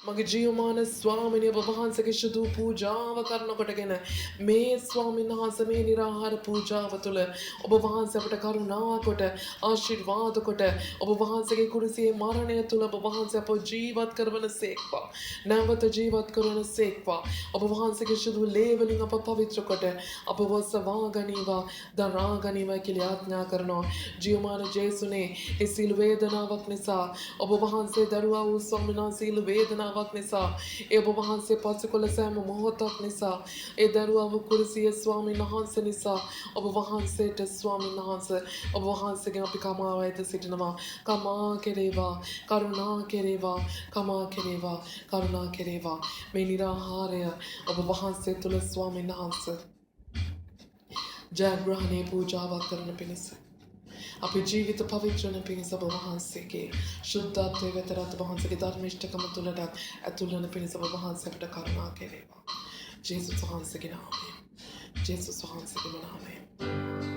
මගේ ජීවමාන ස්වාමිනේ ඔබ වහන්සේගේ ශුද්ධ පූජාව කරනකොටගෙන මේ ස්වාමීන් වහන්සේ මේ නිරාහාර පූජාව තුළ ඔබ වහන්සේ අපට කරුණා කොට ආශිර්වාද කොට ඔබ වහන්සේගේ කුරුසියේ මරණය තුළ ඔබ වහන්සේ අප ජීවත් කරවන සේක්වා නැවත ජීවත් කරවන සේක්වා ඔබ වහන්සේගේ ශුද්ධ ලේ වලින් අප පවිත්‍ර කොට අප වසවා ගනීවා දරා ගනීවා කියලා ආඥා කරනවා ජීවමාන ජේසුනේ ඒ සිල් වේදනාවක් නිසා ඔබ වහන්සේ දරුවා වූ ස්වාමීන් වහන්සේ සිල් වේදනාවක් නිසා ඒ ඔබ වහන්සේ පසුකොළ සෑම මොහොතක් නිසා ඒ දරුවා වූ කුරුසියේ ස්වාමීන් වහන්සේ නිසා ඔබ වහන්සේට ස්වාමීන් වහන්සේ ඔබ වහන්සේගෙන් අපි කමා වෛද්‍ය සිටිනවා කමා කෙරේවා කරුණා කෙරේවා කමා කෙරේවා කරුණා කෙරේවා මේ නිරාහාරය ඔබ වහන්සේ තුළ ස්වාමීන් වහන්සේ ජයග්‍රහණයේ පූජාවක් කරන පිණිස අපේ ජීවිත පවිත්‍රන පිණිස ඔබ වහන්සේගේ ශුද්ධත්වය වෙත රත් වහන්සේගේ ධර්මිෂ්ඨකම තුළට ඇතුල් වන පිණිස ඔබ වහන්සේ අපට කරුණා කෙරේවා. ජේසුස් වහන්සේගේ නාමයෙන්. ජේසුස් වහන්සේගේ නාමයෙන්.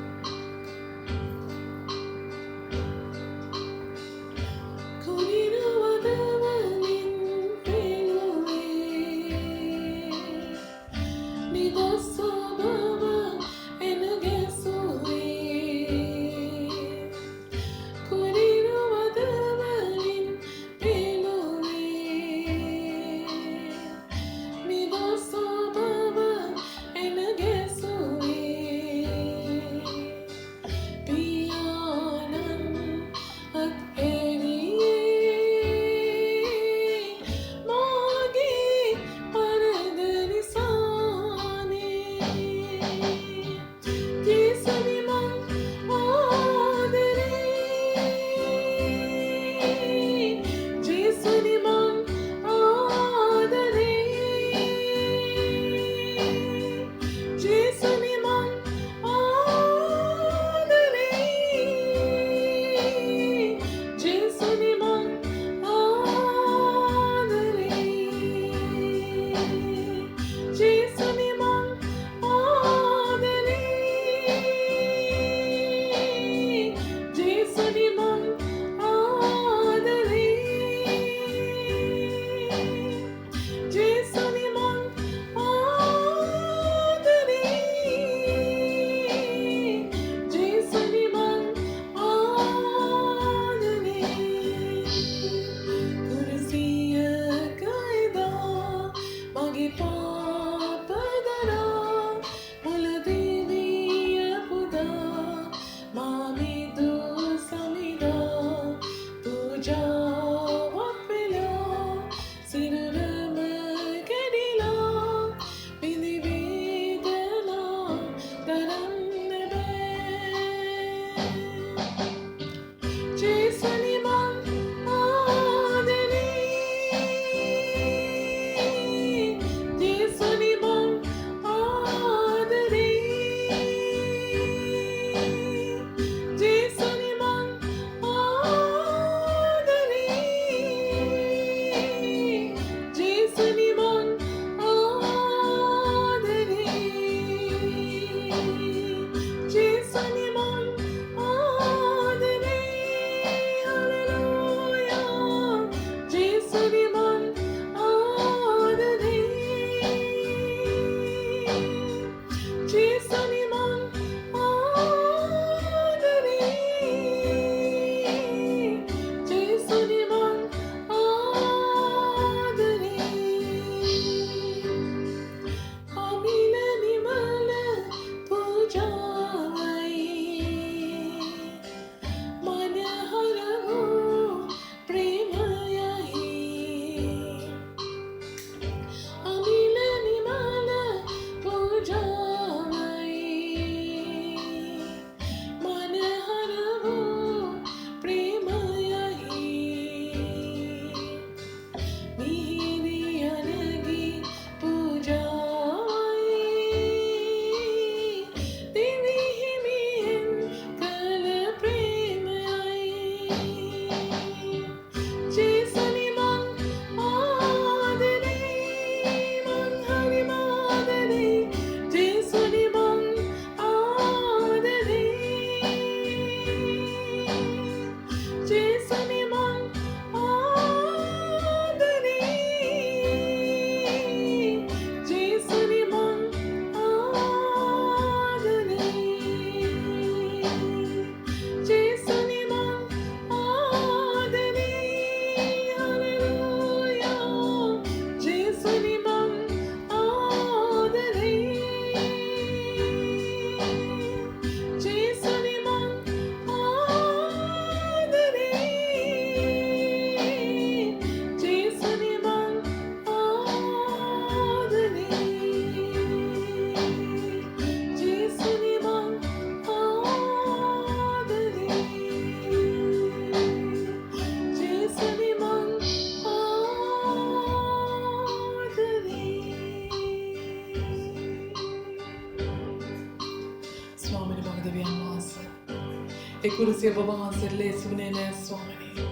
ඒ කුරුසිය ඔබ වහන්සේට ලේසි වුණේ නෑ ස්වාමිනේ.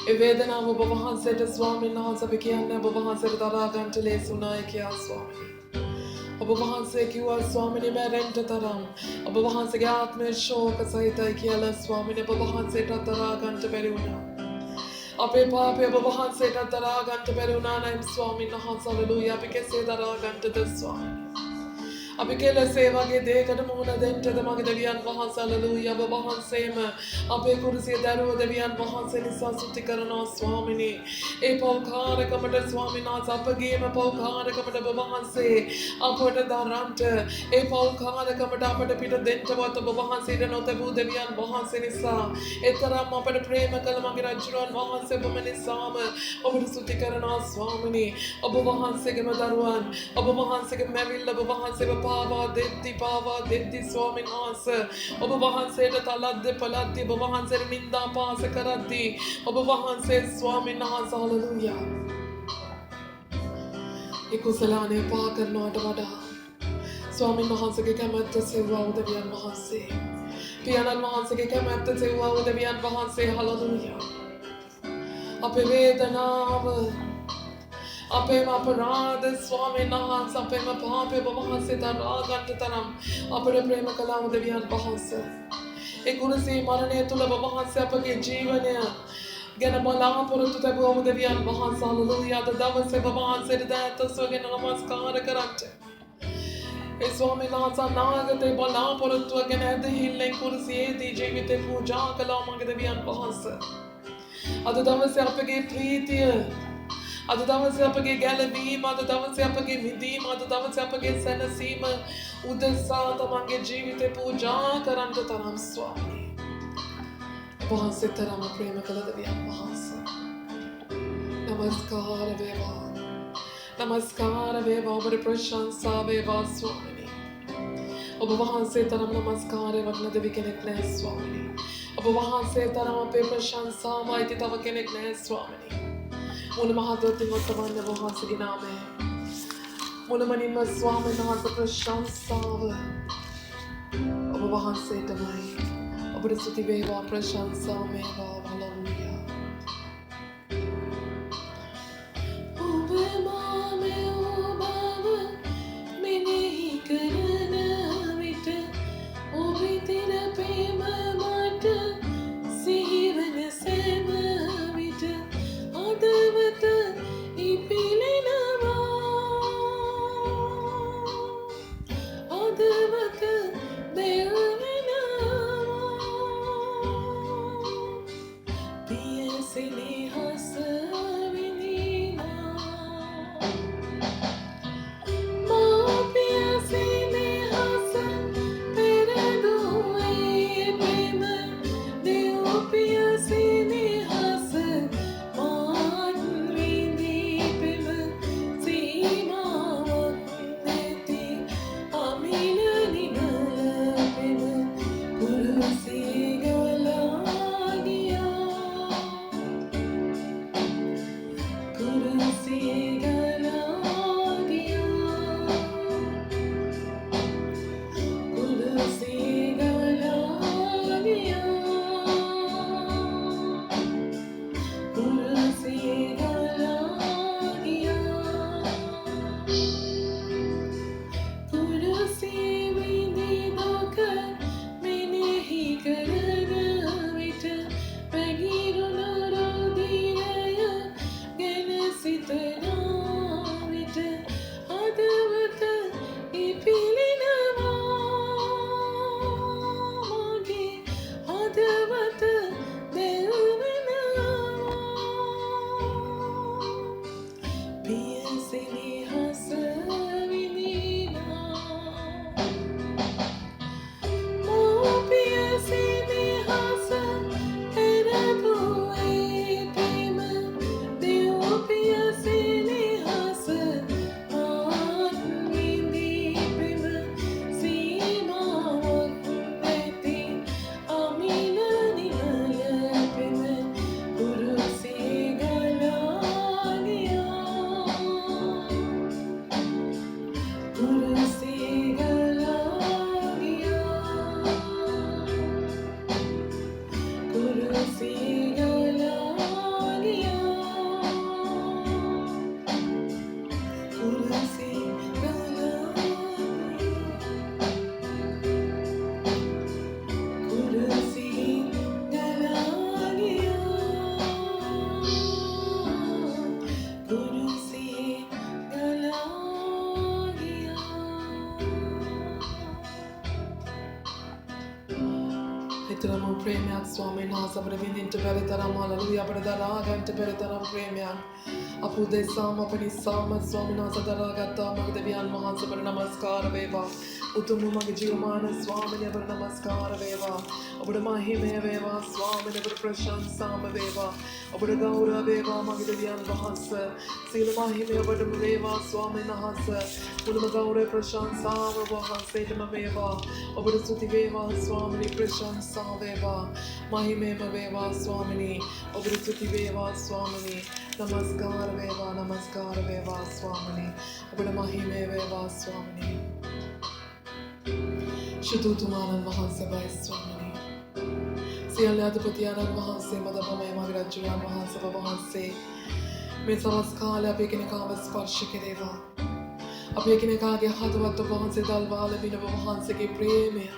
ඒ වේදනාව ඔබ වහන්සේට ස්වාමීන් වහන්සේ අපි කියන්නේ ඔබ වහන්සේට දරා ගන්නට ලේසි වුණායි කියලා ස්වාමිනේ. ඔබ වහන්සේ කිව්වා ස්වාමිනේ මැරෙන්න තරම් ඔබ වහන්සේගේ ආත්මය ශෝක සහිතයි කියලා ස්වාමිනේ ඔබ වහන්සේට දරා ගන්නට බැරි වුණා. අපේ පාපය ඔබ වහන්සේට දරා ගන්නට බැරි වුණා නම් ස්වාමීන් වහන්සේ හලෙලූයා අපි කෙසේ දරා ගන්නටද ස්වාමී. අපි කෙලෙසේ වගේ දෙයකට මුහුණ දෙන්නද මගේ දෙවියන් වහන්සේ හලෙලූයා ඔබ වහන්සේම අපේ කුරුසිය දරුව දෙවියන් වහන්සේ නිසා සුති කරනවා ස්වාමිනේ. ඒ පෞකාරකමට ස්වාමීන් වහන්සේ අපගේම පෞකාරකමට ඔබ වහන්සේ අපට දරන්ට ඒ පෞකාරකමට අපට පිට දෙන්නවත් ඔබ වහන්සේට නොතබූ දෙවියන් වහන්සේ නිසා එතරම් අපට ප්‍රේම කළ මගේ රජුන් වහන්සේ ඔබම නිසාම ඔබට සුති කරනවා ස්වාමිනේ. ඔබ වහන්සේගේම දරුවන් ඔබ වහන්සේගේ මැවිල්ල ඔබ වහන්සේව පාවා දෙද්දි ස්වාමීන් වහන්සේ ඔබ වහන්සේට තලද්ද පලද්ද ඔබ වහන්සේට නින්දා පාස කරද්දී ඔබ වහන්සේ ස්වාමීන් වහන්සේ හලෙලූයා ඒ කුසලානේ පා කරනවට වඩා ස්වාමීන් වහන්සේගේ කැමැත්ත සෙව්වා උදවියන් වහන්සේ පියාණන් වහන්සේගේ කැමැත්ත සෙව්වා උදවියන් වහන්සේ හලෙලූයා අපේ වේදනාව අපේම අපරාධ ස්වාමීන් වහන්සේ අපේම පාපය ඔබ වහන්සේ දරා ගන්නට තරම් අපට ප්‍රේම කළා උදවියන් වහන්සේ. ඒ කුරුසියේ මරණය තුල ඔබ වහන්සේ අපගේ ජීවනය ගැන බලාපොරොත්තු තබුවා උදවියන් වහන්සේ හලෙලූයා. අද දවසේ ඔබ වහන්සේට දයතස්වගෙන නමස්කාර කරන්ට. ඒ ස්වාමීන් වහන්සේ නාගතේ බලාපොරොත්තුව ගැන ඇදහිල්ලෙන් කුරුසියේදී ජීවිතේ පූජා කළා මගේ දෙවියන් වහන්සේ. අද දවසේ අපගේ ප්‍රීතිය අද දවසේ අපගේ ගැලවීම අද දවසේ අපගේ මිදීම අද දවසේ අපගේ සැනසීම උදෙසා තමන්ගේ ජීවිතේ පූජා කරන්නට තරම් ස්වාමී වහන්සේ තරම් ප්‍රේම කළ දෙවියන් වහන්සේ නමස්කාර වේවා ඔබට ප්‍රශංසා වේවා ස්වාමිනේ. ඔබ වහන්සේ තරම් නමස්කාරය වඩන දෙවි කෙනෙක් නැහැ ස්වාමිනේ. ඔබ වහන්සේ තරම් අපේ ප්‍රශංසාව අයිති තව කෙනෙක් නැහැ ස්වාමිනේ. මුල මහත්වතින් ඔත්තමන්න වහන්සේගේ නාමයෙන් මුලමනින්ම ස්වාමීන් වහන්සේ ප්‍රශංසාව ඔබ වහන්සේටමයි. ඔබට ස්තුති වේවා ප්‍රශංසා වේවා හලෙලූයා. ඔබ මාමේ ඔබව මෙනෙහි කරන විට ඔබ තිර ප්‍රේම මට සිහිවන සෑම විට අදවත ඉපිලෙනවා අදවත දෙවනවා පියසිනි හස විඳිනා මා පියසිනි හස පෙරදුවේ ප්‍රේම දෙව් පියසිනි හස මාත් විඳී ප්‍රේම සීමාවක් නැති අමිල නිමල ප්‍රේම කුරුසිය ගලා ගියා කුරුසිය ගලා ගියා කුරුසිය ගලා ගියා කුරුසිය ගලා ගියා කුරුසිය විඳි දුක මෙනෙහි කරන විට පැගිරුණු රුධිරය ගැන සිතනවා premium Swami Nasa Brevininto Veritana Hallelujah Bradaraga and Veritana premium. Apu de Sama Pani Sama Swami Nasa Daragata Magdavian Mahansa Namaskara Veva. Utumu Magijumana Swami never Namaskara Veva. Obama Hime Veva Swami never Prashan Sama Veva. Obagaura Veva Magdavian Mahansa. Silama Hime Obadam Veva Swami Nahasa. Ulmagaure Prashan Sama Vahansa Veva. Obadasuti Veva Swami Prashan Sama Veva. Mahime Veva Swamini. Obadasuti Veva Swamini. Namaskar Veva Swamini. Obadamahime Veva Swamini. Shudutumanan Mahansabha Swamini. Sialadapatianan Mahanse, Madhavame Magrajuan Mahansabha Mahanse. Metsavaskala Pekinikava Sparshikireva. Apekinikage Hadvat Vahanse Dalvala Vinava Mahanseki Premia.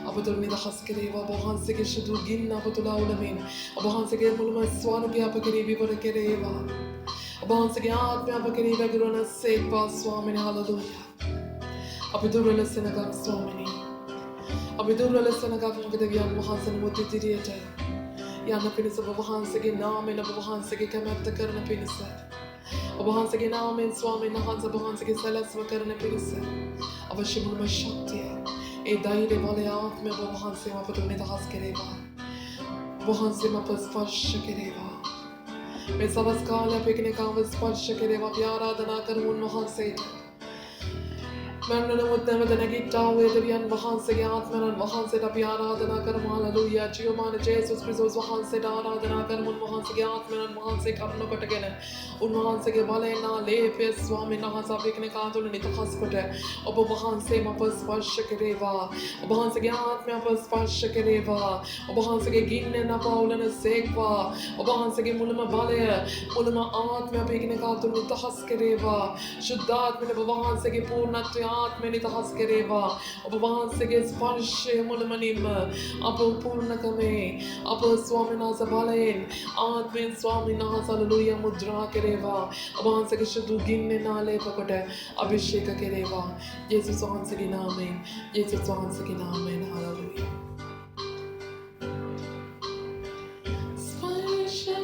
Abatul Nida Haskereva, Bohanseke Shudu Ginna Batulaulamin, Abohanseke Mulma Swanaki Apakari Vivakereva, Abohanseke Atme Apakari Vagurana Sepa Swamini Hallelujah. Abidurala Senagam Swamini. Abidurala Senagam Gadavian Mahansan Mutitiata. Yana Pinis of Bohanseke Namin of Bohanseke Kamata Karana Pinisa. Abohanseke Namin Swami Nahansa Bohanseke Salas Vakarana Pinisa. Abashimulma Shakti. E daire vale atme Bohanse Mapatuni the Haskereva. Bohanse Mapas Parshakereva. Mesavaskala Picnicavas Parshakereva Piara the Nakarun Mohanseta. Manana would never then get down with the Yan Bohanse Atman and Bohanse Piara the Nakaram Hallelujah. Giomana Jesus Prisos Bohanse Dara the Nakaram Mohanse Atman and Mohanse Karnaka again. Unmahanse Valena, Lepe, Swami Nahasa Picnicato in the hospital. Obohanse Mapas Parshakereva. Obohanse Atmapas Parshakereva. Obohanse Gin and Apaul and a Sekva. Obohanse Mulama Vale. Mulama Atma Picnicato in the Haskereva. Should that mean Obohanse Purnat? Atmeni Haskereva, Obahansege Sparshe Mulamanim, Apo Purnakame, Apo Swamina Zabalain, Atmen Swamina Hallelujah Mudra Kereva, Obahansege Shadu Ginale Pakote, Abhisheka Kereva, Jesus Hansegin Amen, Jesus Hansegin Amen, Hallelujah. Should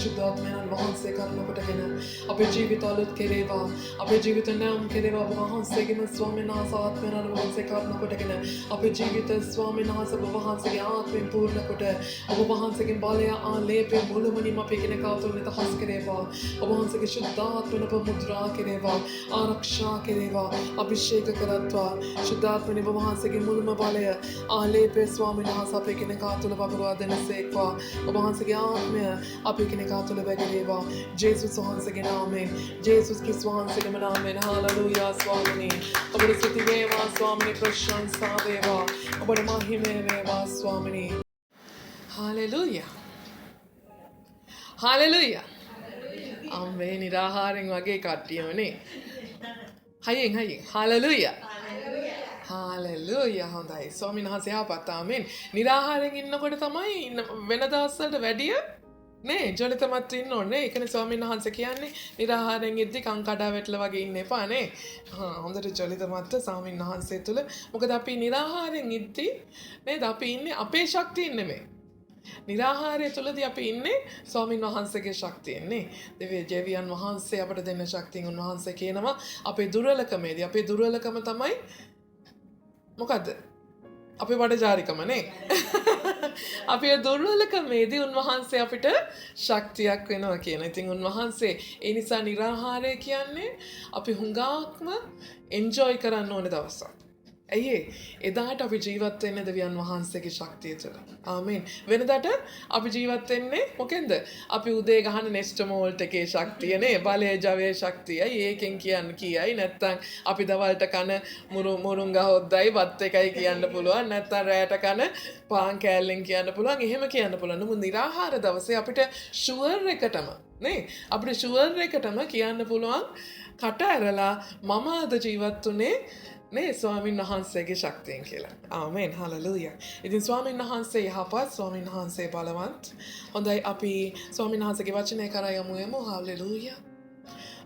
ශුද්ධාත්මයන් වහන්සේ කරුණ කොටගෙන අපේ ජීවිත අලුත් කෙරේවා. අපේ ජීවිත නම් කෙරේවා ඔබ වහන්සේගේම ස්වාමීන් වහන්සේ ආත්මයන් වහන්සේ කරුණ කොටගෙන අපේ ජීවිත ස්වාමීන් වහන්සේ ඔබ වහන්සේගේ ආත්මයෙන් පූර්ණ කොට ඔබ වහන්සේගේ බලය ආලේපේ මුළුමනින්ම අපේ කෙනෙක් ආතුල නිදහස් කෙරේවා. ඔබ වහන්සේගේ ශුද්ධාත්මන ඔබ මුද්‍රා කෙරේවා. ආරක්ෂා කෙරේවා. අභිෂේක කරත්වා. ශුද්ධාත්මන ඔබ වහන්සේගේ මුළුම බලය ආලේපේ ස්වාමීන් වහන්සේ අපේ කෙනෙක් ආතුල වගුරුවා දෙනසේක්වා. ඔබ වහන්සේගේ ආත්මය අපේ කෙනෙක් ආතුල වැගිරේවා. ජේසුස් වහන්සේගේ නාමයෙන් ජේසුස් ක්‍රිස්තුස් වහන්සේගේ නාමයෙන් හාලෙලූයා ස්වාමීනි. ඔබට ස්තුති වේවා ස්වාමීනි. ප්‍රශංසා වේවා. ඔබට මහිමය වේවා ස්වාමීනි. හාලෙලූයා. හාලෙලූයා. අම්මේ නිරාහාරයෙන් වගේ කට්ටියමනේ. හයියෙන් හාලෙලූයා. හාලෙලූයා. හොඳයි. ස්වාමීන් වහන්සේ ආපත් ආමෙන්. නිරාහාරයෙන් ඉන්නකොට තමයි වෙන දවස්වලට වැඩිය නේ ජොලිතමත් ඉන්න ඕනේ. ඒකනේ ස්වාමීන් වහන්සේ කියන්නේ නිරාහාරයෙන් ඉද්දි කං කඩා වැටලා වගේ ඉන්න එපා නේ. හොඳට ජොලිතමත් ස්වාමීන් වහන්සේ තුල. මොකද අපි නිරාහාරයෙන් ඉද්දි නේද අපි ඉන්නේ අපේ ශක්තියින් නෙමෙයි. නිරාහාරය තුළදී අපි ඉන්නේ ස්වාමීන් වහන්සේගේ ශක්තියෙන්නේ. දෙවියන් වහන්සේ අපට දෙන්න ශක්තියෙන් උන්වහන්සේ කියනවා අපේ දුර්වලකමේදී අපේ දුර්වලකම තමයි මොකද්ද? අපේ වඩජාරිකමනේ. අපේ දුර්වලකමේදී උන්වහන්සේ අපිට ශක්තියක් වෙනවා කියන. ඉතින් උන්වහන්සේ ඒ නිසා නිරාහාරය කියන්නේ අපි හුඟක්ම එන්ජොයි කරන්න ඕනේ දවසක්. ඇයි එදාට අපි ජීවත් වෙන්නේ දෙවියන් වහන්සේගේ ශක්තිය තුළ. ආමේන්. වෙනදාට අපි ජීවත් වෙන්නේ මොකෙන්ද? අපි උදේ ගහන නෙස්ටමෝල්ට් එකේ ශක්තියනේ, බලයේ ජවයේ ශක්තියයි. ඒකෙන් කියයි නැත්තම් අපි දවල්ට කන මුරුංගා හොද්දයි වත් එකයි කියන්න පුළුවන්. නැත්තම් රැයට කන පාන් කෑල්ලෙන් කියන්න පුළුවන්. එහෙම කියන්න පුළුවන්. නමුත් නිරාහාර දවසේ අපිට ෂුවර් එකටම නේ අපිට ෂුවර් එකටම කියන්න පුළුවන් කට ඇරලා මම අද ජීවත් වුණේ නේ ස්වාමීන් වහන්සේගේ ශක්තියෙන් කියලා. ආමේන්. හලෙලූයා. ඉතින් ස්වාමීන් වහන්සේ යහපත්, ස්වාමීන් වහන්සේ බලවත්. හොඳයි අපි ස්වාමීන් වහන්සේගේ වචනය කරා යමු. හලෙලූයා.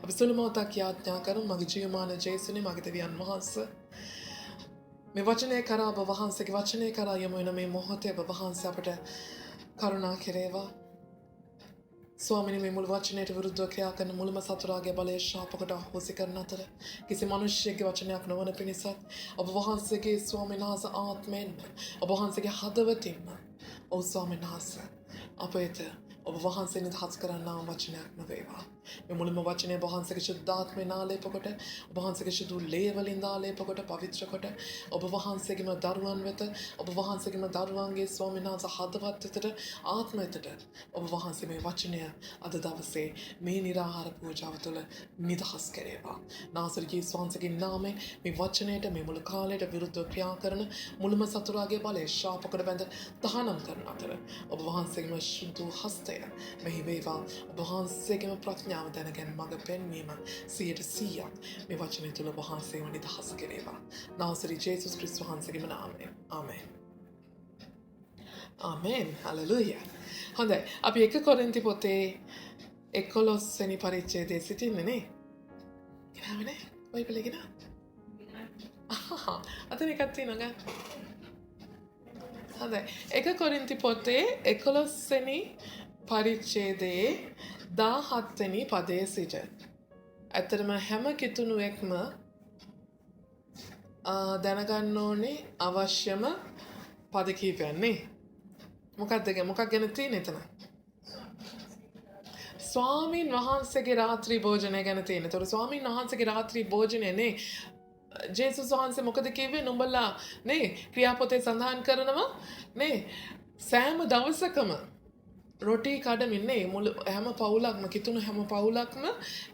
අපි සුළු මොහොතක් යාඥා කරමු. මගේ ජීවමාන ජේසුනේ මගේ දෙවියන් වහන්සේ. මේ වචනය කරා ඔබ වහන්සේගේ වචනය කරා යමු වෙන මේ මොහොතේ ඔබ වහන්සේ අපට කරුණා කෙරේවා. ස්වාමීනි මේ මුළු වචනයට විරුද්ධව ක්‍රියා කරන මුළුම සතුරාගේ බලය ශාපකට අහෝසි කරන අතර කිසි මිනිසෙකුගේ වචනයක් නොවන පිණිසත් ඔබ වහන්සේගේ ස්වාමීන් වහන්සේ ආත්මයෙන් ඔබ වහන්සේගේ හදවතින්ම ඔව් ස්වාමීන් වහන්සේ අපේත ඔබ වහන්සේ නිදහස් කරන්නා වචනයක් නොවේවා. මේ මුළුම වචනය ඔබ වහන්සේගේ ශුද්ධාත්මයෙන් ආලේප කොට ඔබ වහන්සේගේ ශුද්ධ ලේ වලින් ආලේප කොට පවිත්‍ර කොට ඔබ වහන්සේගේම දරුවන් වෙත ඔබ වහන්සේගේම දරුවන්ගේ ස්වාමීන් වහන්සේ හදවත් වෙතට ආත්ම වෙතට ඔබ වහන්සේ මේ වචනය අද දවසේ මේ නිරාහාර පූජාව තුළ නිදහස් කරේවා. නාසර් යේසුස් වහන්සේගේ නාමයෙන් මේ වචනයට මේ මුළු කාලයට විරුද්ධව ක්‍රියා කරන මුළුම සතුරාගේ බලය ශාපකට බැඳ තහනම් කරන අතර ඔබ වහන්සේගේම ශුද්ධ හස්තය මෙහි වේවා. ඔබ වහන්සේගේම ප්‍රඥාව දැනගෙන මඟ පෙන්වීම 100% මේ වචනය තුළ වහන්සේව නිදහස් කෙරේවා. නාසර් යේසුස් ක්‍රිස්තුස් වහන්සේගේම නාමයෙන්. ආමේන්. ආමේන්. හලෙලූයා. හොඳයි. අපි 1 කොරින්ති පොතේ 11 වෙනි පරිච්ඡේදයේ සිටින්නේ නේ. ගිනාමනේ. බයිබලේ ගිනා. අතන එකක් තියෙනවා ගන්න. හොඳයි. 1 කොරින්ති පොතේ 11 වෙනි පරිච්ඡේදයේ 17 වෙනි පදයේ සිට. ඇත්තටම හැම කිතුණුවෙක්ම දැනගන්න ඕනේ අවශ්‍යම පද කීපයක් නේ. මොකක් ගැන තියෙන්නේ එතන? ස්වාමීන් වහන්සේගේ රාත්‍රී භෝජනය ගැන තියෙන. ඒතකොට ස්වාමීන් වහන්සේගේ රාත්‍රී භෝජනය නේ ජේසුස් වහන්සේ මොකද කිව්වේ? නුඹලා නේ ක්‍රියාපොතේ සඳහන් කරනවා නේ සෑම දවසකම රොටි කඩමින් නේ මුළු හැම පවුලක්ම කිතුණු හැම පවුලක්ම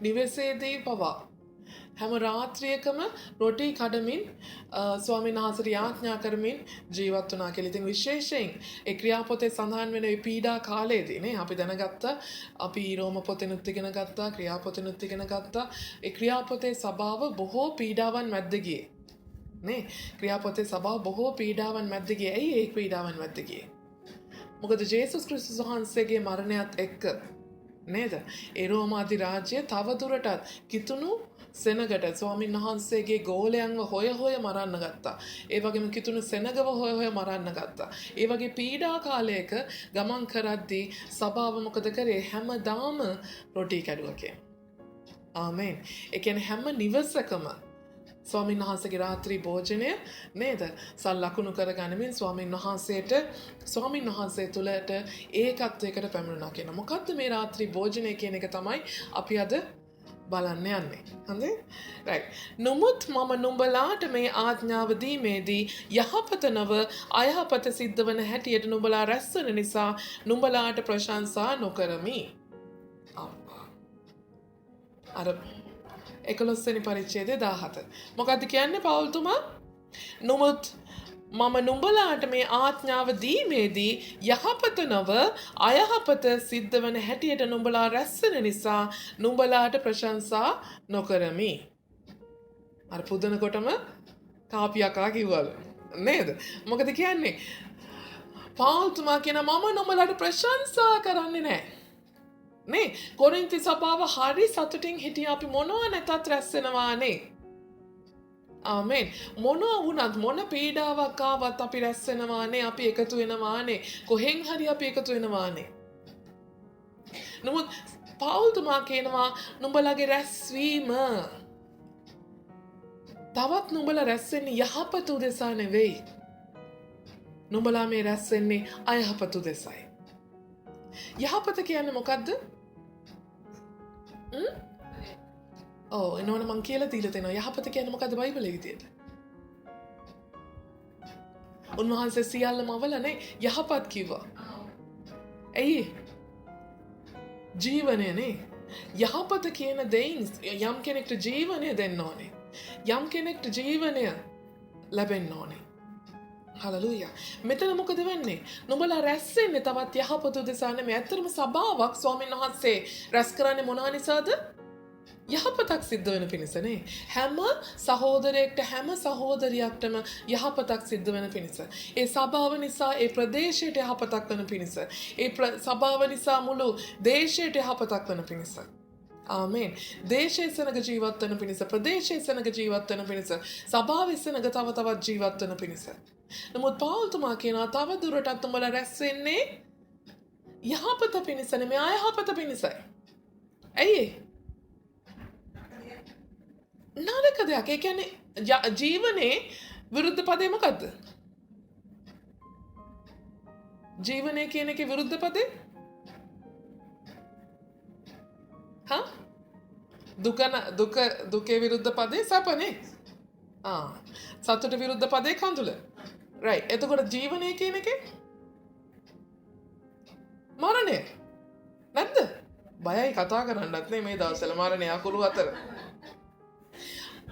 නිවෙසේදී පවා හැම රාත්‍රියකම රොටි කඩමින් ස්වාමීන් වහන්සේට යාඥා කරමින් ජීවත් වුණා කියලා. ඉතින් විශේෂයෙන් ඒ ක්‍රියාපොතේ සඳහන් වෙන මේ පීඩා කාලයේදී නේ අපි දැනගත්තා අපි රෝම පොතෙනුත් ඉගෙන ගත්තා ක්‍රියාපොතෙනුත් ඉගෙන ගත්තා ඒ ක්‍රියාපොතේ සභාව බොහෝ පීඩාවන් මැද්ද ගියේ. නේ ක්‍රියාපොතේ සභාව බොහෝ පීඩාවන් මැද්ද ගියේ. ඇයි ඒ පීඩාවන් මැද්ද ගියේ? මොකද ජේසුස් ක්‍රිස්තුස් වහන්සේගේ මරණයත් එක්ක නේද? ඒ රෝම අධිරාජ්‍ය තව දුරටත් කිතුණු සෙනගට ස්වාමීන් වහන්සේගේ ගෝලයන්ව හොය මරන්න ගත්තා. ඒ වගේම කිතුණු සෙනගව හොය මරන්න ගත්තා. ඒ වගේ පීඩා කාලයක ගමන් කරද්දී සභාව මොකද කරේ? හැමදාම රොටි කැඩුවකේ. ආමෙන්. ඒ කියන්නේ හැම නිවසකම ස්වාමීන් වහන්සේගේ රාත්‍රී භෝජනය නේද? සල්ලකුණු කරගනිමින් ස්වාමීන් වහන්සේ තුළට ඒකත්වයකට පැමිණුණා කියන. මොකද්ද මේ රාත්‍රී භෝජනය කියන එක තමයි අපි අද බලන්න යන්නේ. හරි? රයිට්. නමුත් මම නුඹලාට මේ ආඥාව දීමේදී යහපත නොව අයහපත සිද්ධ වන හැටියට නුඹලා රැස්වන නිසා නුඹලාට ප්‍රශංසා නොකරමි. අර 11 වෙනි පරිච්ඡේදය 17. මොකද්ද කියන්නේ පවුල්තුමා? නමුත් මම නුඹලාට මේ ආඥාව දීමේදී යහපත නොව අයහපත සිද්ධ වන හැටියට නුඹලා රැස්වෙන නිසා නුඹලාට ප්‍රශංසා නොකරමි. අර පුදනකොටම කාපියකා කිව්වලු නේද? මොකද කියන්නේ? පවුල්තුමා කියන මම නුඹලාට ප්‍රශංසා කරන්නේ නැහැ. නේ කොරින්ති සභාව හරි සතුටින් හිටියා අපි මොනවා නැතත් රැස් වෙනවානේ. ආමෙන්. මොනවා වුණත් මොන පීඩාවක් ආවත් අපි රැස් වෙනවානේ, අපි එකතු වෙනවානේ. කොහෙන් හරි අපි එකතු වෙනවානේ. නමුත් පවුල්තුමා කියනවා නුඹලගේ රැස්වීම තවත් නුඹලා රැස් වෙන්නේ යහපත උදෙසා නෙවෙයි. නුඹලා මේ රැස් වෙන්නේ අයහපත උදෙසායි. යහපත කියන්නේ මොකද්ද? එනවනේ මං කියලා දීලා තියෙනවා. යහපත කියන්නේ මොකද්ද බයිබලයේ විදියට? උන්වහන්සේ සියල්ලම අවලනේ යහපත් කිව්වා. ඇයි? ජීවනයනේ. යහපත කියන දෙයින් යම් කෙනෙක්ට ජීවනය දෙන්න ඕනේ. යම් කෙනෙක්ට ජීවනය ලැබෙන්න ඕනේ. හලලුයා. මෙතන මොකද වෙන්නේ? නුඹලා රැස් වෙන්නේ තවත් යහපත උදෙසා නෙමෙයි. ඇත්තටම සභාවක් ස්වාමීන් වහන්සේ රැස් කරන්නේ මොනවා නිසාද? යහපතක් සිද්ධ වෙන පිණිසනේ. හැම සහෝදරයෙක්ට හැම සහෝදරියක්ටම යහපතක් සිද්ධ වෙන පිණිස. ඒ සභාව නිසා ඒ ප්‍රදේශයට යහපතක් වෙන පිණිස. ඒ සභාව නිසා මුළු දේශයට යහපතක් වෙන පිණිස. ආමෙන්. දේශයේ සෙනග ජීවත් වෙන පිණිස, ප්‍රදේශයේ සෙනග ජීවත් වෙන පිණිස, සභාවේ සෙනග තව තවත් ජීවත් වෙන පිණිස. නමුත් පවුල්තුමා කියනවා තව දුරටත් උඹලා රැස් වෙන්නේ යහපත පිණිස නෙමෙයි අයහපත පිණිසයි. ඇයි? නාලක දෙයක්. ඒ කියන්නේ ජීවනයේ විරුද්ධ පදේ මොකද්ද? ජීවනය කියන එකේ විරුද්ධ පදේ? දුකේ විරුද්ධ පදේ සැපනේ. සතුට විරුද්ධ පදේ කඳුල. රයිට්. එතකොට ජීවනය කියන එකේ මරණය. නැද්ද? බයයි කතා කරන්නත් නේ මේ දවස්වල මරණය අකුරු අතර.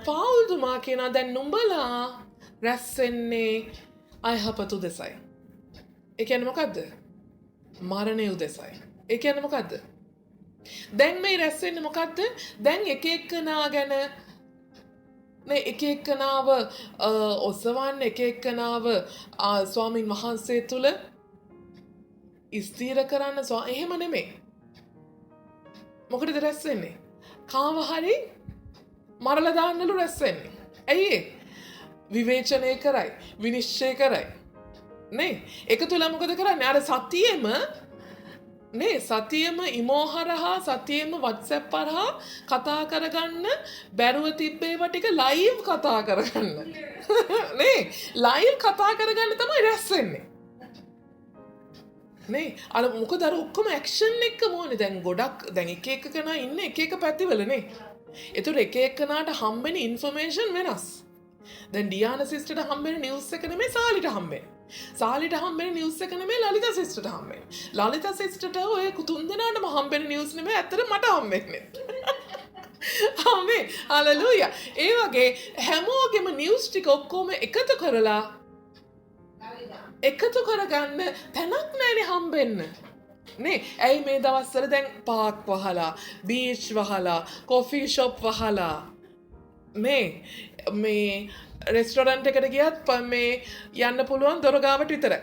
පවුල්තුමා කියනවා දැන් නුඹලා රැස් වෙන්නේ අයහපත උදෙසයි. ඒ කියන්නේ මොකද්ද? මරණය උදෙසයි. ඒ කියන්නේ මොකද්ද? දැන් මේ රැස් වෙන්නේ මොකද්ද? දැන් එක එක්කනා ගැන එක එක්කනාව ඔසවන්න, එක එක්කනාව ස්වාමීන් වහන්සේ තුල ස්ථීර කරන්න එහෙම නෙමෙයි. මොකටද රැස් වෙන්නේ? කාව හරි මරලා දාන්නලු රැස් වෙන්නේ. ඇයි? විවේචනය කරයි, විනිශ්චය කරයි. නේ? ඒක තුල මොකද කරන්නේ? අර සතියෙම සතියෙම ඉමෝ හරහා සතියෙම WhatsApp හරහා කතා කරගන්න බැරුව තිබ්බේව ටික ලයිව් කතා කරගන්න. නේ? ලයිව් කතා කරගන්න තමයි රැස් වෙන්නේ. නේ? අර මොකද අර ඔක්කොම ඇක්ෂන් එකම ඕනේ. දැන් ගොඩක් දැන් එක එක කෙනා ඉන්නේ එක එක පැතිවල නේ. ඒතර එක එකනාට හම්බෙන ඉන්ෆර්මේෂන් වෙනස්. දැන් ඩියාන සිස්ටර්ට හම්බෙන නිවුස් එක නෙමෙයි සාලිට හම්බෙන්නේ. සාලිට හම්බෙන නිවුස් එක නෙමෙයි ලලිතා සිස්ටර්ට හම්බෙන්නේ. ලලිතා සිස්ටර්ට ඔය තුන් දෙනාටම හම්බෙන නිවුස් නෙමෙයි ඇත්තට මට හම්බෙන්නේ. ආමේන්. හලෙලූයා. ඒ වගේ හැමෝගෙම නිවුස් ටික ඔක්කොම එකතු කරලා එකතු කරගන්න තැනක් නැනේ හම්බෙන්න. නේ? ඇයි මේ දවස්වල දැන් පාක් වහලා, බීච් වහලා, කොෆි ෂොප් වහලා මේ රෙස්ටොරන්ට් එකට ගියත් මේ යන්න පුළුවන් දොර ගාවට විතරයි.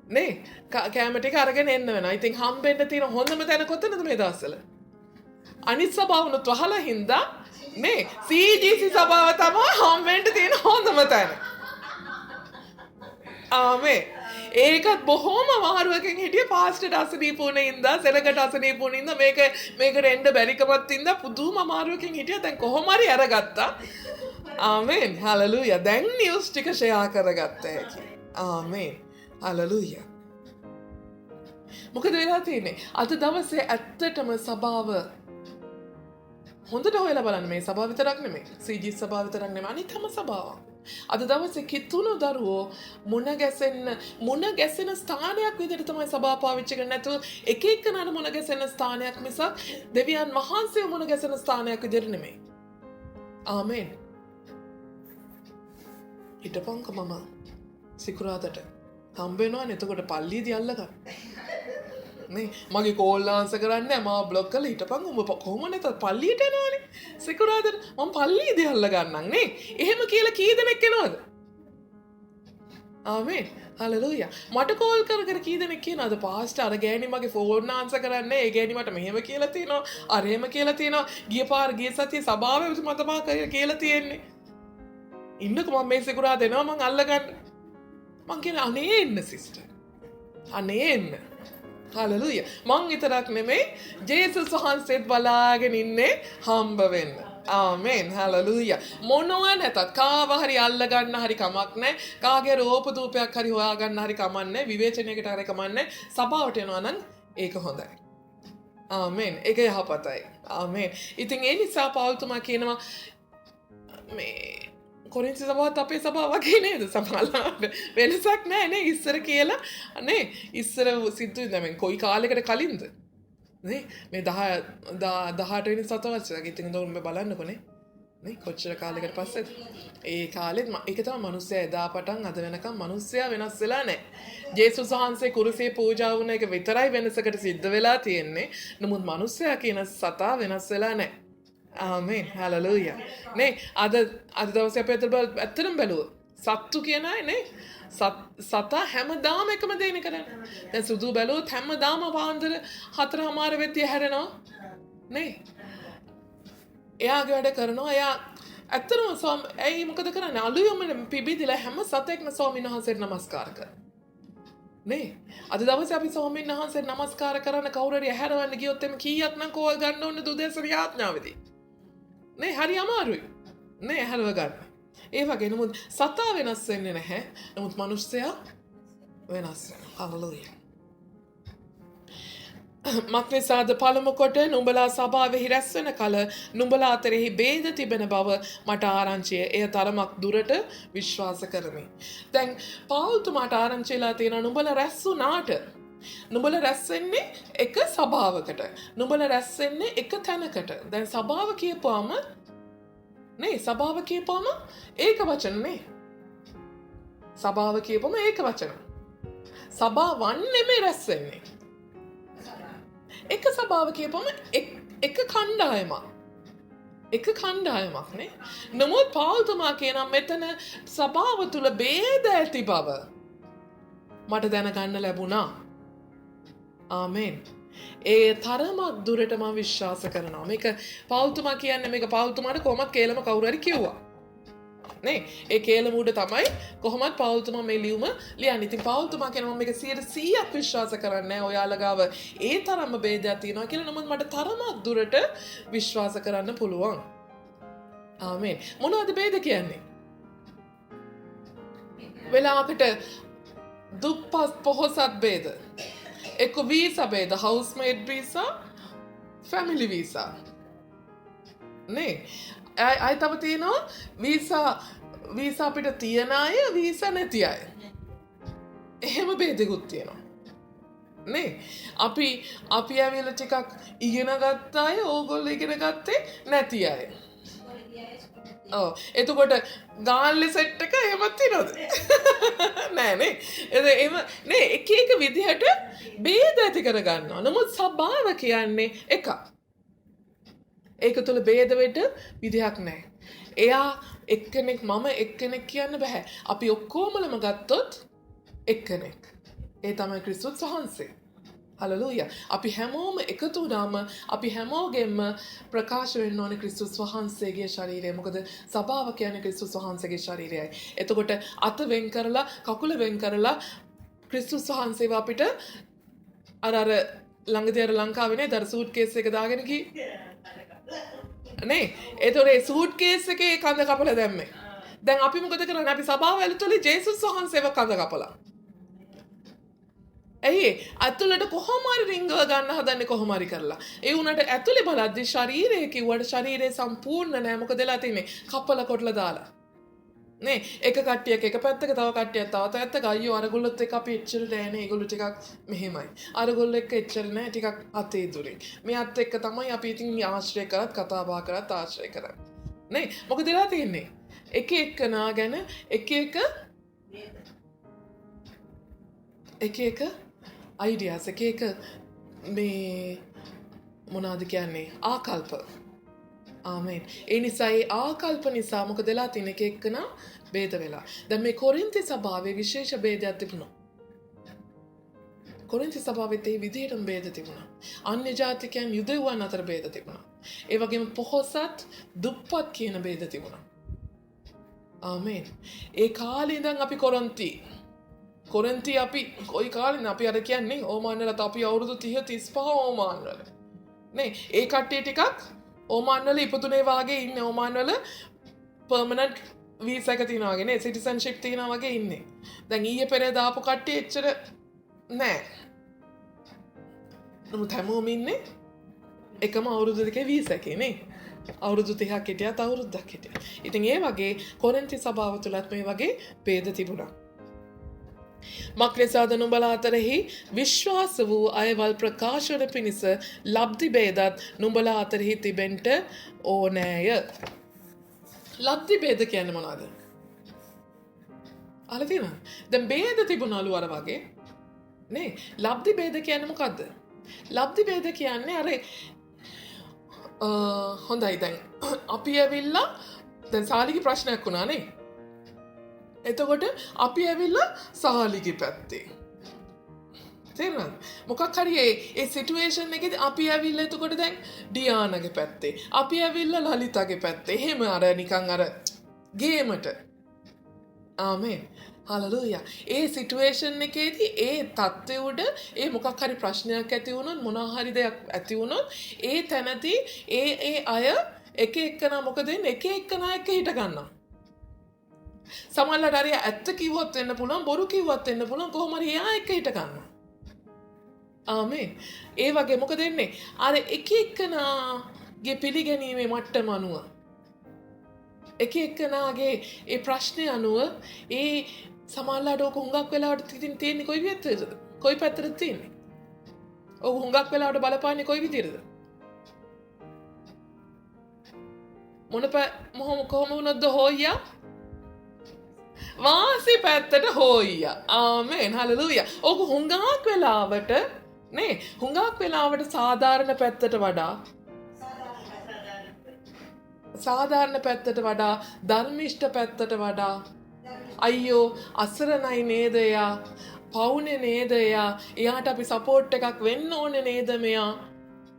නේ කෑම ටික අරගෙන එන්න වෙනවා. ඉතින් හම්බෙන්න තියෙන හොඳම තැන කොතනද මේ දවස්වල? අනිත් සභාවනුත් වහලා හින්දා නේ CGC සභාව තමයි හම්බෙන්න තියෙන හොඳම තැන. ආමේ. ඒකත් බොහොම අමාරුවකින් හිටිය පාස්ටර් අසනීප වුණ ඉඳලා සෙනගට අසනීප වුණ ඉඳලා මේකට එන්න බැරිකමත් ඉඳලා පුදුම අමාරුවකින් හිටියා. දැන් කොහොම හරි අරගත්තා. ආමේන්. හලෙලූයා. දැන් නිවුස් ටික ෂෙයා කරගත්තා හැකි. ආමේන්. හලෙලූයා. මොකද වෙලා තියෙන්නේ? අද දවසේ ඇත්තටම සභාව හොඳට හොයලා බලන්න. මේ සභාව විතරක් නෙමෙයි. CG සභාව විතරක් නෙමෙයි. අනිත් හැම සභාවක්. අද දවසේ කිතුණු දරුවෝ මුණ ගැසෙන ස්ථානයක් විදිහට තමයි සභාව පාවිච්චි කරන්නේ. නැතුව එක එක්කනට මුණ ගැසෙන ස්ථානයක් මිසක් දෙවියන් වහන්සේ මුණ ගැසෙන ස්ථානයක් විදිහට නෙමෙයි. ආමේන්. හිටපන්ක මම සිකුරාදට හම්බ වෙනවනේ. එතකොට පල්ලියේදී අල්ලගන්න. නේ මගේ කෝල් ආන්සර් කරන්නේ නැහැ. මාව බ්ලොක් කරලා හිටපන්. උඹ කොහොම නැතත් පල්ලියට එනවනේ. සිකුරාදට මම පල්ලියේදී අල්ල ගන්නම් නේ. එහෙම කියලා කී දෙනෙක් එනවද? ආමේන්. හලෙලූයා. මට කෝල් කර කී දෙනෙක් කියනවාද පාස්ටර් අර ගෑණි මගේ ෆෝන් ආන්සර් කරන්නේ. ඒ ගෑණි මට මෙහෙම කියලා තියෙනවා. අර එහෙම කියලා තියෙනවා. ගිය සතියේ සභාවේ මතමා කියලා තියෙන්නේ. ඉන්නකෝ මම මේ සිකුරාද එනවා මං අල්ලගන්න. මං කියන අනේ එන්න සිස්ටර්. අනේ එන්න. හලෙලූයා. මං විතරක් නෙමෙයි ජේසුස් වහන්සේත් බලාගෙන ඉන්නේ හම්බ වෙන්න. ආමේන්. හලෙලූයා. මොනවා නැතත් කාව හරි අල්ල ගන්න හරි කමක් නැහැ. කාගේ රූප දූපයක් හරි හොයා ගන්න හරි කමක් නැහැ. විවේචනයකට හරි කමක් නැහැ. සභාවට එනවා නම් ඒක හොඳයි. ආමේන්. ඒක යහපතයි. ආමේන්. ඉතින් ඒ නිසා පෞල්තුමා කියනවා මේ කොරින්ති සභාවත් අපේ සභාව වගේ නේද? සමහරවිට වෙනසක් නැහැ නේ. ඉස්සර කියලා නේ ඉස්සර සිද්ධුයි දැන් කොයි කාලයකට කලින්ද නේ මේ 18 වෙනි සතවර්ෂයක්. ඉතින් උඹ බලන්නකෝ නේ කොච්චර කාලයකට පස්සේද? ඒ කාලෙත් ඒක තමයි මිනිස්සයා එදා පටන් අද වෙනකම් මිනිස්සයා වෙනස් වෙලා නැහැ. ජේසුස් වහන්සේ කුරුසියේ පූජා වුණ එක විතරයි වෙනසකට සිද්ධ වෙලා තියෙන්නේ. නමුත් මිනිස්සයා කියන සතා වෙනස් වෙලා නැහැ. ආමේන්. හලෙලූයා. නේ අද දවසේ අපි ඇත්තටම බැලුවා. සත්තු කියන අය නේ සතා හැමදාම එකම දේනේ කරන්නේ. දැන් සුදු බැලුවොත් හැමදාම පාන්දර 4:00 වෙද්දී හැරෙනවා. නේ. එයාගේ වැඩ කරනවා. එයා ඇත්තටම ඇයි මොකද කරන්නේ? අලුයම පිබිදිලා හැම සතෙක්ම ස්වාමීන් වහන්සේට නමස්කාර කරනවා. නේ අද දවසේ අපි ස්වාමීන් වහන්සේට නමස්කාර කරන කවුරු හරි ඇහැරවන්න ගියොත් එimhe කීයක් නම් කෝල් ගන්න ඕනේ දුදේශන යාඥාවේදී. නේ හරි අමාරුයි. නේ ඇහැරව ගන්න. ඒ වගේ නමුත් සතා වෙනස් වෙන්නේ නැහැ. නමුත් මිනිස්සයා වෙනස් වෙනවා. හලෙලූයා. මක්නිසාද පළමු කොට නුඹලා සභාවෙහි රැස් වෙන කල නුඹලා අතරෙහි ભેද තිබෙන බව මට ආරංචිය. එය තරමක් දුරට විශ්වාස කරමි. දැන් පෞල්තුමාට ආරංචිලා තියෙනවා නුඹලා රැස් වුණාට නුඹලා රැස් වෙන්නේ එක සභාවකට. නුඹලා රැස් වෙන්නේ එක තැනකට. දැන් සභාව කියපුවාම නේ සභාව කියපුවාම ඒක වචන නේ. සභාව කියපුවම ඒක වචන. සභාවන් නෙමෙයි රැස් වෙන්නේ. එක සභාව කියපම එක කණ්ඩායමක් නේ. නමුත් පෞල්තුමා කියනවා මෙතන සභාව තුල ભેද ඇති බව මට දැනගන්න ලැබුණා. ආමේන්. ඒ තරමක් දුරට මම විශ්වාස කරනවා. මේක පෞල්තුමා කියන්නේ මේක පෞල්තුමාට කොහොමද කේලම කවුරු හරි කිව්වා. නේ ඒ කේලම උඩ තමයි කොහොමත් පෞල්තුමා මේ ලියුම ලියන්නේ. ඉතින් පෞල්තුමා කියනවා මේක 100% විශ්වාස කරන්නේ ඔයාලා ගාව ඒ තරම්ම ભેදයක් තියෙනවා කියලා. නමුත් මට තරමක් දුරට විශ්වාස කරන්න පුළුවන්. ආමේන්. මොනවද ભેද කියන්නේ? වෙලාවකට දුප්පත් පොහොසත් ભેද. එක්ක වීසා ભેද, හවුස්මේඩ් වීසා, ෆැමිලි වීසා. නේ අය තව තියෙනවා වීසා අපිට තියන අය වීසා නැති අය. එහෙම ભેදෙකුත් තියෙනවා. නේ අපි ඇවිල්ලා ටිකක් ඉගෙන ගත්ත අය ඕගොල්ලෝ ඉගෙන ගත්තේ නැති අය. ඔව් එතකොට ගාල්ලේ සෙට් එක එහෙමත් තියනවද? නෑ නේ. එහෙම නේ එක විදිහට ભેද ඇති කර ගන්නවා. නමුත් සබාව කියන්නේ එකක්. ඒක තුළ ભેද වෙන්න විදිහක් නැහැ. එයා එක්කෙනෙක් මම එක්කෙනෙක් කියන්න බෑ. අපි ඔක්කොමලම ගත්තොත් එක්කෙනෙක්. ඒ තමයි ක්‍රිස්තුස් වහන්සේ. හලලූයා. අපි හැමෝම එකතු වුණාම අපි හැමෝගෙම ප්‍රකාශ වෙන්න ඕනේ ක්‍රිස්තුස් වහන්සේගේ ශරීරය. මොකද සභාව කියන්නේ ක්‍රිස්තුස් වහන්සේගේ ශරීරයයි. එතකොට අත වෙන් කරලා කකුල වෙන් කරලා ක්‍රිස්තුස් වහන්සේව අපිට අර ළඟදී අර ලංකාවේ නේද අර සූට් කේස් එක දාගෙන ගිහින් නේ එතකොට ඒ සූට් කේස් එකේ කඳ කපලා දැම්මේ. දැන් අපි මොකද කරන්නේ? අපි සභාව ඇතුලේ ජේසුස් වහන්සේව කඳ කපලා. ඇයි ඇතුළට කොහොම හරි රිංගව ගන්න හදන්නේ කොහොම හරි කරලා. ඒ උනට ඇතුලේ බලද්දි ශරීරය කිව්වට ශරීරය සම්පූර්ණ නැහැ. මොකද වෙලා තින්නේ? කපලා කොටලා දාලා. නේ එක කට්ටියක් එක පැත්තක තව කට්ටියක් තව පැත්තක අයියෝ අරගොල්ලොත් එක්ක අපි එච්චර නෑනේ. ඒගොල්ලෝ ටිකක් මෙහෙමයි. අරගොල්ලෝ එක්ක එච්චර නෑ ටිකක් අතේ දුරින්. මෙයාත් එක්ක තමයි අපි ඉතින් ආශ්‍රය කරත් කතා බහ කරත් ආශ්‍රය කරන්නේ. නේ මොකද වෙලා තින්නේ? එක එකනා ගැන එක එක අයිඩියාස් එක මේ මොනවද කියන්නේ ආකල්ප. ආමේන්. ඒ නිසා ඒ ආකල්ප නිසා මොකද වෙලා තියෙන එක එක්කනා ભેද වෙලා. දැන් මේ කොරින්ති සභාවේ විශේෂ ભેදයක් තිබුණා. කොරින්ති සභාවෙත් ඒ විදිහටම ભેද තිබුණා. අන්‍ය ජාතිකයන් යුදෙව්වන් අතර ભેද තිබුණා. ඒ වගේම පොහොසත් දුප්පත් කියන ભેද තිබුණා. ආමේන්. ඒ කාලේ ඉඳන් අපි කොරින්ති අපි කොයි කාලෙද අපි අර කියන්නේ ඕමාන් වලත් අපි අවුරුදු 30 35 ඕමාන් වල. නේ ඒ කට්ටිය ටිකක් ඕමාන් වල ඉපදුනේ වාගේ ඉන්නේ. ඕමාන් වල පර්මනන්ට් වීසා එක තියනවා වගේ නේ සිටිසන්ෂිප් තියනවා වගේ ඉන්නේ. දැන් ඊයේ පෙරේද ආපු කට්ටිය එච්චර නෑ. නමුත් හැමෝම ඉන්නේ එකම අවුරුදු දෙකේ වීසා එකේ නේ. අවුරුදු 30ක් හිටියත් අවුරුද්දක් හිටියත්. ඉතින් ඒ වගේ කොරින්ති සභාව තුලත් මේ වගේ ભેද තිබුණා. මක්නිසාද නුඹලා අතරෙහි විශ්වාස වූ අයවල් ප්‍රකාශන පිණිස ලබ්ධි ભેදත් නුඹලා අතරෙහි තිබෙන්ට ඕනෑය. ලබ්ධි ભેද කියන්නේ මොනවද? අහලා තියෙනවද? දැන් ભેද තිබුණලු අර වගේ නේ. ලබ්ධි ભેද කියන්නේ මොකද්ද? ලබ්ධි ભેද කියන්නේ අර හොඳයි දැන් අපි ඇවිල්ලා දැන් සාලිගේ ප්‍රශ්නයක් වුණා නේ. එතකොට අපි ඇවිල්ලා සාලිගේ පැත්තේ. තේරුණාද? මොකක් හරි ඒ සිටුේෂන් එකේදී අපි ඇවිල්ලා එතකොට දැන් ඩියානාගේ පැත්තේ. අපි ඇවිල්ලා ලලිතාගේ පැත්තේ. එහෙම අර නිකන් අර ගේමට. ආමේන්. හලලූයා. ඒ සිටුේෂන් එකේදී ඒ තත්ත්වය උඩ ඒ මොකක් හරි ප්‍රශ්නයක් ඇති වුණොත් මොනවා හරි දෙයක් ඇති වුණොත් ඒ තැනදී ඒ අය එක එක්කනා මොකද වෙන්නේ? එක එක්කනා එක්ක හිට ගන්නවා. සමහරවිට හරි ඇත්ත කිව්වොත් වෙන්න පුළුවන් බොරු කිව්වත් වෙන්න පුළුවන් කොහොම හරි එයා එක්ක හිට ගන්නවා. ආමේන්. ඒ වගේ මොකද වෙන්නේ? අර එක එක්කනාගේ පිළිගැනීමේ මට්ටම අනුව එක එක්කනාගේ ඒ ප්‍රශ්නේ අනුව ඒ සමහරවිට ඔක හුඟක් වෙලාවට තියෙන්නේ කොයි විදිහටද? කොයි පැත්තටද තියෙන්නේ? ඔව් හුඟක් වෙලාවට බලපාන්නේ කොයි විදිහටද? කොහොම වුණොත්ද හොයියා? වාසි පැත්තට හොයියා. ආමේන්. හලෙලූයා. ඔක හුඟක් වෙලාවට නේ හුඟක් වෙලාවට සාධාරණ පැත්තට වඩා ධර්මිෂ්ඨ පැත්තට වඩා අයියෝ අසරණයි නේද එයා පවුනේ නේද එයාට අපි සපෝට් එකක් වෙන්න ඕනේ නේද මෙයා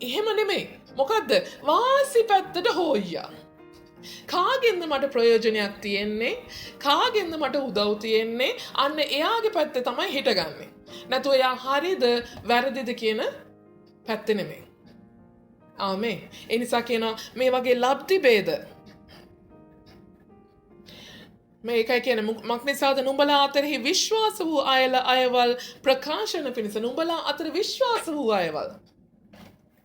එහෙම නෙමෙයි මොකද්ද වාසි පැත්තට හොයියා කාගෙන්ද මට ප්‍රයෝජනයක් තියෙන්නේ කාගෙන්ද මට උදව් තියෙන්නේ අන්න එයාගේ පැත්තේ තමයි හිටගන්නේ නැතු එයා හරිද වැරදිද කියන පැත්තේ නෙමෙයි ආමේන් ඒ නිසා කියනවා මේ වගේ ලබ්ධි ભેද මේකයි කියන්නේ මක්නිසාද නුඹලා අතරෙහි විශ්වාස වූ අයවල් ප්‍රකාශන පිණිස නුඹලා අතර විශ්වාස වූ අයවල්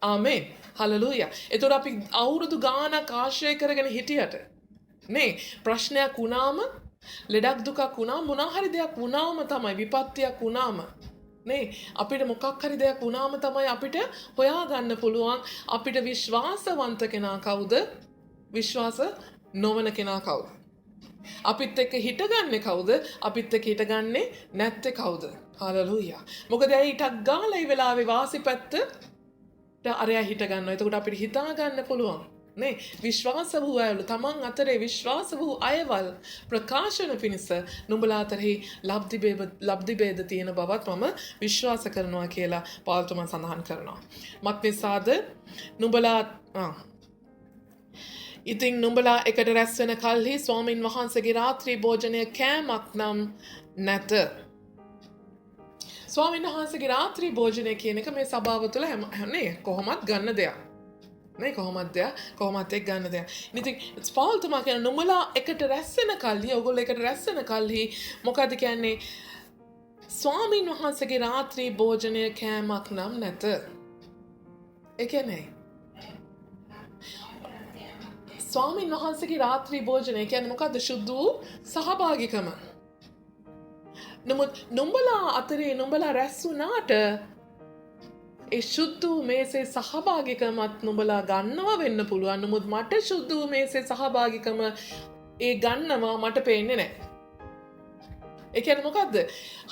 ආමේන් හලලූයා එතකොට අපි අවුරුදු ගානක් ආශ්‍රය කරගෙන හිටියට නේ ප්‍රශ්නයක් වුණාම ලෙඩක් දුකක් වුණාම මොනවා හරි දෙයක් වුණාම තමයි විපත්තියක් වුණාම නේ අපිට මොකක් හරි දෙයක් වුණාම තමයි අපිට හොයාගන්න පුළුවන් අපිට විශ්වාසවන්ත කෙනා කවුද විශ්වාස නොවන කෙනා කවුද අපිත් එක්ක හිටගන්නේ කවුද අපිත් එක්ක හිටගන්නේ නැත්තේ කවුද හලලූයා මොකද ඇයි ටක් ගාලා ඒ වෙලාවේ වාසි පැත්ත අරයා හිට ගන්නවා. එතකොට අපිට හිතා ගන්න පුළුවන්. නේ විශ්වාස වූ අයවලු තමන් අතරේ විශ්වාස වූ අයවල් ප්‍රකාශන පිණිස නුඹලා අතරෙහි ලබ්ධි භේද තියෙන බවත් මම විශ්වාස කරනවා කියලා පාවුල්තුමා සඳහන් කරනවා. මත් නිසාද නුඹලා ඉතින් නුඹලා එකට රැස් වෙන කල්හි ස්වාමින් වහන්සේගේ රාත්‍රී භෝජනය කෑමක් නම් නැත. ස්වාමින් වහන්සේගේ රාත්‍රී භෝජනය කියන එක මේ සභාව තුළ නේ කොහොමත් ගන්න දෙයක්. නේ කොහොමත් එක් ගන්න දෙයක්. ඉතින් පාවුල්තුමා කියන නුඹලා එකට රැස් වෙන කල්හි ඔයගොල්ලෝ එකට රැස් වෙන කල්හි මොකද කියන්නේ? ස්වාමින් වහන්සේගේ රාත්‍රී භෝජනය කෑමක් නම් නැත. ඒ කියන්නේ ස්වාමින් වහන්සේගේ රාත්‍රී භෝජනය කියන්නේ මොකද්ද? සුදු සහභාගිකම. නමුත් නුඹලා අතරේ නුඹලා රැස් වුණාට ඒ සුදු මේසේ සහභාගිකමත් නුඹලා ගන්නවා වෙන්න පුළුවන්. නමුත් මට සුදු මේසේ සහභාගිකම ඒ ගන්නවා මට පේන්නේ නැහැ. ඒ කියන්නේ මොකද්ද?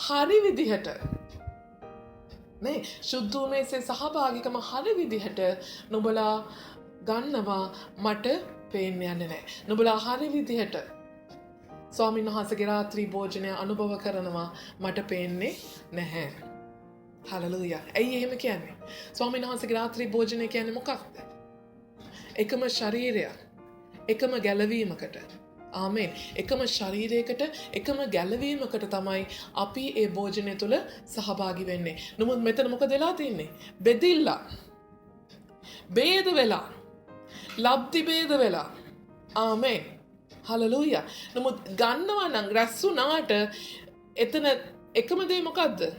හරි විදිහට නේ සුදු මේසේ සහභාගිකම හරි විදිහට නුඹලා ගන්නවා මට පේන්න යන්නේ නැහැ. නුඹලා හරි විදිහට ස්වාමීන් වහන්සේගේ රාත්‍රී භෝජනය අනුභව කරනවා මට පේන්නේ නැහැ. හලෙලූයා. ඇයි එහෙම කියන්නේ? ස්වාමීන් වහන්සේගේ රාත්‍රී භෝජනය කියන්නේ මොකක්ද? එකම ශරීරයක්. එකම ගැලවීමකට. ආමේන්. එකම ශරීරයකට එකම ගැලවීමකට තමයි අපි ඒ භෝජනය තුළ සහභාගී වෙන්නේ. නමුත් මෙතන මොකද වෙලා තින්නේ? බෙදිලා. ભેද වෙලා. ලබ්ධි ભેද වෙලා. ආමේන්. හලෙලූයා. නමුත් ගන්නවා නම් රැස් වුණාට එතන එකම දේ මොකද්ද?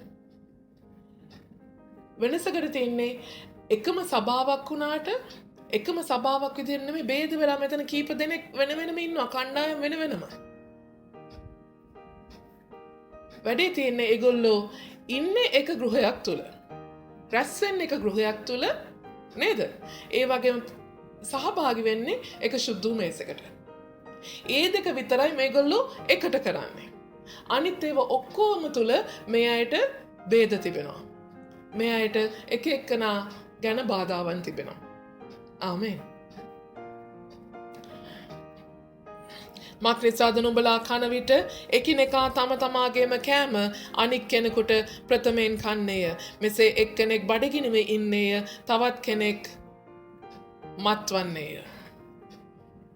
වෙනසකට තින්නේ එකම සභාවක් වුණාට එකම සභාවක් විදිහට නෙමෙයි ભેද වෙලා මෙතන කීප දෙනෙක් වෙන වෙනම ඉන්නවා. කණ්ඩායම් වෙන වෙනම. වැඩේ තියෙන්නේ ඒගොල්ලෝ ඉන්නේ එක ගෘහයක් තුල. රැස් වෙන්නේ එක ගෘහයක් තුල නේද? ඒ වගේම සහභාගී වෙන්නේ එක සුදු මේසයකට. ඒ දෙක විතරයි මේගොල්ලෝ එකට කරන්නේ. අනිත් ඒවා ඔක්කොම තුල මේ අයට ભેද තිබෙනවා. මේ අයට එක එක්කනා ගැන බාධාවන් තිබෙනවා. ආමේන්. මක්නිසාද නුඹලා කන විට එකිනෙකා තම තමාගේම කෑම අනික් කෙනෙකුට ප්‍රථමයෙන් කන්නේය. මෙසේ එක්කෙනෙක් බඩගිනිව ඉන්නේය, තවත් කෙනෙක් මත්වන්නේය.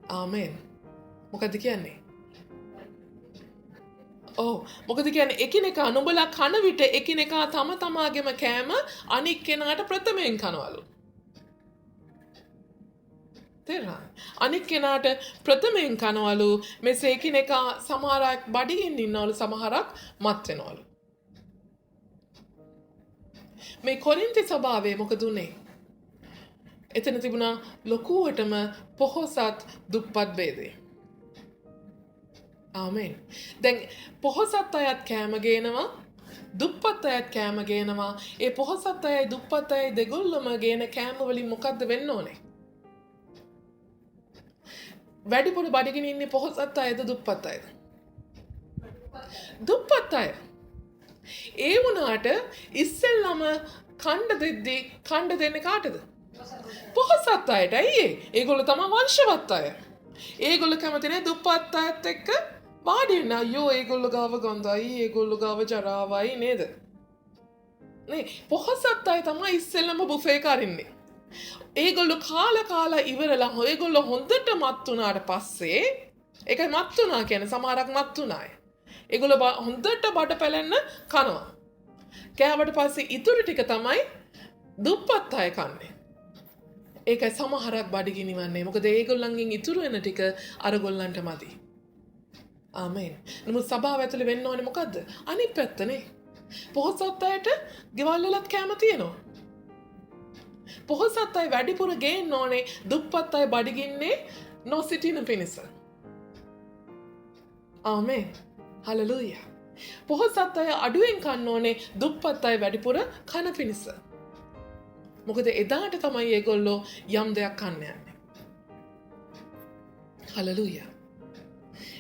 ආමේන්. මොකද කියන්නේ? මොකද කියන්නේ? එකිනෙකා නුඹලා කන විට එකිනෙකා තම තමාගේම කෑම අනික් කෙනාට ප්‍රථමයෙන් කනවලු. තේරුණා? අනික් කෙනාට ප්‍රථමයෙන් කනවලු. මෙසේ එකිනෙකා සමහරක් බඩගින්න ඉන්නවලු, සමහරක් මත් වෙනවලු. මේ කොරින්ති සභාවේ මොකද උනේ? එතන තිබුණා ලොකුවටම පොහොසත් දුප්පත් ભેදේ. ආමේන්. දැන් පොහොසත් අයත් කෑම ගේනවා, දුප්පත් අයත් කෑම ගේනවා. ඒ පොහොසත් අයයි දුප්පත් අයයි දෙගොල්ලම ගේන කෑම වලින් මොකද්ද වෙන්න ඕනේ? වැඩිපුර බඩගිනින් ඉන්නේ පොහොසත් අයද දුප්පත් අයද? දුප්පත් අය. ඒ වුණාට ඉස්සෙල්ලම කණ්ඩ දෙද්දී කණ්ඩ දෙන්නේ කාටද? පොහොසත් අයට. ඇයි ඒගොල්ලෝ තමයි වංශවත් අය. ඒගොල්ලෝ කැමති නැහැ දුප්පත් අයත් එක්ක වාඩි වෙන්න. අයියෝ ඒගොල්ලෝ ගාව ගඳයි, ඒගොල්ලෝ ගාව ජරාවයි නේද? නේ පොහොසත් අය තමයි ඉස්සෙල්ලම බුෆේ කරින්නේ. ඒගොල්ලෝ කාලා ඉවරලා ඒගොල්ලෝ හොඳට මත් වුණාට පස්සේ ඒකයි මත් වුණා කියන්නේ සමහරක් මත් වුණාය. ඒගොල්ලෝ හොඳට බඩ පැලෙන්න කනවා. කෑවට පස්සේ ඉතුරු ටික තමයි දුප්පත් අය කන්නේ. ඒකයි සමහරක් බඩගිනි වන්නේ. මොකද ඒගොල්ලන්ගෙන් ඉතුරු වෙන ටික අරගොල්ලන්ට මදි. ආමේන්. නමුත් සභාව ඇතුලේ වෙන්න ඕනේ මොකද්ද? අනිත් පැත්තනේ. පොහොසත් අයට ගෙවල් වලත් කෑම තියෙනවා. පොහොසත් අය වැඩිපුර ගේන්න ඕනේ දුප්පත් අය බඩගින්නේ නොසිටින පිණිස. ආමේන්. හලෙලූයා. පොහොසත් අය අඩුවෙන් කන්න ඕනේ දුප්පත් අය වැඩිපුර කන පිණිස. මොකද එදාට තමයි ඒගොල්ලෝ යම් දෙයක් කන්න යන්නේ. හලෙලූයා.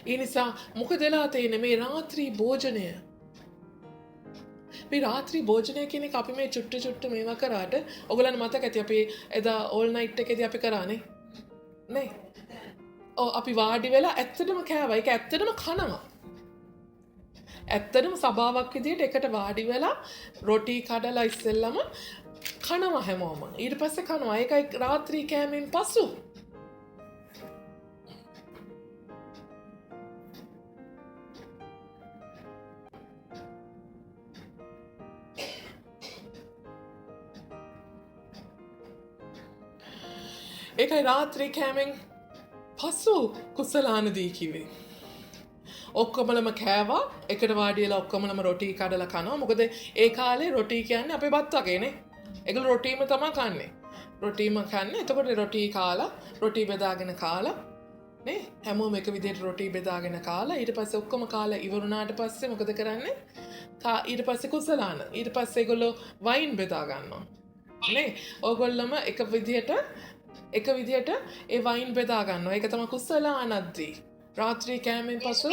ඒ නිසා මොකද වෙලා තියෙන්නේ මේ රාත්‍රී භෝජනය? මේ රාත්‍රී භෝජනය කියන එක අපි මේ චුට්ට මේවා කරාට ඔයගලන්ට මතක ඇති අපි එදා ඕල් නයිට් එකේදී අපි කරානේ. නේ අපි වාඩි වෙලා ඇත්තටම කෑවා. ඒක ඇත්තටම කනවා. ඇත්තටම සභාවක් විදියට එකට වාඩි වෙලා රොටි කඩලා ඉස්සෙල්ලම කනවා හැමෝම. ඊට පස්සේ කනවා. ඒකයි රාත්‍රී කෑමෙන් පසු. ඒකයි රාත්‍රී කෑමෙන් පසු කුසලානදී කිව්වේ. ඔක්කොමලම කෑවා එකට වාඩි වෙලා ඔක්කොමලම රොටි කඩලා කනවා. මොකද ඒ කාලේ රොටි කියන්නේ අපේ බත් වගේනේ. ඒගොල්ලෝ රොටිම තමයි කන්නේ. රොටිම කන්නේ. එතකොට රොටි කාලා රොටි බෙදාගෙන කාලා නේ හැමෝම එක විදිහට රොටි බෙදාගෙන කාලා ඊට පස්සේ ඔක්කොම කාලා ඉවරුණාට පස්සේ මොකද කරන්නේ? ඊට පස්සේ කුසලාන. ඊට පස්සේ ඒගොල්ලෝ වයින් බෙදා ගන්නවා. නේ ඕගොල්ලොම එක විදිහට ඒ වයින් බෙදා ගන්නවා. ඒක තමයි කුසලානද්දී. රාත්‍රී කෑමෙන් පසු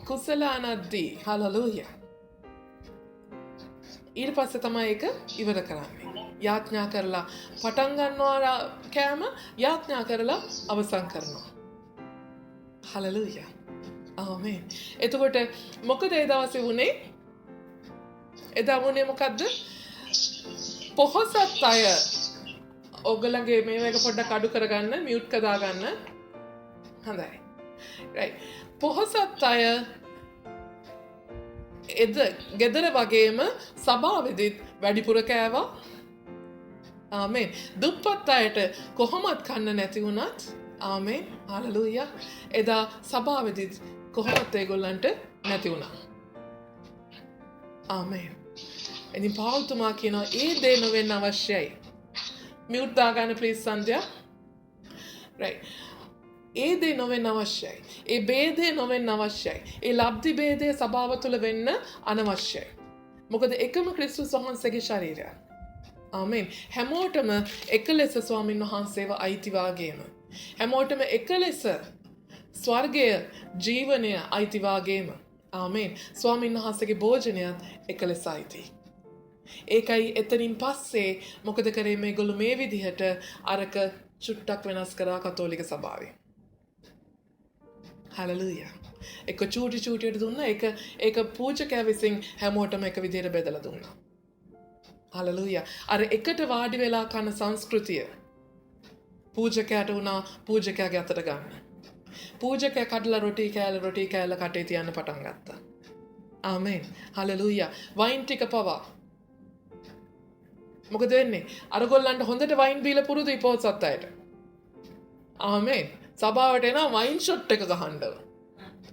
කුසලානද්දී. හලෙලූයා. ඊට පස්සේ තමයි ඒක ඉවර කරන්නේ. යාඥා කරලා පටන් ගන්නවා කෑම යාඥා කරලා අවසන් කරනවා. හලෙලූයා. ආමේන්. එතකොට මොකද ඒ දවසේ වුනේ? එදා වුනේ මොකද්ද? පොහොසත් අය ඔගලගේ මේක පොඩ්ඩක් අඩු කරගන්න මියුට් කදා ගන්න. හොඳයි. right. පොහොසත් අය ගෙදර වගේම සභාවෙදිත් වැඩිපුර කෑවා. ආමේන්. දුප්පත් අයට කොහොමත් කන්න නැති වුණත් ආමේන්. හලෙලූයා. එදා සභාවෙදිත් කොහොමත් ඒගොල්ලන්ට නැති වුණා. ආමේන්. ඉතින් පාවුල්තුමා කියනවා ඒ දේ නොවෙන්න අවශ්‍යයි. මියුට් දාගන්න ප්ලීස් සන්ධ්‍යා. right. ඒ දේ නොවෙන්න අවශ්‍යයි. ඒ ભેදේ නොවෙන්න අවශ්‍යයි. ඒ ලබ්ධි ભેදේ සභාව තුළ වෙන්න අනවශ්‍යයි. මොකද එකම ක්‍රිස්තුස් වහන්සේගේ ශරීරය. ආමේන්. හැමෝටම එක ලෙස ස්වාමින් වහන්සේව අයිති වාගේම. හැමෝටම එක ලෙස ස්වර්ගය ජීවනය අයිති වාගේම. ආමේන්. ස්වාමින් වහන්සේගේ භෝජනයත් එක ලෙස අයිති. ඒකයි එතනින් පස්සේ මොකද කරේ මේගොල්ලෝ මේ විදිහට අරක චුට්ටක් වෙනස් කරා කතෝලික සභාවේ. හලෙලූයා. එක චූටියට දුන්නා. ඒක පූජකයා විසින් හැමෝටම එක විදිහට බෙදලා දුන්නා. හලෙලූයා. අර එකට වාඩි වෙලා කන සංස්කෘතිය පූජකයාට වුණා පූජකයාගේ අතට ගන්න. පූජකයා කඩලා රොටි කෑල්ල කටේ තියන්න පටන් ගත්තා. ආමේන්. හලෙලූයා. වයින් ටික පවා මොකද වෙන්නේ? අරගොල්ලන්ට හොඳට වයින් බීලා පුරුදුයි පොහොසත් අයට. ආමේන්. සභාවට එනවා වයින් ෂොට් එක ගහන්න.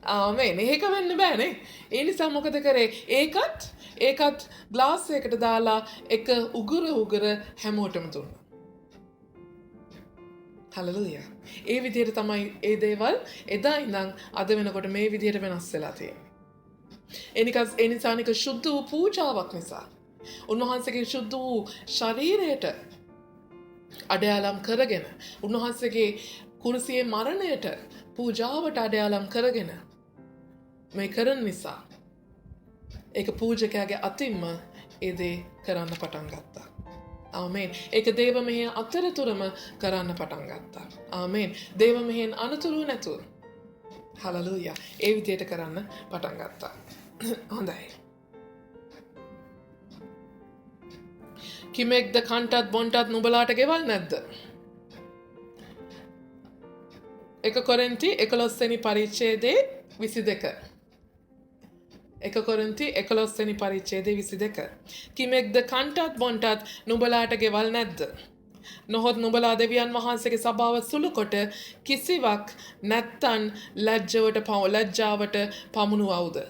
ආමේන්. ඒක වෙන්න බෑනේ. ඒ නිසා මොකද කරේ? ඒකත් ග්ලාස් එකකට දාලා එක උගුර හැමෝටම දුන්නා. හලෙලූයා. ඒ විදිහට තමයි ඒ දේවල් එදා ඉඳන් අද වෙනකොට මේ විදිහට වෙනස් වෙලා තියෙන්නේ. ඒ නිසා නික සුද්ධ වූ පූජාවක් නිසා උන්වහන්සේගේ සුද්ධ වූ ශරීරයට අඩයාලම් කරගෙන උන්වහන්සේගේ කුරුසියේ මරණයට පූජාවට අඩයාලම් කරගෙන මේ කරන නිසා ඒක පූජකයාගේ අතින්ම ඒ දේ කරන්න පටන් ගත්තා. ආමේන්. ඒක දේව මෙහෙය අතරතුරම කරන්න පටන් ගත්තා. ආමේන්. දේව මෙහෙන් අනතුරු නැතුව. හලෙලූයා. ඒ විදිහට කරන්න පටන් ගත්තා. හොඳයි. කිමෙක්ද කන්ටත් බොන්ටත් නුඹලාට ගෙවල් නැද්ද? 1 කොරින්ති 11 වෙනි පරිච්ඡේදයේ 22. 1 කොරින්ති 11 වෙනි පරිච්ඡේදයේ 22. කිමෙක්ද කන්ටත් බොන්ටත් නුඹලාට ගෙවල් නැද්ද? නොහොත් නුඹලා දෙවියන් වහන්සේගේ සභාව සුළු කොට කිසිවක් නැත්තන් ලැජ්ජාවට පමුණුවවුද?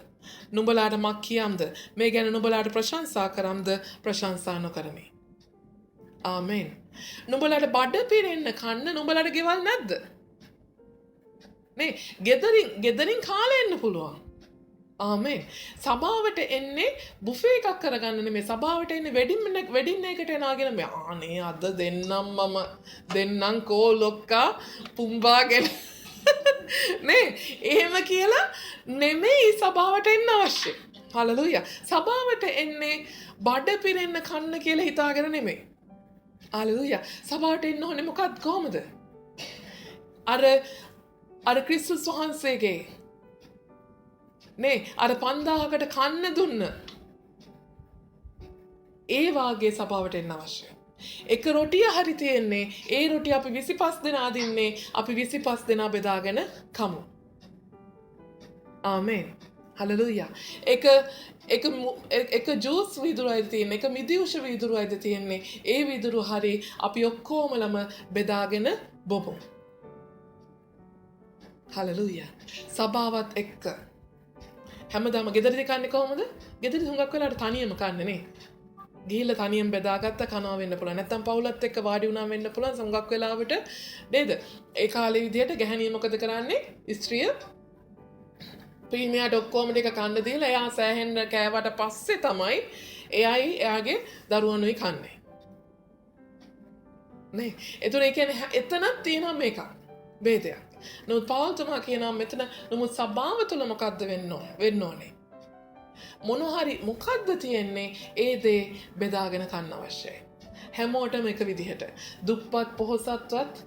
නුඹලාට මක් කියම්ද? මේ ගැන නුඹලාට ප්‍රශංසා කරම්ද? ප්‍රශංසා නොකරමි. ආමේන්. නුඹලාට බඩ පිරෙන්න කන්න නුඹලාට ගෙවල් නැද්ද? නේ ගෙදරින් කාලා එන්න පුළුවන්. ආමේන්. සභාවට එන්නේ බුෆේ එකක් කරගන්න නෙමෙයි. සභාවට එන්නේ වෙඩින් එකට එනාගෙන මේ අනේ අද දෙන්නම් කෝ ලොක්කා පුම්බාගෙන නේ එහෙම කියලා නෙමෙයි සභාවට එන්න අවශ්‍ය. හලෙලූයා. සභාවට එන්නේ බඩ පිරෙන්න කන්න කියලා හිතාගෙන නෙමෙයි. හලෙලූයා. සභාවට එන්න ඕනේ මොකක්ද කොහමද? අර ක්‍රිස්තුස් වහන්සේගේ නේ අර 5000කට කන්න දුන්න ඒ වාගේ සභාවට එන්න අවශ්‍යයි. එක රොටිය හරි තියෙන්නේ ඒ රොටිය අපි 25 දෙනා දින්නේ අපි 25 දෙනා බෙදාගෙන කමු. ආමේන්. හලෙලූයා. එක ජූස් වීදුරුවයිද තියෙන්නේ එක මිදිඋෂ වීදුරුවයිද තියෙන්නේ ඒ වීදුරු හරි අපි ඔක්කොමලම බෙදාගෙන බොමු. හලෙලූයා. සභාවත් එක්ක හැමදාම ගෙදරදී කන්නේ කොහොමද? ගෙදරදී හුඟක් වෙලාවට තනියම කන්නේ නේ. ගිහිල්ලා තනියම බෙදාගත්ත කනවා වෙන්න පුළුවන්. නැත්තම් පවුලත් එක්ක වාඩි වුණා වෙන්න පුළුවන්. හුඟක් වෙලාවට නේද? ඒ කාලේ විදිහට ගැහණිය මොකද කරන්නේ? ස්ත්‍රිය ප්‍රීමියාට ඔක්කොම ටික කන්න දීලා එයා සෑහෙන්න කෑවට පස්සේ තමයි එයයි එයාගේ දරුවනුයි කන්නේ. නේ. ඒතර ඒ කියන්නේ එතනක් තියෙනවා මේක. ભેදයක්. නමුත් පෞල්තුමා කියනවා මෙතන නමුත් සබාව තුළ මොකද්ද වෙන්න ඕනේ? මොන හරි මොකද්ද තියෙන්නේ? ඒ දේ බෙදාගෙන කන්න අවශ්‍යයි. හැමෝටම එක විදිහට. දුප්පත් පොහොසත්වත්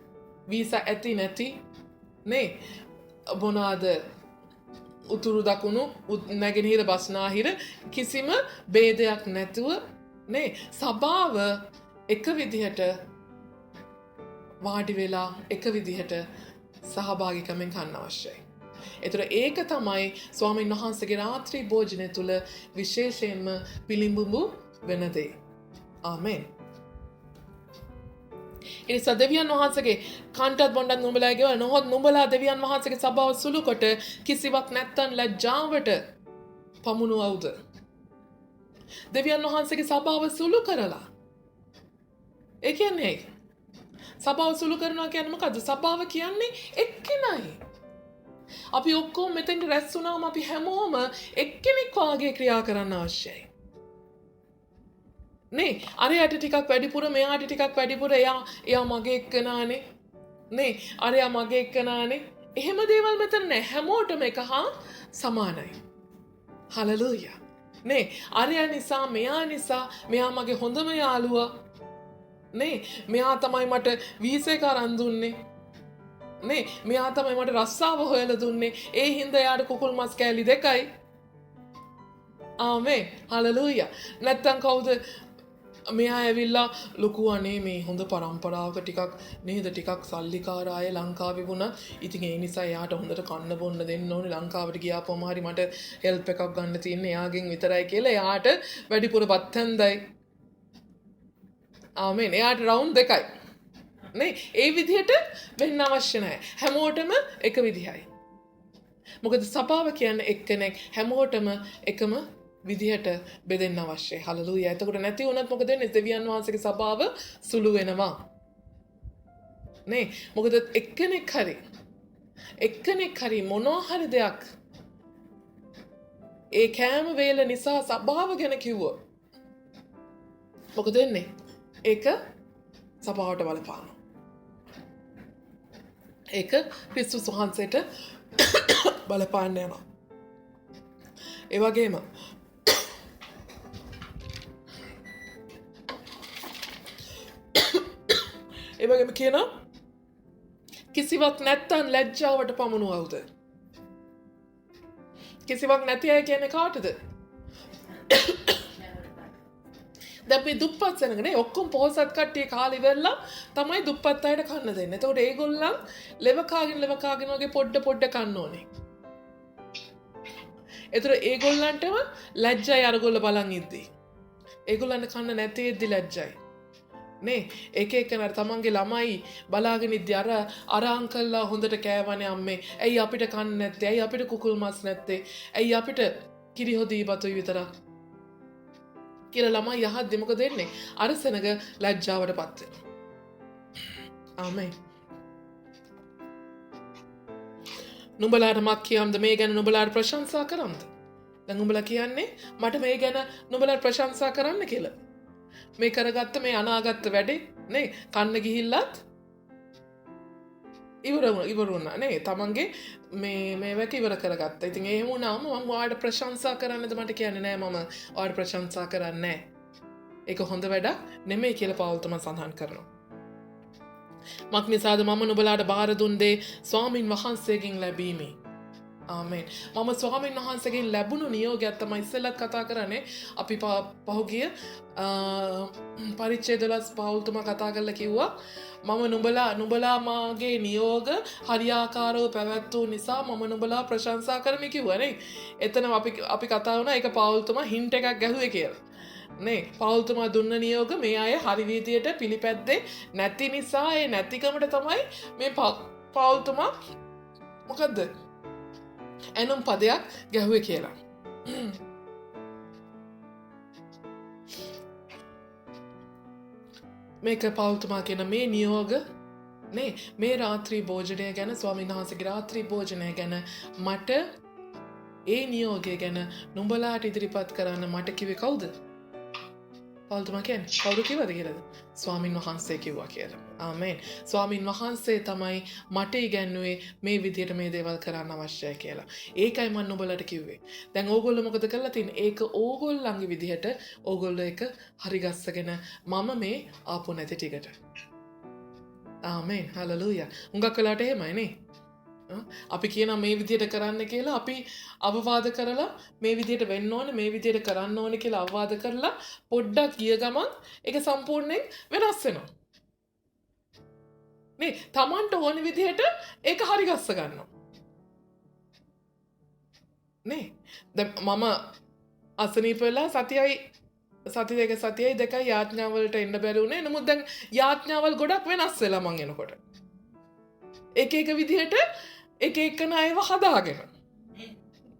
වීසා ඇති නැති නේ මොනවාද උතුරු දකුණු නැගෙනහිර බස්නාහිර කිසිම ભેදයක් නැතුව නේ සභාව එක විදිහට වාඩි වෙලා එක විදිහට සහභාගිකමෙන් කන්න අවශ්‍යයි. ඒතර ඒක තමයි ස්වාමීන් වහන්සේගේ රාත්‍රී භෝජනය තුල විශේෂයෙන්ම පිළිඹු වෙන දේ. ආමෙන්. එනිසා දෙවියන් වහන්සේගේ කන්ටත් බොණ්ඩත් නුඹලා ගෙවල නොහොත් නුඹලා දෙවියන් වහන්සේගේ සභාව සුළු කොට කිසිවක් නැත්තන් ලැජ්ජාවට පමුණුවවුද? දෙවියන් වහන්සේගේ සභාව සුළු කරලා. ඒ කියන්නේ සභාව සුළු කරනවා කියන්නේ මොකද්ද? සභාව කියන්නේ එක්කෙනයි. අපි ඔක්කොම මෙතෙන් රැස් වුණාම අපි හැමෝම එක්කෙනෙක් වාගේ ක්‍රියා කරන්න අවශ්‍යයි. නේ අරයට ටිකක් වැඩිපුර මෙයාට ටිකක් වැඩිපුර එයා මගේ එක්කනානේ නේ අරයා මගේ එක්කනානේ එහෙම දේවල් මෙතන නැහැ. හැමෝටම එක හා සමානයි. හලෙලූයා. නේ අරයා නිසා මෙයා මගේ හොඳම යාළුවා නේ මෙයා තමයි මට වීසා එක අරන් දුන්නේ නේ මෙයා තමයි මට රස්සාව හොයලා දුන්නේ ඒ හින්දා යාට කුකුල් මස් කෑලි 2යි. ආමේන්. හලෙලූයා. නැත්තම් කවුද මෙයා ඇවිල්ලා ලොකු අනේ මේ හොඳ පරම්පරාවක ටිකක් සල්ලිකාර අය ලංකාවේ වුණා. ඉතින් ඒ නිසා එයාට හොඳට කන්න බොන්න දෙන්න ඕනේ. ලංකාවට ගියාපුවම හරි මට හෙල්ප් එකක් ගන්න තියෙන්නේ එයාගෙන් විතරයි කියලා එයාට වැඩිපුර බත් හැන්දයි. ආමෙන්. එයාට රවුන්ඩ් 2යි. නේ ඒ විදිහට වෙන්න අවශ්‍ය නැහැ. හැමෝටම එක විදිහයි. මොකද සභාව කියන්නේ එක්කෙනෙක් හැමෝටම එකම විදිහට බෙදෙන්න අවශ්‍යයි. හලෙලූයා. එතකොට නැති වුණත් මොකද වෙන්නේ? දෙවියන් වහන්සේගේ සභාව සුළු වෙනවා. නේ මොකද එක්කෙනෙක් හරි මොනවා හරි දෙයක් ඒ කෑම වේල නිසා සභාව ගැන කිව්වොත් මොකද වෙන්නේ? ඒක සභාවට බලපානවා. ඒක ක්‍රිස්තුස් වහන්සේට බලපාන්න යනවා. ඒ වගේම කියනවා කිසිවක් නැත්තන් ලැජ්ජාවට පමුණුවවුද? කිසිවක් නැති අය කියන්නේ කාටද? දැන් මේ දුප්පත් සෙනගනේ ඔක්කොම පොහොසත් කට්ටිය කාලේ ඉවරලා තමයි දුප්පත් අයට කන්න දෙන්නේ. එතකොට ඒගොල්ලන් ලෙව කාගෙන වගේ පොඩ කන්න ඕනේ. ඒතර ඒගොල්ලන්ටම ලැජ්ජයි අරගොල්ල බලන් ඉද්දී. ඒගොල්ලන්ට කන්න නැතේද්දි ලැජ්ජයි. නේ එක එකනට තමන්ගේ ළමයි බලාගෙන ඉද්දී අර අංකල්ලා හොඳට කෑවනේ අම්මේ. ඇයි අපිට කන්න නැත්තේ? ඇයි අපිට කුකුල් මස් නැත්තේ? ඇයි අපිට කිරි හොදී බතුයි විතරක්? කියලා ළමයි යහද්දි මොකද වෙන්නේ? අර සෙනග ලැජ්ජාවටපත් වෙනවා. ආමේන්. නුඹලාට මක් කියම්ද මේ ගැන නුඹලාට ප්‍රශංසා කරම්ද? දැන් නුඹලා කියන්නේ මට මේ ගැන නුඹලාට ප්‍රශංසා කරන්න කියලා. මේ කරගත්ත මේ අනාගත වැඩේ නේ කන්න ගිහිල්ලත් ඉවර වුණා නේ තමන්ගේ මේ වැක ඉවර කරගත්තා. ඉතින් එහෙම වුණාම මම ඔයාලට ප්‍රශංසා කරන්නද මට කියන්නේ නෑ මම ඔයාලට ප්‍රශංසා කරන්නේ නෑ. ඒක හොඳ වැඩක් නෙමෙයි කියලා පෞල් තමයි සඳහන් කරනවා. මක් නිසාද මම නුඹලාට බාර දුන් දේ ස්වාමින් වහන්සේගෙන් ලැබීමේ. ආමෙන්. මම ස්වාමීන් වහන්සේගෙන් ලැබුණු නියෝගයක් තමයි ඉස්සෙල්ලත් කතා කරන්නේ. අපි පහුගිය පරිච්ඡේද 12 පවුල්තුමා කතා කරලා කිව්වා මම නුඹලා මාගේ නියෝග හරියාකාරව පැවැත්වූ නිසා මම නුඹලා ප්‍රශංසා කරමි කිව්වා නේ. එතන අපි කතා වුණා ඒක පවුල්තුමා හින්ට් එකක් ගැහුවේ කියලා. නේ පවුල්තුමා දුන්න නියෝග මේ අය හරි විදියට පිළිපැද්දේ නැති නිසා ඒ නැතිකමට තමයි මේ පවුල්තුමා මොකද්ද ඇනුම් පදයක් ගැහුවේ කියලා. මේක පවුල්තුමා කියන මේ නියෝග නේ මේ රාත්‍රී භෝජනය ගැන ස්වාමීන් වහන්සේගේ රාත්‍රී භෝජනය ගැන මට ඒ නියෝගය ගැන නුඹලාට ඉදිරිපත් කරන්න මට කිව්වේ කවුද? පවුල්තුමා කියන්නේ කවුරු කිව්වද කියලාද? ස්වාමින් වහන්සේ කිව්වා කියලා. ආමෙන්. ස්වාමින් වහන්සේ තමයි මට ඉගැන්වුවේ මේ විදියට මේ දේවල් කරන්න අවශ්‍යයි කියලා. ඒකයි මම නුඹලට කිව්වේ. දැන් ඕගොල්ලෝ මොකද කරලා තින්නේ? ඒක ඕගොල්ලන්ගේ විදිහට ඕගොල්ලෝ එක හරි ගස්සගෙන මම මේ ආපු නැති ටිකට. ආමෙන්. හලෙලූයා. හුඟක් වෙලාට එහෙමයි නේ. අපි කියන මේ විදියට කරන්න කියලා අපි අවවාද කරලා මේ විදියට වෙන්න ඕනේ මේ විදියට කරන්න ඕනේ කියලා අවවාද කරලා පොඩ්ඩක් ගිය ගමන් ඒක සම්පූර්ණයෙන් වෙනස් වෙනවා. මේ Tamanට ඕන විදියට ඒක හරි ගස්ස ගන්නවා. නේ දැන් මම අසනීප වෙලා සති දෙකයි යාඥාවලට එන්න බැරි වුණේ. නමුත් දැන් යාඥාවල් ගොඩක් වෙනස් වෙලා මං එනකොට. එක විදිහට එක එකන අයව හදාගෙන.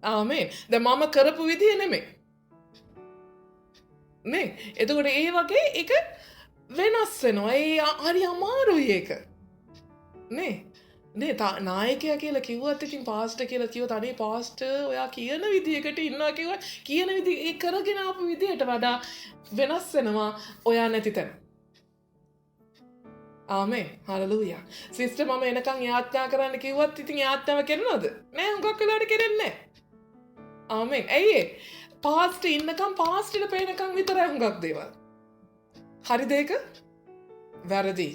ආමෙන්. දැන් මම කරපු විදිය නෙමෙයි. නේ එතකොට ඒ වගේ එක වෙනස් වෙනවා. ඒ හරි අමාරුයි ඒක. නේ නායකයා කියලා කිව්වත් ඉතින් පාස්ටර් කියලා කිව්වොත් අනේ පාස්ටර් ඔයා කියන විදියකට ඉන්නවා කිව්වා කියන විදිය ඒ කරගෙන ආපු විදියට වඩා වෙනස් වෙනවා ඔයා නැති තැන. ආමෙන්. හලෙලූයා. සිස්ටර් මම එනකන් යාඥා කරන්න කිව්වත් ඉතින් යාඥාව කරනවද? නෑ හුඟක් වෙලාවට කරන්නේ නෑ. ආමෙන්. ඇයි ඒ? පාස්ටර් ඉන්නකම් පාස්ටර්ට පේනකම් විතරයි හුඟක් දේවල්. හරිද ඒක? වැරදි.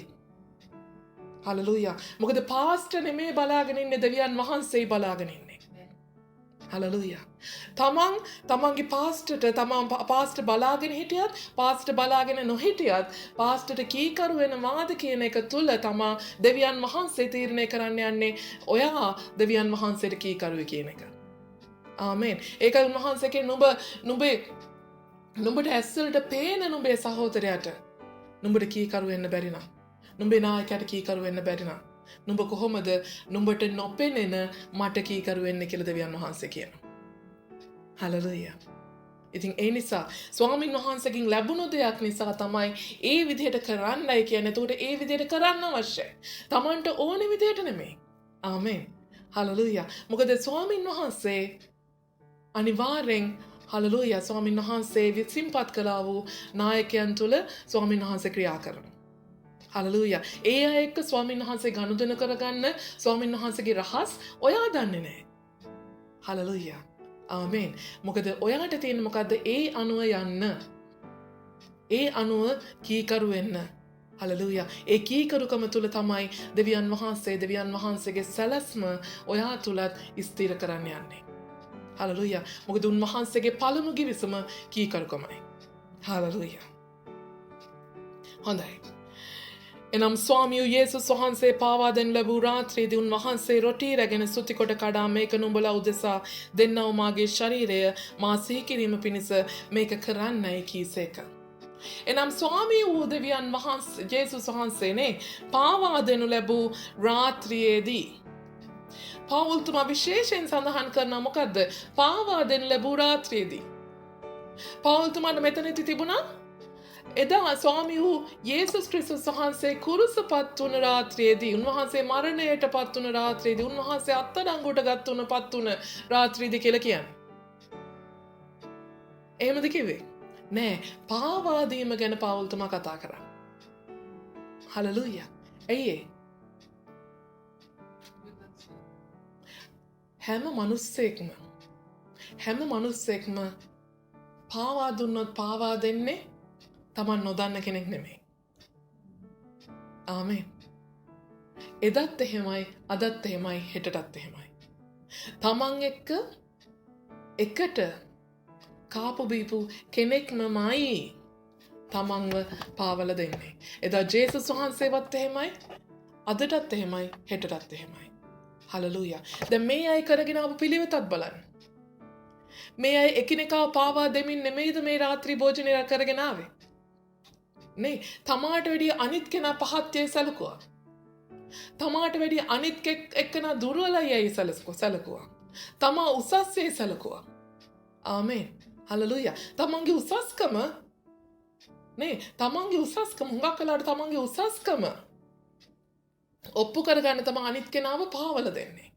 හලෙලූයා. මොකද පාස්ටර් නෙමේ බලාගෙන ඉන්නේ දෙවියන් වහන්සේයි බලාගෙන ඉන්නේ. හලෙලූයා. තමන්ගේ පාස්ටර් බලාගෙන හිටියත් පාස්ටර් බලාගෙන නොහිටියත් පාස්ටර්ට කීකරු වෙනවාද කියන එක තුල තමා දෙවියන් වහන්සේ තීරණය කරන්න යන්නේ ඔයා දෙවියන් වහන්සේට කීකරුයි කියන එක. ආමෙන්. ඒකයි උන්වහන්සේ කියන්නේ නුඹට ඇස්වලට පේන නුඹේ සහෝදරයාට නුඹට කීකරු වෙන්න බැරි නම් නුඹේ නායකයාට කීකරු වෙන්න බැරි නම් නුඹ කොහොමද නුඹට නොපෙනෙන මට කීකරු වෙන්න කියලා දෙවියන් වහන්සේ කියනවා. හලෙලූයා. ඉතින් ඒ නිසා ස්වාමින් වහන්සේගෙන් ලැබුණු දෙයක් නිසා තමයි ඒ විදිහට කරන්නයි කියන්නේ. එතකොට ඒ විදිහට කරන්න අවශ්‍යයි. Tamanට ඕනේ විදිහට නෙමෙයි. ආමෙන්. හලෙලූයා. මොකද ස්වාමින් වහන්සේ අනිවාර්යෙන් හලෙලූයා ස්වාමින් වහන්සේ විසින්පත් කළා වූ නායකයන් තුල ස්වාමින් වහන්සේ ක්‍රියා කරනවා. හලෙලූයා. ඒ අය එක්ක ස්වාමීන් වහන්සේ ගනුදෙනු කරගන්න ස්වාමීන් වහන්සේගේ රහස් ඔයා දන්නේ නැහැ. හලෙලූයා. ආමෙන්. මොකද ඔයාට තියෙන මොකද්ද? ඒ අනුව යන්න. ඒ අනුව කීකරු වෙන්න. හලෙලූයා. ඒ කීකරුකම තුල තමයි දෙවියන් වහන්සේගේ සැලැස්ම ඔයා තුලත් ස්ථිර කරන්න යන්නේ. හලෙලූයා. මොකද උන්වහන්සේගේ පළමු ගිවිසුම කීකරුකමයි. හලෙලූයා. හොඳයි. එනම් ස්වාමියෝ යේසුස් වහන්සේ පාවා දෙනු ලැබූ රාත්‍රියේදී උන්වහන්සේ රොටී රැගෙන ස්තුති කොට කඩා මේක නුඹලා උදෙසා දෙන්නව මාගේ ශරීරය මා සිහි කිරීම පිණිස මේක කරන්නයි කීසේක. එනම් ස්වාමී වූ දෙවියන් වහන්සේ යේසුස් වහන්සේනේ පාවා දෙනු ලැබූ රාත්‍රියේදී පවුල්තුමා විශේෂයෙන් සඳහන් කරනවා මොකද්ද? පාවා දෙනු ලැබූ රාත්‍රියේදී. පවුල්තුමාට මෙතනදී තිබුණා එදා ස්වාමී වූ යේසුස් ක්‍රිස්තුස් වහන්සේ කුරුසපත් වුණ රාත්‍රියේදී උන්වහන්සේ මරණයට පත් වුණ රාත්‍රියේදී උන්වහන්සේ අත්අඩංගුවට පත් වුණ රාත්‍රියේදී කියලා කියන්නේ. එහෙමද කිව්වේ? නෑ, පාවා දීම ගැන පවුල්තුමා කතා කරා. හලෙලූයා. ඇයි ඒ? හැම මිනිස්සෙක්ම පාවා දුන්නොත් පාවා දෙන්නේ Taman නොදන්න කෙනෙක් නෙමෙයි. ආමෙන්. එදත් එහෙමයි, අදත් එහෙමයි, හෙටටත් එහෙමයි. තමන් එක්ක එකට කාපු බීපු කෙනෙක්මමයි තමන්ව පාවල දෙන්නේ. එදා ජේසුස් වහන්සේවත් එහෙමයි, අදටත් එහෙමයි, හෙටටත් එහෙමයි. හලලූයා. දැන් මේ අය කරගෙන ආපු පිළිවෙතත් බලන්න. මේ අය එකිනෙකාව පාවා දෙමින් නෙමෙයිද මේ රාත්‍රී භෝජනය කරගෙන ආවේ. නේ, තමාට වැඩිය අනිත් කෙනා පහත්යයි සැලකුවා. තමාට වැඩිය අනිත් එක්කෙනා දුර්වලයි සැලකුවා. තමා උසස්සේ සැලකුවා. ආමේන්. හලලූයා. තමන්ගේ උසස්කම නේ, තමන්ගේ උසස්කම හුඟක් වෙලාවට තමන්ගේ උසස්කම ඔප්පු කරගන්න තමයි අනිත් කෙනාව පාවල දෙන්නේ.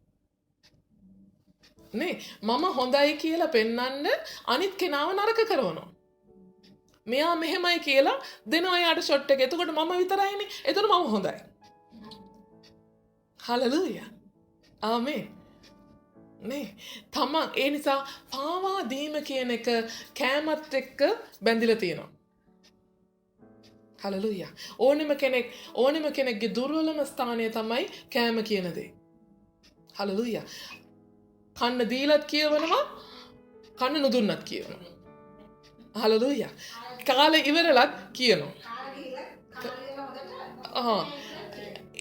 නේ, මම හොඳයි කියලා පෙන්වන්න අනිත් කෙනාව නරක කරනවා. මෙයා මෙහෙමයි කියලා දෙනවා යාට ෂොට් එක. එතකොට මම විතරයිනේ. එතකොට මම හොඳයි. හලලූයා. ආමේන්. නේ, තමන් ඒ නිසා පාවා දීම කියන එක කෑමත් එක්ක බැඳිලා තියෙනවා. හලලූයා. ඕනෙම කෙනෙක්ගේ දුර්වලම ස්ථානය තමයි කෑම කියන දේ. හලලූයා. කන්න දීලත් කියවනවා, කන්න නොදුන්නත් කියවනවා. හලලූයා. කාලේ ඉවරලත් කියනවා.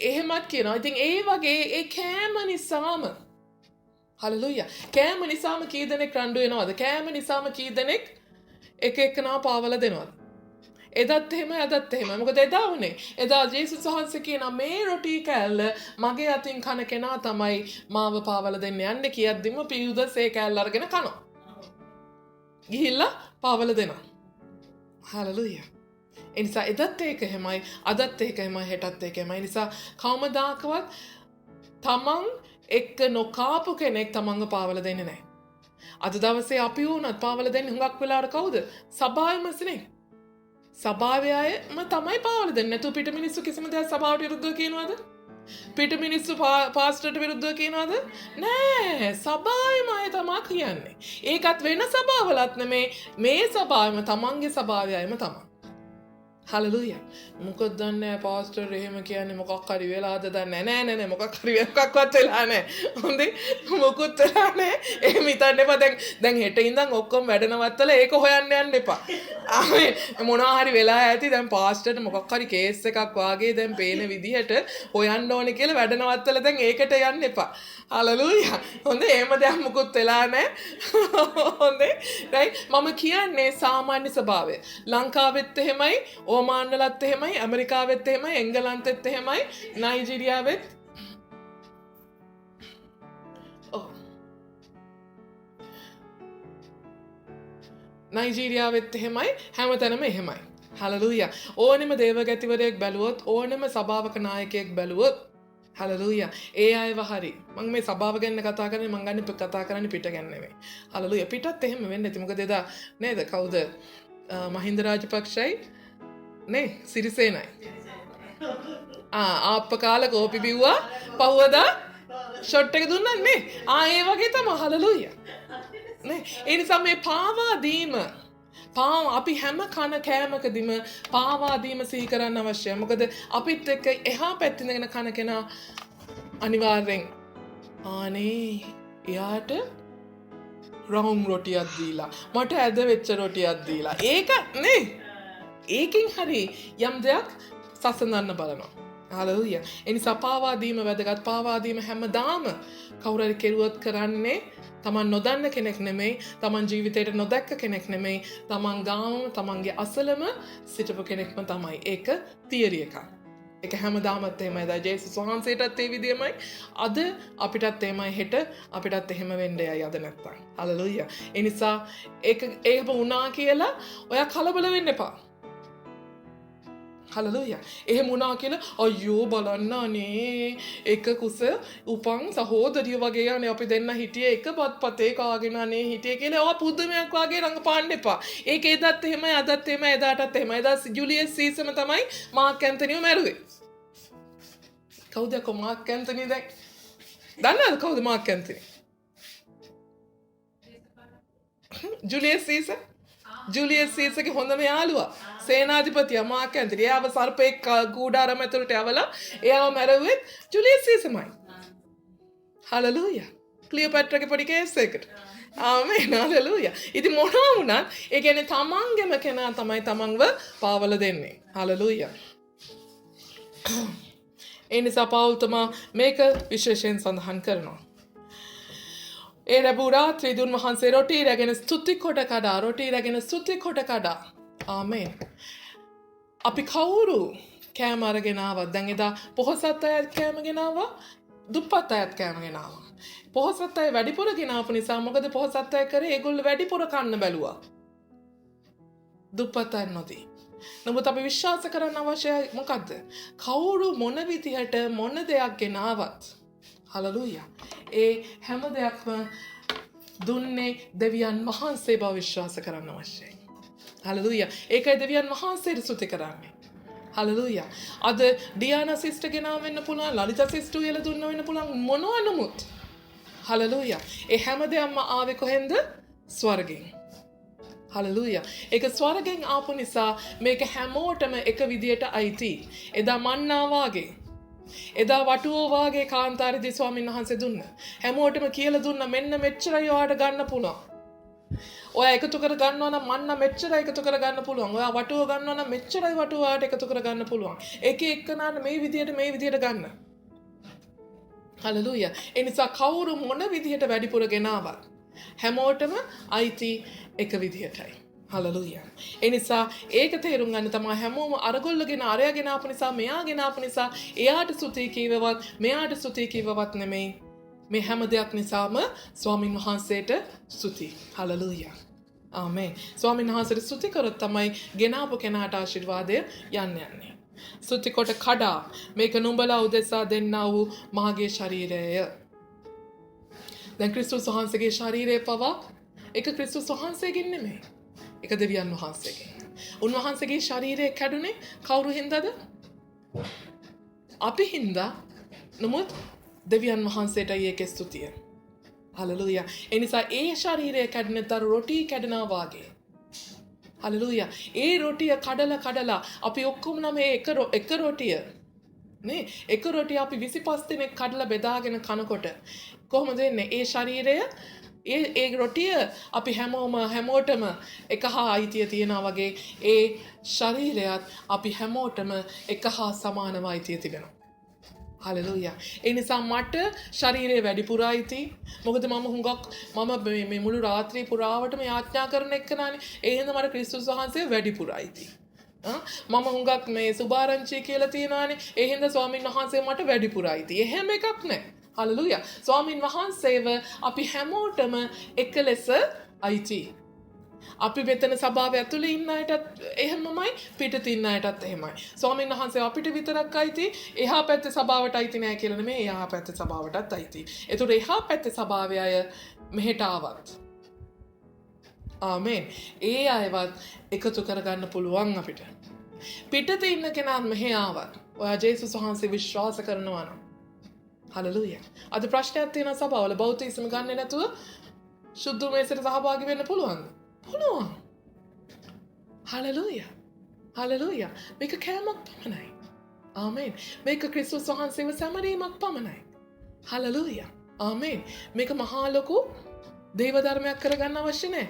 එහෙමත් කියනවා. ඉතින් ඒ වගේ ඒ කෑම නිසාම හලලූයා. කෑම නිසාම කී දෙනෙක් රණ්ඩු වෙනවද? කෑම නිසාම කී දෙනෙක් එක එකනා පාවල දෙනවද? එදත් එහෙමයි, අදත් එහෙමයි. මොකද එදා උනේ. එදා ජේසුස් වහන්සේ කියනවා මේ රොටි කෑල්ල මගේ අතින් කන කෙනා තමයි මාව පාවල දෙන්න යන්නේ කියද්දිම පියුදස් ඒ කෑල්ල අරගෙන කනවා. ගිහිල්ලා පාවල දෙනවා. හලලූයා. ඒ නිසා එදත් ඒක එහෙමයි, අදත් ඒක එහෙමයි, හෙටත් ඒක එහෙමයි. ඒ නිසා කවමදාකවත් තමන් එක්ක නොකාපු කෙනෙක් තමන්ව පාවල දෙන්නේ නැහැ. අද දවසේ අපි වුණත් පාවල දෙන්නේ හුඟක් වෙලාවට කවුද? සභාවෙමස්නේ. සභාවේ අයම තමයි පාවල දෙන්නේ. නැතු පිට මිනිස්සු කිසිම දෙයක් සභාවට විරුද්ධව කියනවද? පිට මිනිස්සු පාස්ටර්ට විරුද්ධව කියනවද? නෑ, සභාවෙම අය තමයි කියන්නේ. ඒකත් වෙන සභාවලත් නෙමේ, මේ සභාවෙම තමන්ගේ සභාවේ අයම තමයි. හලලූයා. මොකද දන්නේ පාස්ටර් එහෙම කියන්නේ මොකක් හරි වෙලාද දන්නේ නෑ මොකක් හරි එකක්වත් වෙලා නෑ. හොඳේ මොකුත් වෙලා නෑ. එහෙම හිතන්න එපා. දැන් හෙට ඉඳන් ඔක්කොම වැඩ නවත්තලා ඒක හොයන්න යන්න එපා. මොනවා හරි වෙලා ඇති. දැන් පාස්ටර්ට මොකක් හරි කේස් එකක් වාගේ දැන් පේන විදිහට හොයන්න ඕනේ කියලා වැඩ නවත්තලා දැන් ඒකට යන්න එපා. හලලූයා. හොඳේ එහෙම දෙයක් මොකුත් වෙලා නෑ. හොඳේ. රයිට්. මම කියන්නේ සාමාන්‍ය ස්වභාවය. ලංකාවෙත් එහෙමයි, ඕමාන්වලත් එහෙමයි, ඇමරිකාවෙත් එහෙමයි, එංගලන්තෙත් එහෙමයි, නයිජීරියාවෙත් නයිජීරියාවෙත් එහෙමයි, හැමතැනම එහෙමයි. හලලූයා. ඕනෙම දේවගැතිවරයෙක් බැලුවොත්, ඕනෙම සභාවක නායකයෙක් බැලුවොත්, හලලූයා, ඒ අයව හරි. මම මේ සභාව ගැන කතා කරන්නේ, මං ගන්න කතා කරන්නේ පිට ගැන නෙවෙයි. හලලූයා. පිටත් එහෙම වෙන්නේ නැති. මොකද එදා නේද කවුද? මහින්ද රාජපක්ෂයි නේ සිරිසේනයි. ආප්ප කාලා කෝපි බිව්වා, පහුවදා ෂොට් එක දුන්නා නේ. ඒ වගේ තමයි. හලලූයා. නේ, ඒ නිසා මේ පාවා දීම අපි හැම කන කෑමකදීම පාවා දීම සිහි කරන්න අවශ්‍යයි. මොකද අපිත් එක්ක එහා පැත්තේ ඉඳගෙන කන කෙනා අනිවාර්යෙන් අනේ එයාට රවුම් රොටියක් දීලා, මට ඇද වෙච්ච රොටියක් දීලා, ඒක නේ, ඒකෙන් හරි යම් දෙයක් සසඳන්න බලනවා. හලලූයා. ඒ නිසා පාවා දීම වැදගත්. පාවා දීම හැමදාම කවුරු හරි කෙරුවොත් කරන්නේ තමන් නොදන්න කෙනෙක් නෙමෙයි, තමන් ජීවිතේට නොදැක්ක කෙනෙක් නෙමෙයි, තමන් ගාම තමන්ගේ අසලම සිටපු කෙනෙක්ම තමයි. ඒක තියරි එකක්. ඒක හැමදාමත් එහෙමයි. දා ජේසුස් වහන්සේටත් ඒ විදියමයි, අද අපිටත් එහෙමයි, හෙට අපිටත් එහෙම වෙන්නේ අය අද නැත්තම්. හලලූයා. ඒ නිසා ඒක වුණා කියලා ඔයා කලබල වෙන්න එපා. හලලූයා. එහෙම වුණා කියලා අයියෝ බලන්න අනේ එක කුස උපන් සහෝදරිය වගේ යන්නේ අපි දෙන්න හිටියේ එක පතේ කාගෙන අනේ හිටියේ කියලා ඔයා පුදුමයක් වගේ රඟපාන්න එපා. ඒක එදත් එහෙමයි, අදත් එහෙමයි, එදාටත් එහෙමයි. එදා ජුලියස් සීසම තමයි මාක් ඇන්තනිව මැරුවේ. කවුද මාක් ඇන්තනි? දැන් දන්නවද කවුද Mark Antony? Julius Caesar. Julius සීසර්ගේ හොඳම යාළුවා. සේනාධිපතියා මාක් ඇන්තනි. එයාව සර්පෙක් කූඩාරම ඇතුළට යවලා එයාව මැරුවෙත් ජුලියස් සීසර්මයි. හලලූයා. ක්ලියෝපැට්‍රාගේ පොඩි කේස් එකකට. ආමේන් හලලූයා. ඉතින් මොනවා වුණත් ඒ කියන්නේ තමන්ගේම කෙනා තමයි තමන්ව පාවල දෙන්නේ. හලලූයා. ඒ නිසා පවුල්තුමා මේක විශේෂයෙන් සඳහන් කරනවා. ඒ ලැබූ රාත්‍රී දුන් වහන්සේ රොටී රැගෙන ස්තුති කොට කඩා රොටී රැගෙන ස්තුති කොට කඩා. ආමේන්. අපි කවුරු කෑම අරගෙන ආවත් දැන් එදා පොහොසත් අයත් කෑම ගෙනාවා දුප්පත් අයත් කෑම ගෙනාවා. පොහොසත් අය වැඩිපුර ගෙනාපු නිසා මොකද පොහොසත් අය කරේ ඒගොල්ලෝ වැඩිපුර කන්න බැලුවා. දුප්පත් අය නොදී. නමුත් අපි විශ්වාස කරන්න අවශ්‍යයි මොකද්ද? කවුරු මොන විදිහට මොන දෙයක් ගෙනාවත් හලලූයා. ඒ හැම දෙයක්ම දුන්නේ දෙවියන් වහන්සේ බව විශ්වාස කරන්න අවශ්‍යයි. හලලූයා. ඒකයි දෙවියන් වහන්සේට ස්තුති කරන්නේ. හලලූයා. අද ඩියානා සිස්ටර් ගෙනාව වෙන්න පුළුවන්, ලලිතා සිස්ටර් උයලා දුන්න වෙන්න පුළුවන් මොනවා නමුත්. හලලූයා. ඒ හැම දෙයක්ම ආවේ කොහෙන්ද? ස්වර්ගෙන්. හලලූයා. ඒක ස්වර්ගෙන් ආපු නිසා මේක හැමෝටම එක විදියට අයිති. එදා මන්නා වාගේ. එදා වටුවෝ වාගේ කාන්තාරදී ස්වාමීන් වහන්සේ දුන්න. හැමෝටම කියලා දුන්න මෙන්න මෙච්චරයි ඔයාට ගන්න පුළුවන්. ඔයා එකතු කර ගන්නවා නම් මන්න මෙච්චරයි එකතු කර ගන්න පුළුවන්. ඔයා වටුව ගන්නවා නම් මෙච්චරයි වටුව ඔයාට එකතු කර ගන්න පුළුවන්. එක එක්කනාට මේ විදියට ගන්න. හලලූයා. ඒ නිසා කවුරු මොන විදියට වැඩිපුර ගෙනාවත් හැමෝටම අයිති එක විදියටයි. හලලූයා. ඒ නිසා ඒක තේරුම් ගන්න තමයි හැමෝම අරගොල්ලගෙන අරයාගෙන ආපු නිසා මෙයාගෙන ආපු නිසා එයාට ස්තුති කීවවත් මෙයාට ස්තුති කීවවත් නෙමෙයි. මේ හැම දෙයක් නිසාම ස්වාමින් වහන්සේට ස්තුති. හලලූයා. ආමේන්. ස්වාමින් වහන්සේට ස්තුති කරොත් තමයි ගෙනාපු කෙනාට ආශිර්වාදය යන්නේ. ස්තුති කොට කඩා මේක නුඹලා උදෙසා දෙන්නා වූ මාගේ ශරීරය. දැන් ක්‍රිස්තුස් වහන්සේගේ ශරීරය පවා එක ක්‍රිස්තුස් වහන්සේගෙන් නෙමෙයි. එක දෙවියන් වහන්සේගෙන්. උන්වහන්සේගේ ශරීරය කැඩුනේ කවුරු හින්දාද? අපි හින්දා. නමුත් දෙවියන් වහන්සේටයි ඒකේ ස්තුතිය. හලලූයා. ඒ නිසා ඒ ශරීරය කැඩෙනතර රොටි කැඩෙනා වාගේ. හලලූයා. ඒ රොටිය කඩලා අපි ඔක්කොම නම් එක රොටිය නේ එක රොටිය අපි 25 දිනක් කඩලා බෙදාගෙන කනකොට කොහොමද වෙන්නේ? ඒ ශරීරය ඒ රොටිය අපි හැමෝටම එක හා අයිතිය තියනවා වගේ ඒ ශරීරයත් අපි හැමෝටම එක හා සමානව අයිතිය තිබෙනවා. හලලූයා. ඒ නිසා මට ශරීරය වැඩිපුර අයිති. මොකද මම මේ මුළු රාත්‍රී පුරාවටම යාඥා කරන එක්කනානේ. ඒ හින්දා මට ක්‍රිස්තුස් වහන්සේ වැඩිපුර අයිති. මම හුඟක් මේ සුභාරංචි කියලා තියනවානේ. ඒ හින්දා ස්වාමීන් වහන්සේ මට වැඩිපුර අයිති. එහෙම එකක් නැහැ. හලලූයා. ස්වාමීන් වහන්සේව අපි හැමෝටම එක ලෙස අයිති. අපි මෙතන සභාව ඇතුලේ ඉන්න අයටත් එහෙමමයි පිටත ඉන්න අයටත් එහෙමයි. ස්වාමීන් වහන්සේ අපිට විතරක් අයිති. එහා පැත්තේ සභාවට අයිති නෑ කියලා නෙමෙයි. එහා පැත්තේ සභාවටත් අයිති. ඒතර එහා පැත්තේ සභාවේ අය මෙහෙට ආවත්. ආමේන්. ඒ අයවත් එකතු කරගන්න පුළුවන් අපිට. පිටත ඉන්න කෙනාත් මෙහෙ ආවත් ඔයා ජේසුස් වහන්සේ විශ්වාස කරනවා නම් හලලූයා. අද ප්‍රශ්නයක් තියෙන සභාවල බෞද්ධිසම ගන්නේ නැතුව සුදු මේසෙට සහභාගී වෙන්න පුළුවන්ද? පුළුවන්. හලලූයා. හලලූයා. මේක කෑමක් පමණයි. ආමේන්. මේක ක්‍රිස්තුස් වහන්සේව සැමරීමක් පමණයි. හලලූයා. ආමේන්. මේක මහා ලොකු දේව ධර්මයක් කරගන්න අවශ්‍ය නැහැ.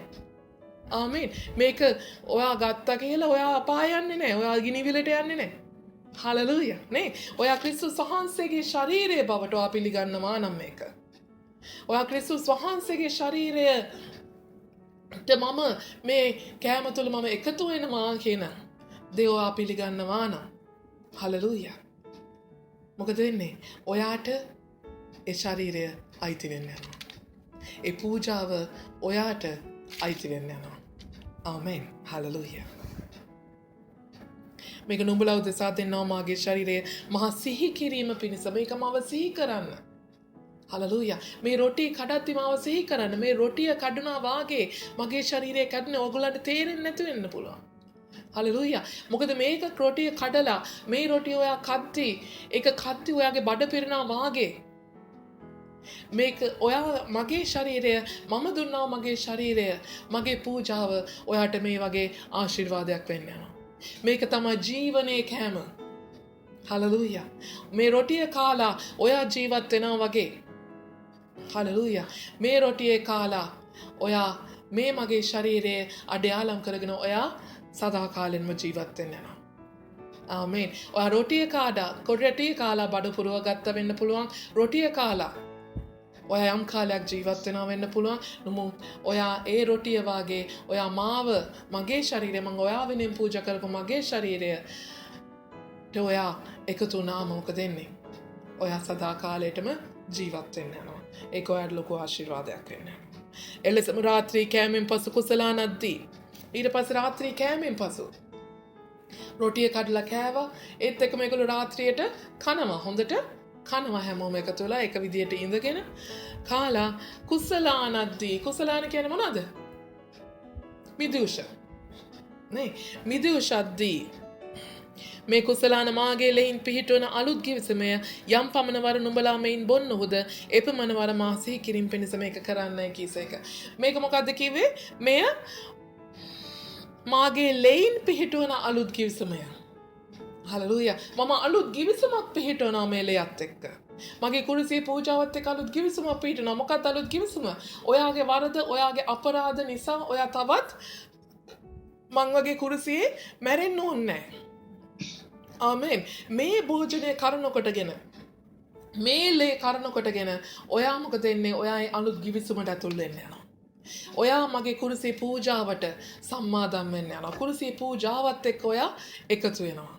ආමේන්. මේක ඔයා ගත්තා කියලා ඔයා අපාය යන්නේ නැහැ. ඔයා ගිනිවිලට යන්නේ නැහැ. හලලූයා. නේ? ඔයා ක්‍රිස්තුස් වහන්සේගේ ශරීරය බවට ඔයා පිළිගන්නවා නම් මේක. ඔයා ක්‍රිස්තුස් වහන්සේගේ ශරීරය මම මේ කෑම තුළ මම එකතු වෙනවා කියන දේ ඔයා පිළිගන්නවා නම් හලලූයා. මොකද වෙන්නේ? ඔයාට ඒ ශරීරය අයිති වෙන්න යනවා. ඒ පූජාව ඔයාට අයිති වෙන්න යනවා. ආමේන්. හලලූයා. මේක නුඹලා උදෙසා දෙන්නා මාගේ ශරීරය මහා සිහි කිරීම පිණිස මේක මාව සිහි කරන්න. හලලූයා. මේ රොටි කඩද්දි මාව සිහි කරන්න. මේ රොටිය කඩනවා වාගේ මගේ ශරීරය කඩන ඕගොල්ලන්ට තේරෙන්නේ නැති වෙන්න පුළුවන්. හලලූයා. මොකද මේක රොටිය කඩලා මේ රොටිය ඔයා කද්දි ඒක කද්දි ඔයාගේ බඩ පිරෙනවා වාගේ මේක ඔයා මගේ ශරීරය මම දුන්නා මගේ ශරීරය මගේ පූජාව ඔයාට මේ වගේ ආශිර්වාදයක් වෙන්න යනවා. මේක තමයි ජීවනයේ කෑම. හලලූයා. මේ රොටිය කාලා ඔයා ජීවත් වෙනවා වගේ. හලලූයා. මේ රොටියේ කාලා ඔයා මේ මගේ ශරීරයේ අඩයාලම් කරගෙන ඔයා සදාකාලෙන්ම ජීවත් වෙන්න යනවා. ආමේන්. ඔයා රොටිය කාලා බඩ පුරව ගත්ත වෙන්න පුළුවන්. රොටිය කාලා ඔයා යම් කාලයක් ජීවත් වෙනවා වෙන්න පුළුවන්. නමුත් ඔයා ඒ රොටිය වාගේ ඔයා මාව මගේ ශරීරය මම ඔයා වෙනුවෙන් පූජා කරපු මගේ ශරීරයට ඔයා එකතු වුණාම මොකද වෙන්නේ? ඔයා සදාකාලයටම ජීවත් වෙන්න යනවා. ඒක ඔයාට ලොකු ආශිර්වාදයක් වෙන්න යනවා. එලෙසම රාත්‍රී කෑමෙන් පසු කුසලානද්දී ඊට පස්සේ රාත්‍රී කෑමෙන් පසු රොටිය කඩලා කෑවා. ඒත් එක්ක මේගොල්ලෝ රාත්‍රියට කනවා. හොඳට කනවා හැමෝම එකතු වෙලා එක විදියට ඉඳගෙන කාලා කුසලානද්දී. කුසලාන කියන්නේ මොනවද? මිදුෂ. නේ මිදුෂද්දී මේ කුසලාන මාගේ ලෙයින් පිහිටවන අලුත් ගිවිසුමය යම් පමණ වර නුඹලා මෙයින් බොන්නහුද එපමණ වර මා සිහි කිරීම පිණිස මේක කරන්නයි කීස එක. මේක මොකද්ද කිව්වේ? මෙය මාගේ ලෙයින් පිහිටවන අලුත් ගිවිසුමය. හලලූයා. මම අලුත් ගිවිසුමක් පිහිටවනවා මේ ලෙයත් එක්ක. මගේ කුරුසියේ පූජාවත් එක්ක අලුත් ගිවිසුමක් පිහිටවනවා. මොකක්ද අලුත් ගිවිසුම? ඔයාගේ වරද, ඔයාගේ අපරාධ නිසා ඔයා තවත් මං වගේ කුරුසියේ මැරෙන්න ඕනේ නැහැ. ආමෙන්. මේ භෝජනය කරනකොටගෙන මේ ලේ කරනකොටගෙන ඔයා මොකද වෙන්නේ? ඔයා අලුත් ගිවිසුමට ඇතුල් වෙන්න යනවා. ඔයා මගේ කුරුසියේ පූජාවට සම්මාදම් වෙන්න යනවා. කුරුසියේ පූජාවත් එක්ක ඔයා එකතු වෙනවා.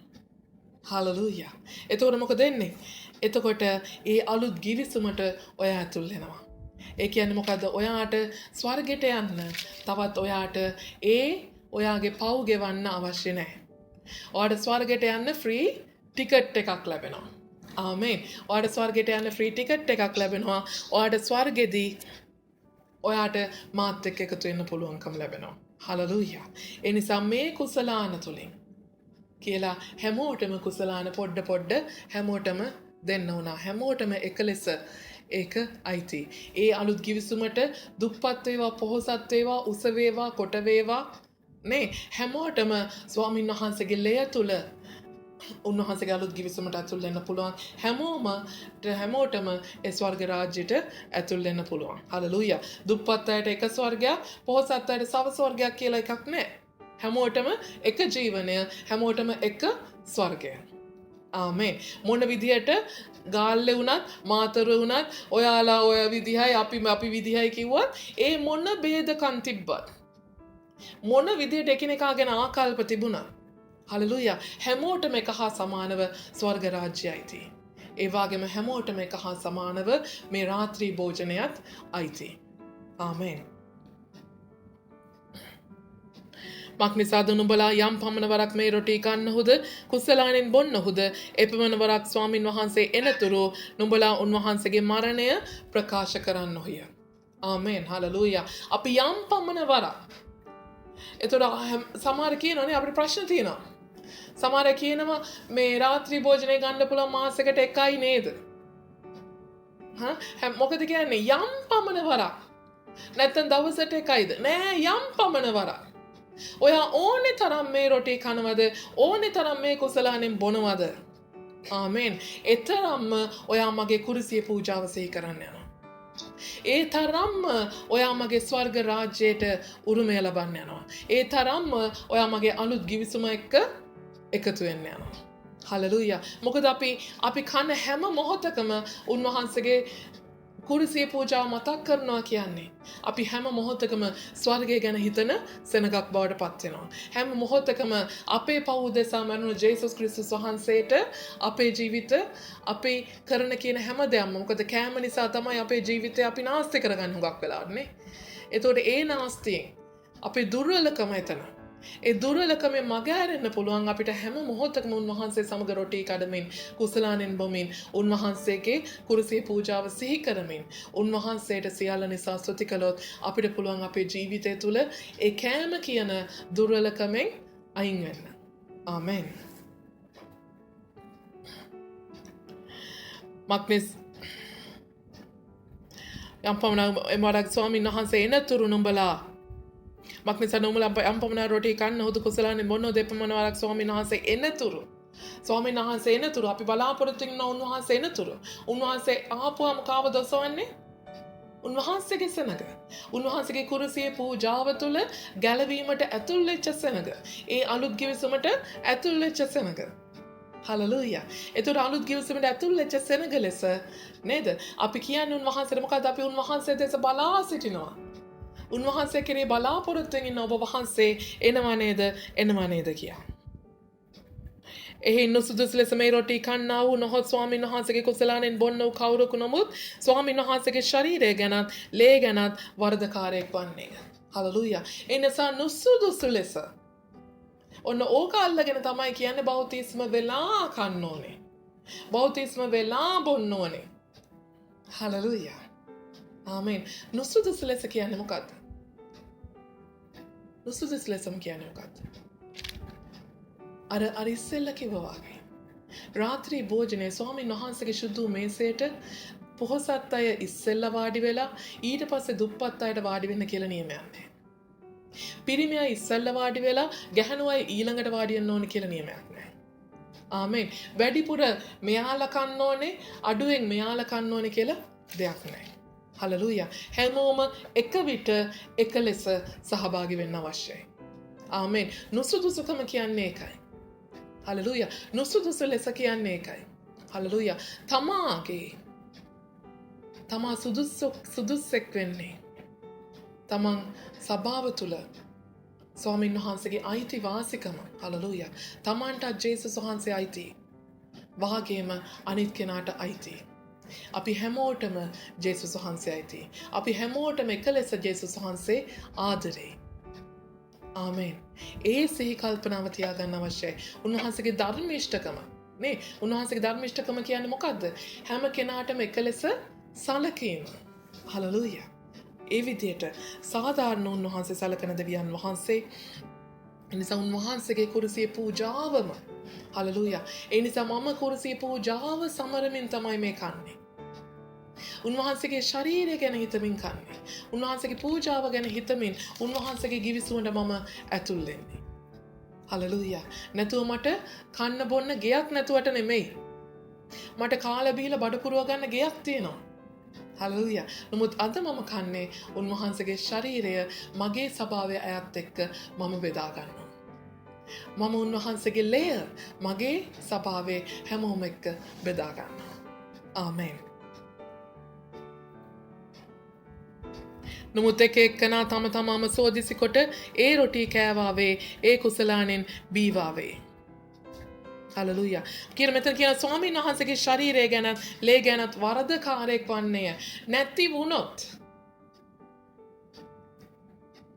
හලලූයා. එතකොට මොකද වෙන්නේ? එතකොට ඒ අලුත් ගිවිසුමට ඔයා ඇතුල් වෙනවා. ඒ කියන්නේ මොකද්ද? ඔයාට ස්වර්ගයට යන්න තවත් ඔයාට ඔයාගේ පව් ගෙවන්න අවශ්‍ය නැහැ. ඔයාට ස්වර්ගයට යන්න ෆ්‍රී ටිකට් එකක් ලැබෙනවා. ආමේන්. ඔයාට ස්වර්ගයට යන්න ෆ්‍රී ටිකට් එකක් ලැබෙනවා. ඔයාට ස්වර්ගෙදී ඔයාට මාත් එක්ක එකතු වෙන්න පුළුවන්කම ලැබෙනවා. හලලූයා. ඒ නිසා මේ කුසලාන තුලින් කියලා හැමෝටම කුසලාන පොඩ හැමෝටම දෙන්න උනා. හැමෝටම එක ලෙස ඒක අයිති. ඒ අලුත් ගිවිසුමට දුප්පත් වේවා, පොහොසත් වේවා, උස වේවා, කොට වේවා නේ හැමෝටම ස්වාමීන් වහන්සේගේ ලය තුල උන්වහන්සේගේ අලුත් ගිවිසුමට ඇතුල් වෙන්න පුළුවන්. හැමෝටම ඒ ස්වර්ග රාජ්‍යයට ඇතුල් වෙන්න පුළුවන්. හලලූයා. දුප්පත් අයට එක ස්වර්ගයක්, පොහොසත් අයට සව ස්වර්ගයක් කියලා එකක් නැහැ. හැමෝටම එක ජීවනය, හැමෝටම එක ස්වර්ගය. ආමේන්. මොන විදියට ගාල්ලේ වුණත්, මාතර වුණත්, ඔයාලා ඔය විදිහයි අපි විදිහයි කිව්වත් ඒ මොන ભેදකම් තිබ්බත් මොන විදියට එකිනෙකා ගැන ආකල්ප තිබුණා. හලලූයා. හැමෝටම එක හා සමානව ස්වර්ග රාජ්‍යයයි තියෙන්නේ. ඒ වගේම හැමෝටම එක හා සමානව මේ රාත්‍රී භෝජනයත් අයිති. ආමේන්. මක්නිසාද නුඹලා යම් පමණ වරක් මේ රොටි කන්නහුද කුසලානෙන් බොන්නහුද එපමණ වරක් ස්වාමින් වහන්සේ එනතුරු නුඹලා උන්වහන්සේගේ මරණය ප්‍රකාශ කරන්නොහිය. ආමේන්. හලලූයා. අපි යම් පමණ වරක් එතකොට සමහර කියනවානේ අපිට ප්‍රශ්න තියෙනවා. සමහර කියනවා මේ රාත්‍රී භෝජනය ගන්න පුළුවන් මාසෙකට එකයි නේද? මොකද කියන්නේ යම් පමණ වරක්. නැත්නම් දවසට එකයිද? නෑ යම් පමණ වරක්. ඔයා ඕනේ තරම් මේ රොටි කනවද? ඕනේ තරම් මේ කුසලානෙන් බොනවද? ආමේන්. එතරම්ම ඔයා මගේ කුරුසියේ පූජාව සිහි කරන්න යනවා. ඒ තරම්ම ඔයා මගේ ස්වර්ග රාජ්‍යයට උරුමය ලබන්න යනවා. ඒ තරම්ම ඔයා මගේ අලුත් ගිවිසුම එක්ක එකතු වෙන්න යනවා. හලලූයා. මොකද අපි කන හැම මොහොතකම උන්වහන්සේගේ කුරුසියේ පූජාව මතක් කරනවා කියන්නේ. අපි හැම මොහොතකම ස්වර්ගය ගැන හිතන සෙනගක් බවට පත් වෙනවා. හැම මොහොතකම අපේ පව් උදෙසා මරණ ජේසුස් ක්‍රිස්තුස් වහන්සේට අපේ ජීවිත අපි කරන කියන හැම දෙයක්ම මොකද කෑම නිසා තමයි අපේ ජීවිතය අපි නාස්ති කරගන්න හුඟක් වෙලාවන්නේ. එතකොට ඒ නාස්තියෙන් අපේ දුර්වලකම එතන. ඒ දුර්වලකමෙන් මග හැරෙන්න පුළුවන් අපිට හැම මොහොතකම උන්වහන්සේ සමග රොටි කඩමින් කුසලානෙන් බොමින් උන්වහන්සේගේ කුරුසියේ පූජාව සිහි කරමින් උන්වහන්සේට සියල්ල නිසා ස්තුති කළොත් අපිට පුළුවන් අපේ ජීවිතය තුළ ඒ කෑම කියන දුර්වලකමෙන් අයින් වෙන්න. ආමෙන්. යම් පමණ එමඩක් ස්වාමීන් වහන්සේ එනතුරු නුඹලා මක්නිසා නුඹලා යම් පමණ රොටි කන්න හොදු කුසලානේ මොනෝ දෙපමණ වරක් ස්වාමීන් වහන්සේ එනතුරු ස්වාමීන් වහන්සේ එනතුරු අපි බලාපොරොත්තු වෙන උන්වහන්සේ එනතුරු උන්වහන්සේ ආපුවම කාව දොසවන්නේ උන්වහන්සේගේ සෙනඟ උන්වහන්සේගේ කුරුසියේ පූජාව තුළ ගැලවීමට ඇතුල් වෙච්ච සෙනඟ ඒ අලුත් ගිවිසුමට ඇතුල් වෙච්ච සෙනඟ හලලූයා ඒතර අලුත් ගිවිසුමට ඇතුල් වෙච්ච සෙනඟ ලෙස නේද අපි කියන්නේ උන්වහන්සේට මොකද අපි උන්වහන්සේ දෙස බලා සිටිනවා උන්වහන්සේ කෙරේ බලාපොරොත්තු වෙන ඔබ වහන්සේ එනවා නේද කියා එහි නුසුදුසු ලෙස මේ රොටි කන්නා වූ නොහොත් ස්වාමීන් වහන්සේගේ කුසලානෙන් බොන්න වූ කවුරුකු නමුත් ස්වාමීන් වහන්සේගේ ශරීරය ගැනත් ලේ ගැනත් වරදකාරයෙක් වන්නේය. හලලූයා. ඒ නිසා නුසුදුසු ලෙස ඔන්න ඕක අල්ලගෙන තමයි කියන්නේ බෞතිස්ම වෙලා කන්න ඕනේ. බෞතිස්ම වෙලා බොන්න ඕනේ. හලලූයා. ආමෙන්. නුසුදුසු ලෙස කියන්නේ මොකද්ද? නුසුදුසු ලෙසම කියන්නේ මොකද්ද? අර ඉස්සෙල්ල කිව්වා වගේ රාත්‍රී භෝජනයේ ස්වාමීන් වහන්සේගේ සුදු මේසයට පොහොසත් අය ඉස්සෙල්ල වාඩි වෙලා ඊට පස්සේ දුප්පත් අයට වාඩි වෙන්න කියලා නියමයක් නැහැ. පිරිමි අය ඉස්සෙල්ල වාඩි වෙලා ගැහණු අය ඊළඟට වාඩි වෙන්න ඕනේ කියලා නියමයක් නැහැ. ආමෙන්. වැඩිපුර මෙයාලා කන්න ඕනේ අඩුවෙන් මෙයාලා කන්න ඕනේ කියලා දෙයක් නැහැ. හලලූයා. හැමෝම එක විට එක ලෙස සහභාගී වෙන්න අවශ්‍යයි. ආමෙන්. නුසුදුසුකම කියන්නේ ඒකයි. හලලූයා. නුසුදුසු ලෙස කියන්නේ ඒකයි. හලලූයා. තමා සුදුස්සෙක් වෙන්නේ තමන් සභාව තුළ ස්වාමීන් වහන්සේගේ අයිති වාසිකම හලලූයා. තමන්ට ජේසුස් වහන්සේ අයිති වාගේම අනිත් කෙනාට අයිති. අපි හැමෝටම ජේසුස් වහන්සේ අයිති. අපි හැමෝටම එක ලෙස ජේසුස් වහන්සේ ආදරේ. ආමෙන්. ඒ සිහි කල්පනාව තියාගන්න අවශ්‍යයි. උන්වහන්සේගේ ධර්මිෂ්ඨකම නේ උන්වහන්සේගේ ධර්මිෂ්ඨකම කියන්නේ මොකද්ද? හැම කෙනාටම එක ලෙස සැලකීම. හලලූයා. ඒ විදිහට සාධාරණ උන්වහන්සේ සැලකන දෙවියන් වහන්සේ එනිසා උන්වහන්සේගේ කුරුසියේ පූජාවම හලලූයා. ඒ නිසා මම කුරුසියේ පූජාව සමරමින් තමයි මේ කන්නේ. උන්වහන්සේගේ ශරීරය ගැන හිතමින් කන්නේ. උන්වහන්සේගේ පූජාව ගැන හිතමින් උන්වහන්සේගේ ගිවිසුමට මම ඇතුල් වෙන්නේ. හලලූයා. නැතුව මට කන්න බොන්න ගෙයක් නැතුවට නෙමෙයි. මට කාලා බීලා බඩ පුරව ගන්න ගෙයක් තියෙනවා. හලලූයා. නමුත් අද මම කන්නේ උන්වහන්සේගේ ශරීරය මගේ ස්වභාවය අයත් එක්ක මම බෙදා ගන්නවා. මම උන්වහන්සේගේ ලේය මගේ ස්වභාවයේ හැමෝම එක්ක බෙදා ගන්නවා. ආමෙන්. නමුත් එක එක්කනා තම තමාම සෝදිසි කොට ඒ රොටි කෑවාවේ ඒ කුසලානෙන් බීවාවේ. හලලූයා. මෙතන කියන ස්වාමීන් වහන්සේගේ ශරීරය ගැනත් ලේ ගැනත් වරදකාරයෙක් වන්නේය. නැති වුණොත්.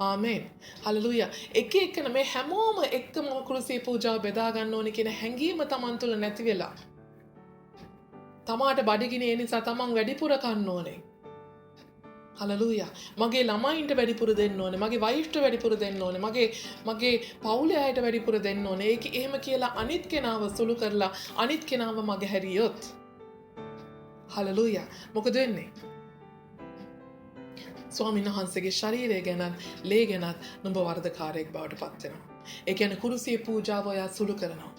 ආමෙන්. හලලූයා. එක එක්කන මේ හැමෝම එක්කම කුරුසියේ පූජාව බෙදා ගන්න ඕනේ කියන හැඟීම Taman තුල නැති වෙලා. තමාට බඩගිනි ඒ නිසා Taman වැඩිපුර කන්න ඕනේ. හලලූයා. මගේ ළමයින්ට වැඩිපුර දෙන්න ඕනේ. මගේ වයිෆ්ට වැඩිපුර දෙන්න ඕනේ. මගේ පවුලේ අයට වැඩිපුර දෙන්න ඕනේ. ඒක එහෙම කියලා අනිත් කෙනාව සුළු කරලා අනිත් කෙනාව මගේ හැරියොත් හලලූයා. මොකද වෙන්නේ? ස්වාමීන් වහන්සේගේ ශරීරය ගැනත් ලේ ගැනත් නුඹ වරදකාරයෙක් බවට පත් වෙනවා. ඒ කියන්නේ කුරුසියේ පූජාව ඔයා සුළු කරනවා.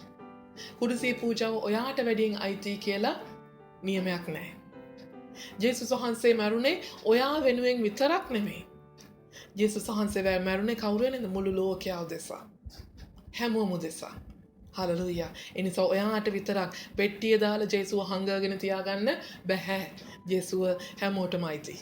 කුරුසියේ පූජාව ඔයාට වැඩියෙන් අයිති කියලා නියමයක් නැහැ. ජේසුස් වහන්සේ මැරුණේ ඔයා වෙනුවෙන් විතරක් නෙමෙයි. ජේසුස් වහන්සේ මැරුණේ කවුරු වෙනද? මුළු ලෝකයා උදෙසා. හැමෝම උදෙසා. හලලූයා. ඒ නිසා ඔයාට විතරක් පෙට්ටිය දාලා ජේසුව හංගගෙන තියාගන්න බෑ. ජේසුව හැමෝටම අයිති.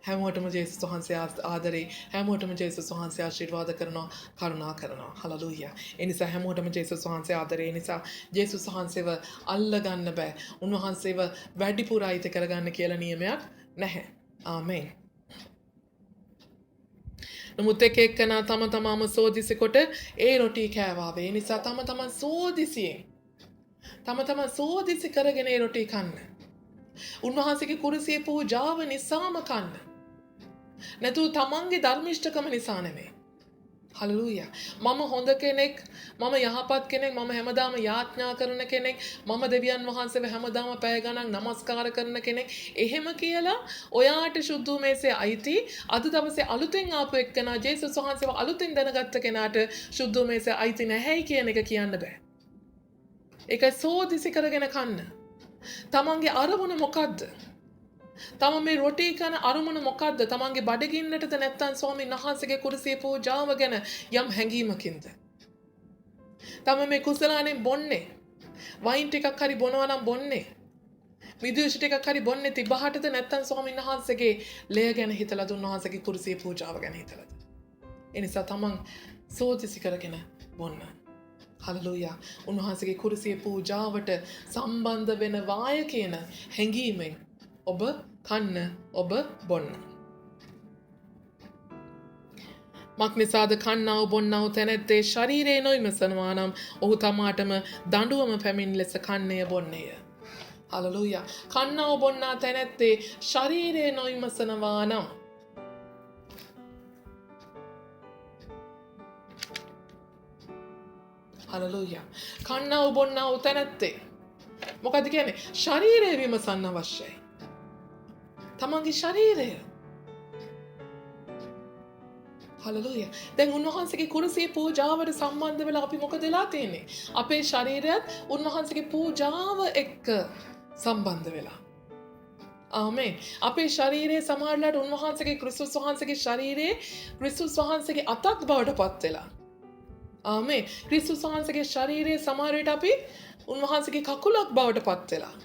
හැමෝටම ජේසුස් වහන්සේ ආදරේ. හැමෝටම ජේසුස් වහන්සේ ආශිර්වාද කරනවා, කරුණා කරනවා. හලලූයා. ඒ නිසා හැමෝටම ජේසුස් වහන්සේ ආදරේ. ඒ නිසා ජේසුස් වහන්සේව අල්ල ගන්න බෑ. උන්වහන්සේව වැඩිපුර අයිති කරගන්න කියලා නියමයක් නැහැ. ආමෙන්. නමුත් එක එක්කනා තම තමාම සෝදිසි කොට ඒ රොටි කෑවාවේ. ඒ නිසා තම තමන් සෝදිසි කරගෙන ඒ රොටි කන්න. උන්වහන්සේගේ කුරුසියේ පූජාව නිසාම කන්න. නැතු තමන්ගේ ධර්මිෂ්ඨකම නිසා නෙමෙයි. හලලූයා. මම හොඳ කෙනෙක්, මම යහපත් කෙනෙක්, මම හැමදාම යාඥා කරන කෙනෙක්, මම දෙවියන් වහන්සේව හැමදාම පැය ගණන් නමස්කාර කරන කෙනෙක්. එහෙම කියලා ඔයාට සුදු මේසේ අයිති. අද දවසේ අලුතෙන් ආපු එක්කෙනා ජේසුස් වහන්සේව අලුතෙන් දැනගත්ත කෙනාට සුදු මේසේ අයිති නැහැයි කියන එක කියන්න බෑ. ඒක සෝදිසි කරගෙන කන්න. තමන්ගේ අරමුණ මොකද්ද? තම මේ රොටි කන අරමුණ මොකද්ද? තමන්ගේ බඩගින්නටද නැත්නම් ස්වාමීන් වහන්සේගේ කුරුසිය පූජාව ගැන යම් හැඟීමකින්ද? තම මේ කුසලානෙන් බොන්නේ වයින් ටිකක් හරි බොනවා නම් බොන්නේ මිදුෂ ටිකක් හරි බොන්නේ තිබහටද නැත්නම් ස්වාමීන් වහන්සේගේ ලය ගැන හිතලා උන්වහන්සේගේ කුරුසිය පූජාව ගැන හිතලාද? ඒ නිසා තමන් සෝදිසි කරගෙන බොන්න. හලලූයා. උන්වහන්සේගේ කුරුසිය පූජාවට සම්බන්ධ වෙන වාය කියන හැඟීමෙන් ඔබ කන්න, ඔබ බොන්න. මක්නිසාද කන්නව බොන්නව තැනැත්තේ ශරීරයේ නොයිමසනවා නම් ඔහු තමාටම දඬුවම පැමිණ ලෙස කන්නේය බොන්නේය. හලලූයා. කන්නව බොන්නා තැනැත්තේ ශරීරයේ නොයිමසනවා නම් හලලූයා. කන්නව බොන්නව තැනැත්තේ මොකද කියන්නේ? ශරීරය විමසන්න අවශ්‍යයි. තමන්ගේ ශරීරය. හලලූයා. දැන් උන්වහන්සේගේ කුරුසිය පූජාවට සම්බන්ධ වෙලා අපි මොකද වෙලා තියෙන්නේ? අපේ ශරීරයත් උන්වහන්සේගේ පූජාව එක්ක සම්බන්ධ වෙලා. ආමේන්. අපේ ශරීරයේ සමහරලාට උන්වහන්සේගේ ක්‍රිස්තුස් වහන්සේගේ ශරීරයේ ක්‍රිස්තුස් වහන්සේගේ අතක් බවට පත් වෙලා. ආමේන්. ක්‍රිස්තුස් වහන්සේගේ ශරීරයේ සමහර විට අපි උන්වහන්සේගේ කකුලක් බවට පත් වෙලා.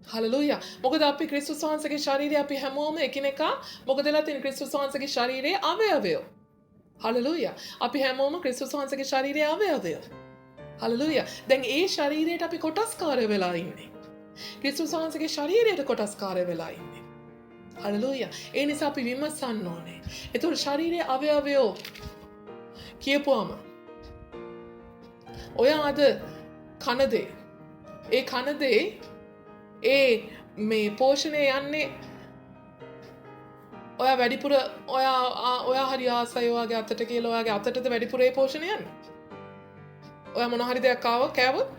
හලලූයා. මොකද අපි ක්‍රිස්තුස් වහන්සේගේ ශරීරය අපි හැමෝම එකිනෙකා මොකද වෙලා තියෙන්නේ? ක්‍රිස්තුස් වහන්සේගේ ශරීරයේ අවයවය. හලලූයා. අපි හැමෝම ක්‍රිස්තුස් වහන්සේගේ ශරීරයේ අවයවය. හලලූයා. දැන් ඒ ශරීරයට අපි කොටස්කාරය වෙලා ඉන්නේ. ක්‍රිස්තුස් වහන්සේගේ ශරීරයට කොටස්කාරය වෙලා ඉන්නේ. හලලූයා. ඒ නිසා අපි විමසන්න ඕනේ. ඒතකොට ශරීරයේ අවයවය කියපුවම ඔය අද කන දේ ඒ කන දේ ඒ මේ පෝෂණය යන්නේ ඔයා වැඩිපුර ඔයා හරි ආසයි ඔයාගේ අතට කියලා ඔයාගේ අතටද වැඩිපුර ඒ පෝෂණය යන්නේ? ඔයා මොන හරි දෙයක් කෑවොත්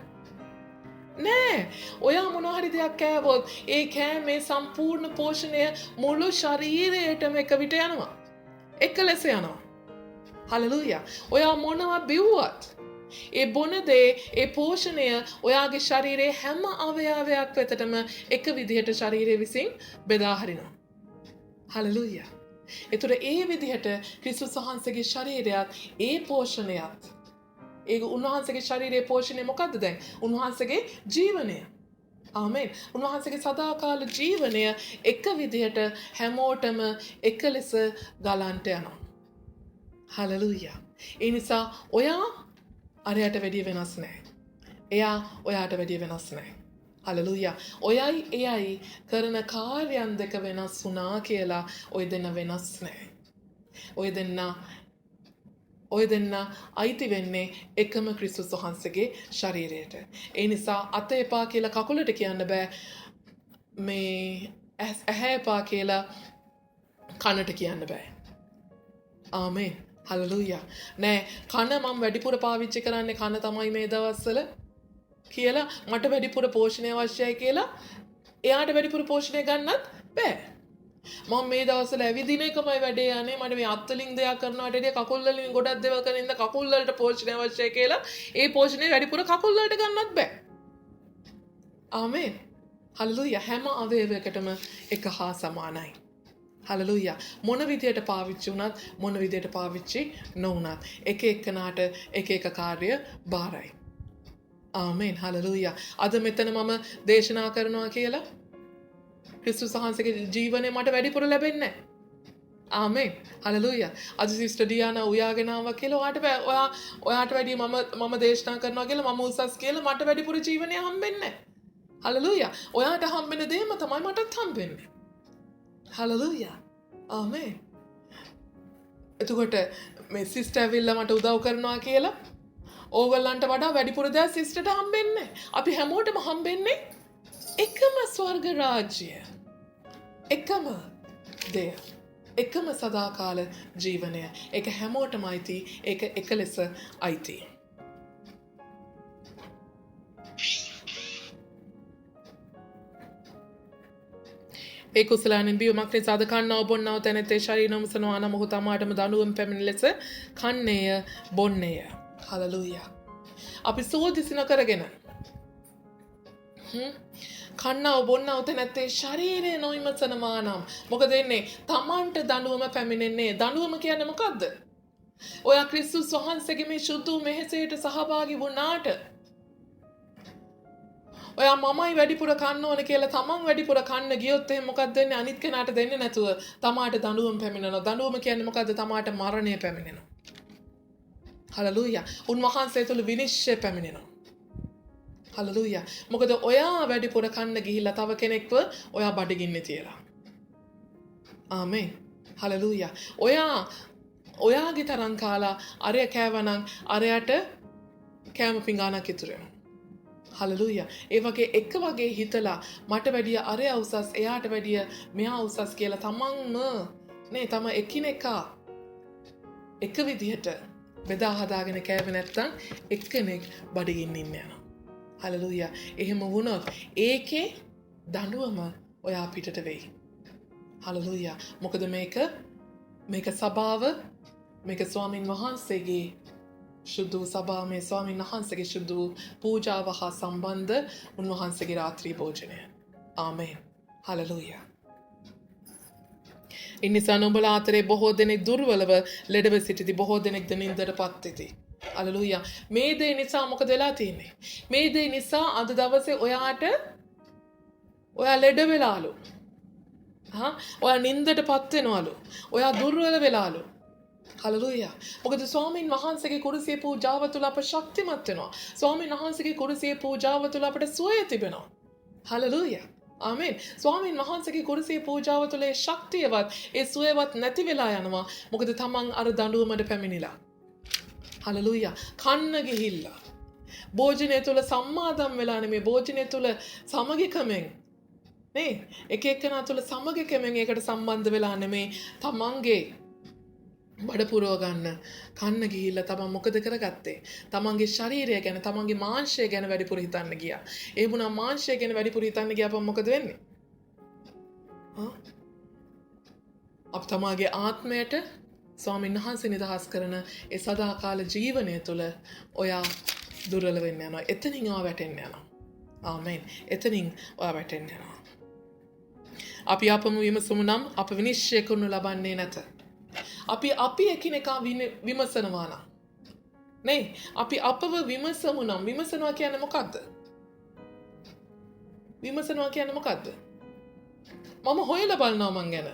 නෑ. ඔයා මොන හරි දෙයක් කෑවොත් ඒ කෑමේ සම්පූර්ණ පෝෂණය මුළු ශරීරයටම එක විට යනවා. එක ලෙස යනවා. හලලූයා. ඔයා මොනවා බිව්වත් ඒ බොන දේ ඒ පෝෂණය ඔයාගේ ශරීරයේ හැම අවයවයක් වෙතටම එක විදිහට ශරීරය විසින් බෙදා හරිනවා. හලලූයා. ඒතර ඒ විදිහට ක්‍රිස්තුස් වහන්සේගේ ශරීරයත් ඒ පෝෂණයත් ඒ උන්වහන්සේගේ ශරීරයේ පෝෂණය මොකද්ද දැන්? උන්වහන්සේගේ ජීවනය. ආමේන්. උන්වහන්සේගේ සදාකාල ජීවනය එක විදිහට හැමෝටම එක ලෙස ගලන්ට යනවා. හලලූයා. ඒ නිසා ඔයා අරයට වැඩිය වෙනස් නැහැ. එයා ඔයාට වැඩිය වෙනස් නැහැ. හලලූයා. ඔයයි එයයි කරන කාර්යයන් දෙක වෙනස් වුණා කියලා ඔය දෙන්න වෙනස් නැහැ. ඔය දෙන්න අයිති වෙන්නේ එකම ක්‍රිස්තුස් වහන්සේගේ ශරීරයට. ඒ නිසා අත එපා කියලා කකුලට කියන්න බෑ. මේ ඇහැ එපා කියලා කනට කියන්න බෑ. ආමේන්. හලලූයා. නෑ කන මම වැඩිපුර පාවිච්චි කරන්නේ කන තමයි මේ දවස්වල කියලා මට වැඩිපුර පෝෂණය අවශ්‍යයි කියලා එයාට වැඩිපුර පෝෂණය ගන්නත් බෑ. මම මේ දවස්වල ඇවිදින එකමයි වැඩේ යන්නේ. මට මේ අත් වලින් දෙයක් කරනවට වැඩිය කකුල් වලින් ගොඩක් දේවල් කරන ඉඳ කකුල් වලට පෝෂණය අවශ්‍යයි කියලා ඒ පෝෂණය වැඩිපුර කකුල් වලට ගන්නත් බෑ. ආමේන්. හලලූයා. හැම අවයවයකටම එක හා සමානයි. හලලූයා. මොන විදියට පාවිච්චි වුණත් මොන විදියට පාවිච්චි නොවුණත් එක එක්කනාට එක එක කාර්ය බාරයි. ආමේන්. හලලූයා. අද මෙතන මම දේශනා කරනවා කියලා ක්‍රිස්තුස් වහන්සේගේ ජීවනය මට වැඩිපුර ලැබෙන්නේ නැහැ. ආමේන්. හලලූයා. අද සිස්ටර් ඩියානා උයාගෙන ආවා කියලා ඔයාට වැඩිය මම දේශනා කරනවා කියලා මම උසස් කියලා මට වැඩිපුර ජීවනය හම්බෙන්නේ නැහැ. හලලූයා. ඔයාට හම්බෙන දේම තමයි මටත් හම්බෙන්නේ. හලලූයා. ආමේන්. එතකොට මේ සිස්ටර් ඇවිල්ලා මට උදව් කරනවා කියලා ඕගොල්ලන්ට වඩා වැඩිපුර දේ සිස්ටර්ට හම්බෙන්නේ. අපි හැමෝටම හම්බෙන්නේ එකම ස්වර්ග රාජ්‍යය. එකම දෙය. එකම සදාකාල ජීවනය. ඒක හැමෝටම අයිති. ඒක එක ලෙස අයිති. ඒ කුසලානෙන් බියුමක් නිසාද කන්නව බොන්නව තැනැත්තේ ශරීර නොමසනවා නම් ඔහු තමාටම දඬුවම් පැමිණි ලෙස කන්නේය බොන්නේය. හලලූයා. අපි සෝදිසි නොකරගෙන කන්නව බොන්නව තැනැත්තේ ශරීරය නොවිමසනවා නම් මොකද වෙන්නේ? තමන්ට දඬුවම පැමිණෙන්නේ. දඬුවම කියන්නේ මොකද්ද? ඔයා ක්‍රිස්තුස් වහන්සේගේ මේ සුදු මෙහෙසයට සහභාගී වුණාට ඔයා මමයි වැඩිපුර කන්න ඕන කියලා තමන් වැඩිපුර කන්න ගියොත් එහෙනම් මොකක්ද වෙන්නේ? අනිත් කෙනාට දෙන්නේ නැතුව තමාට දඬුවම් පැමිණෙනවා. දඬුවම කියන්නේ මොකද්ද? තමාට මරණය පැමිණෙනවා. හලලූයා. උන්වහන්සේ තුළ විනිශ්චය පැමිණෙනවා. හලලූයා. මොකද ඔයා වැඩිපුර කන්න ගිහිල්ලා තව කෙනෙක්ව ඔයා බඩගින්නේ තියලා. ආමේන්. හලලූයා. ඔයාගේ තරම් කාලා අරය කෑවනම් අරයට කෑම පිඟානක් ඉතුරු වෙනවා. හලලූයා. ඒ වගේ එක වගේ හිතලා මට වැඩිය අරය උසස් එයාට වැඩිය මෙයා උසස් කියලා තමන්ම නේ තම එකිනෙකා එක විදිහට බෙදා හදාගෙන කෑවේ නැත්තම් එක්කෙනෙක් බඩගින්න ඉන්න යනවා. හලලූයා. එහෙම වුණොත් ඒකේ දඬුවම ඔයා පිටට වෙයි. හලලූයා. මොකද මේක සභාව මේක ස්වාමින් වහන්සේගේ සුදු සභා මේ ස්වාමීන් වහන්සේගේ සුදු පූජාව හා සම්බන්ධ උන්වහන්සේගේ රාත්‍රී භෝජනය. ආමේන්. හලලූයා. ඉන්නිසා නුඹලා අතරේ බොහෝ දෙනෙක් දුර්වලව ලෙඩව සිටිති. බොහෝ දෙනෙක් නින්දටපත් වෙති. හලලූයා. මේ දේ නිසා මොකද වෙලා තියෙන්නේ? මේ දේ නිසා අද දවසේ ඔයා ලෙඩ වෙලාලු. ඔයා නින්දටපත් වෙනවලු. ඔයා දුර්වල වෙලාලු. හලලූයා. මොකද ස්වාමීන් වහන්සේගේ කුරුසියේ පූජාව තුළ අප ශක්තිමත් වෙනවා. ස්වාමීන් වහන්සේගේ කුරුසියේ පූජාව තුළ අපට සුවය තිබෙනවා. හලලූයා. ආමේන්. ස්වාමීන් වහන්සේගේ කුරුසියේ පූජාව තුළ ඒ ශක්තියවත් ඒ සුවයවත් නැති වෙලා යනවා. මොකද තමන් අර දඬුවමට පැමිණිලා. හලලූයා. කන්න ගිහිල්ලා. භෝජනය තුළ සම්මාදම් වෙලා නෙමෙයි භෝජනය තුළ සමගිකමෙන් නේ එක එක්කෙනා තුළ සමගිකමෙන් ඒකට සම්බන්ධ වෙලා නෙමෙයි තමන්ගේ බඩ පුරව ගන්න කන්න ගිහිල්ලා තමන් මොකද කරගත්තේ? තමන්ගේ ශරීරය ගැන තමන්ගේ මාංශය ගැන වැඩිපුර හිතන්න ගියා. ඒ වුණා මාංශය ගැන වැඩිපුර හිතන්න ගියාම මොකද වෙන්නේ? අප තමාගේ ආත්මයට ස්වාමීන් වහන්සේ නිදහස් කරන ඒ සදාකාල ජීවනය තුළ ඔයා දුර්වල වෙන්න යනවා. එතනින් ඔයා වැටෙන්න යනවා. ආමේන්. එතනින් ඔයා වැටෙන්න යනවා. අපි අපම විමසමු නම් අප විනිශ්චය කරනු ලබන්නේ නැත. අපි එකිනෙකා විමසනවා නම් නේ අපි අපව විමසමු නම් විමසනවා කියන්නේ මොකද්ද? විමසනවා කියන්නේ මොකද්ද? මම හොයලා බලනවා මං ගැන.